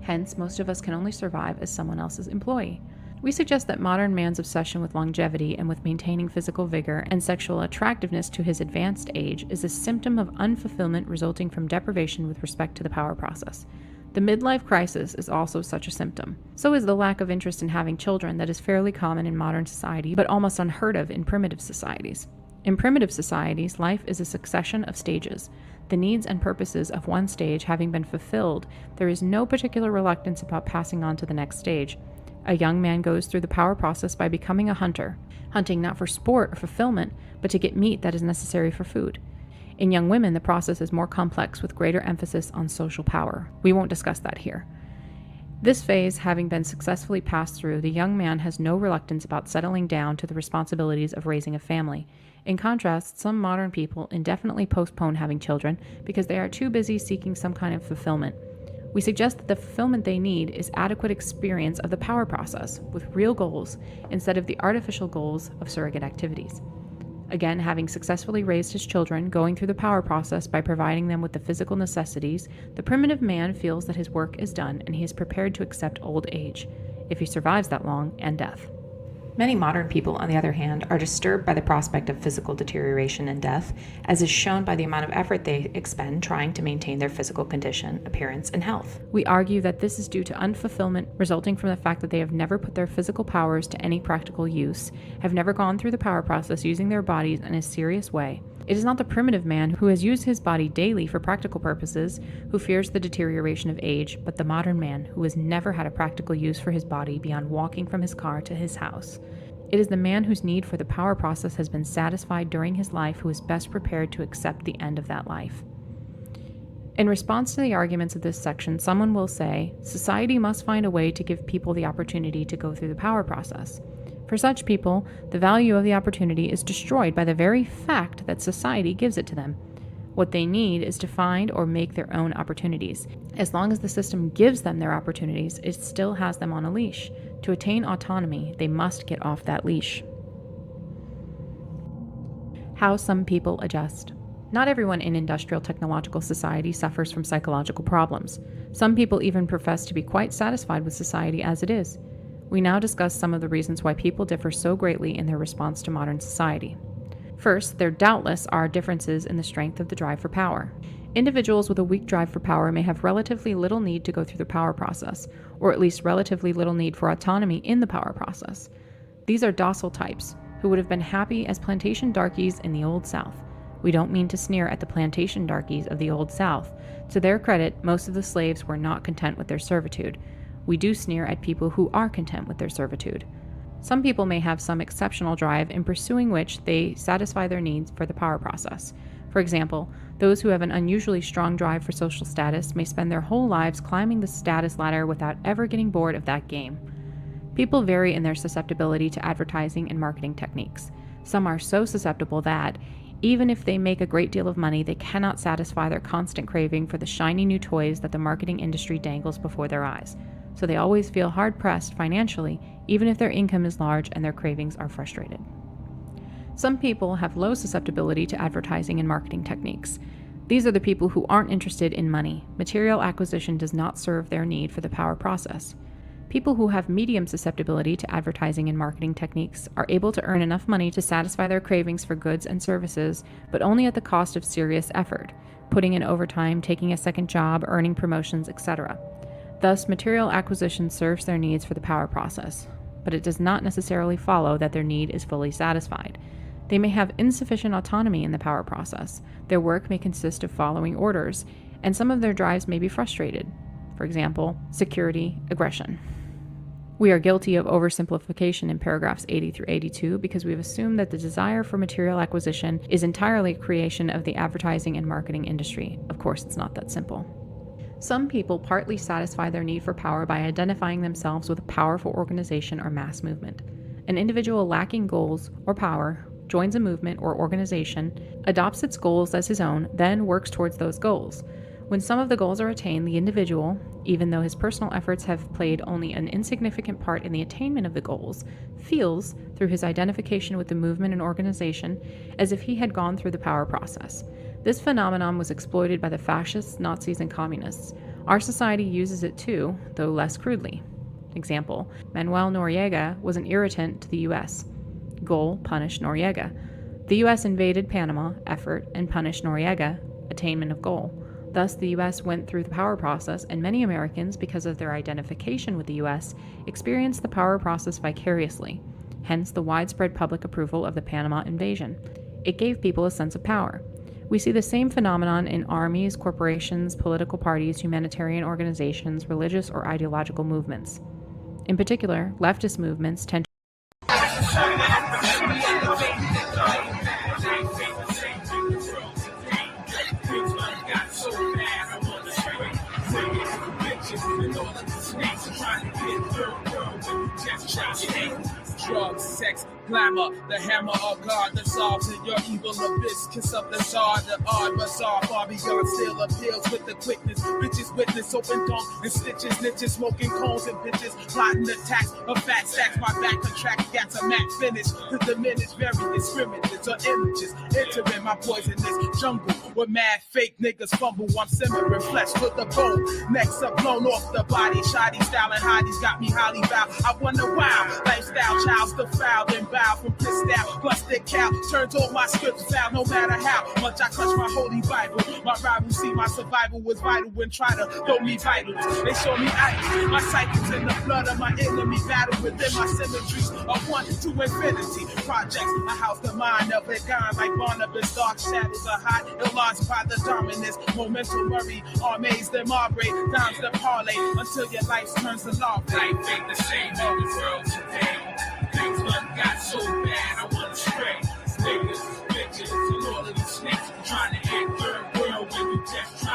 Hence, most of us can only survive as someone else's employee. We suggest that modern man's obsession with longevity and with maintaining physical vigor and sexual attractiveness to his advanced age is a symptom of unfulfillment resulting from deprivation with respect to the power process. The midlife crisis is also such a symptom. So is the lack of interest in having children that is fairly common in modern society, but almost unheard of in primitive societies. In primitive societies, life is a succession of stages. The needs and purposes of one stage having been fulfilled, there is no particular reluctance about passing on to the next stage. A young man goes through the power process by becoming a hunter, hunting not for sport or fulfillment, but to get meat that is necessary for food. In young women, the process is more complex with greater emphasis on social power. We won't discuss that here. This phase having been successfully passed through, the young man has no reluctance about settling down to the responsibilities of raising a family. In contrast, some modern people indefinitely postpone having children because they are too busy seeking some kind of fulfillment. We suggest that the fulfillment they need is adequate experience of the power process with real goals instead of the artificial goals of surrogate activities. Again, having successfully raised his children, going through the power process by providing them with the physical necessities, the primitive man feels that his work is done and he is prepared to accept old age, if he survives that long, and death. Many modern people, on the other hand, are disturbed by the prospect of physical deterioration and death, as is shown by the amount of effort they expend trying to maintain their physical condition, appearance, and health. We argue that this is due to unfulfillment resulting from the fact that they have never put their physical powers to any practical use, have never gone through the power process using their bodies in a serious way. It is not the primitive man who has used his body daily for practical purposes who fears the deterioration of age, but the modern man who has never had a practical use for his body beyond walking from his car to his house. It is the man whose need for the power process has been satisfied during his life who is best prepared to accept the end of that life. In response to the arguments of this section, someone will say, society must find a way to give people the opportunity to go through the power process. For such people, the value of the opportunity is destroyed by the very fact that society gives it to them. What they need is to find or make their own opportunities. As long as the system gives them their opportunities, it still has them on a leash. To attain autonomy, they must get off that leash. How some people adjust. Not everyone in industrial technological society suffers from psychological problems. Some people even profess to be quite satisfied with society as it is. We now discuss some of the reasons why people differ so greatly in their response to modern society. First, there doubtless are differences in the strength of the drive for power. Individuals with a weak drive for power may have relatively little need to go through the power process, or at least relatively little need for autonomy in the power process. These are docile types, who would have been happy as plantation darkies in the Old South. We don't mean to sneer at the plantation darkies of the Old South. To their credit, most of the slaves were not content with their servitude. We do sneer at people who are content with their servitude. Some people may have some exceptional drive in pursuing which they satisfy their needs for the power process. For example, those who have an unusually strong drive for social status may spend their whole lives climbing the status ladder without ever getting bored of that game. People vary in their susceptibility to advertising and marketing techniques. Some are so susceptible that, even if they make a great deal of money, they cannot satisfy their constant craving for the shiny new toys that the marketing industry dangles before their eyes. So they always feel hard-pressed financially, even if their income is large and their cravings are frustrated. Some people have low susceptibility to advertising and marketing techniques. These are the people who aren't interested in money. Material acquisition does not serve their need for the power process. People who have medium susceptibility to advertising and marketing techniques are able to earn enough money to satisfy their cravings for goods and services, but only at the cost of serious effort, putting in overtime, taking a second job, earning promotions, etc. Thus, material acquisition serves their needs for the power process, but it does not necessarily follow that their need is fully satisfied. They may have insufficient autonomy in the power process. Their work may consist of following orders, and some of their drives may be frustrated. For example, security, aggression. We are guilty of oversimplification in paragraphs 80 through 82 because we've assumed that the desire for material acquisition is entirely a creation of the advertising and marketing industry. Of course, it's not that simple. Some people partly satisfy their need for power by identifying themselves with a powerful organization or mass movement. An individual lacking goals or power joins a movement or organization, adopts its goals as his own, then works towards those goals. When some of the goals are attained, the individual, even though his personal efforts have played only an insignificant part in the attainment of the goals, feels, through his identification with the movement and organization, as if he had gone through the power process. This phenomenon was exploited by the fascists, Nazis, and communists. Our society uses it too, though less crudely. Example, Manuel Noriega was an irritant to the U.S. Goal, punish Noriega. The U.S. invaded Panama, effort, and punished Noriega, attainment of goal. Thus, the U.S. went through the power process, and many Americans, because of their identification with the U.S., experienced the power process vicariously, hence the widespread public approval of the Panama invasion. It gave people a sense of power. We see the same phenomenon in armies, corporations, political parties, humanitarian organizations, religious or ideological movements. In particular, leftist movements tend drugs, sex, glamour, the hammer of God that solves in your evil abyss. Kiss up the czar, the odd bazaar, far beyond still appeals with the quickness. Bitches witness, open tongue and stitches, snitches, smoking cones and bitches, plotting attacks of fat stacks. My back contract, got a mat finish to diminish very discriminates or images. Entering my poisonous jungle where mad fake niggas fumble. I'm simmering flesh to the bone, necks are blown off the body. Shoddy style and hotties got me highly bound. I wonder why lifestyle child still fouled and bow from pissed out. Busted cow turns all my scripts foul. No matter how much I clutch my holy Bible, my rivals see my survival was vital when try to throw me vitals. They show me ice. My cycles in the blood of my enemy battle within my symmetries of 1 to infinity. Projects, a house the mind of a gun like Barnabas. Dark shadows are hot, enlarged by the dominance. Momentum worry, armies that Marbury, dimes that parlay until your life turns to law. Life ain't the same in the world today. Things done got so bad, I wanna stray. Niggas, bitches, and all of these snakes trying to act third world when you just try.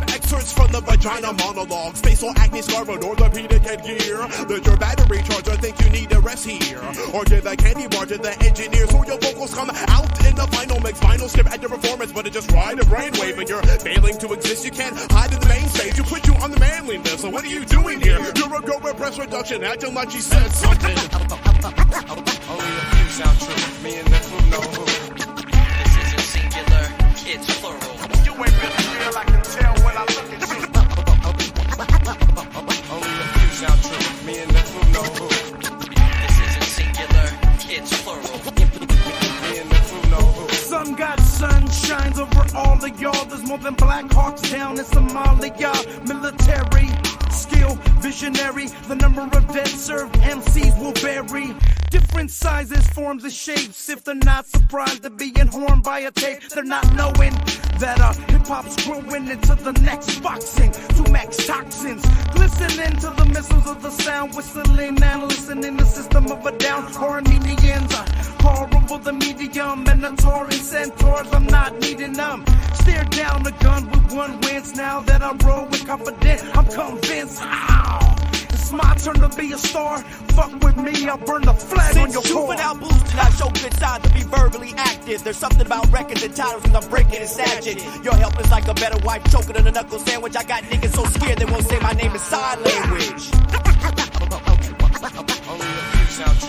Excerpts from the vagina monologues, facial acne scar, an orthopedic headgear. Let your battery charger think you need a rest here, or give a candy bar to the engineer so your vocals come out in the final mix. Final skip at your performance, but it just ride a brainwave and you're failing to exist. You can't hide in the main stage. You put you on the manly list. So what are you doing here? You're a girl with breast reduction, acting like she said something. Only a few sound true. Me and the crew know who. This isn't singular, it's plural. You ain't really real, I can tell when I look at you. Only a few sound true. Me and the crew know who. This isn't singular, it's plural. Me and the crew know who. Sun God sun shines over all of y'all. There's more than Black Hawks down in Somalia. Military skill, visionary. The number of dead served MCs will vary. Different sizes, forms, and shapes. If they're not surprised to be informed by a tape, they're not knowing that hip-hop's growing into the next boxing. To max toxins, glistening to the missiles of the sound, whistling and listening the system of a down. Armenians, horrible the medium, Minotaur and centaurs, I'm not needing them. Stare down the gun with one wins. Now that I roll with confidence, I'm convinced. Ow! It's my turn to be a star. Fuck with me, I'll burn the flag on your core. Juvenile boost and I show good signs to be verbally active. There's something about records and titles and I'm breaking and savage. Your help is like a better wife choking on a knuckle sandwich. I got niggas so scared they won't say my name in sign language. Only a few sound true.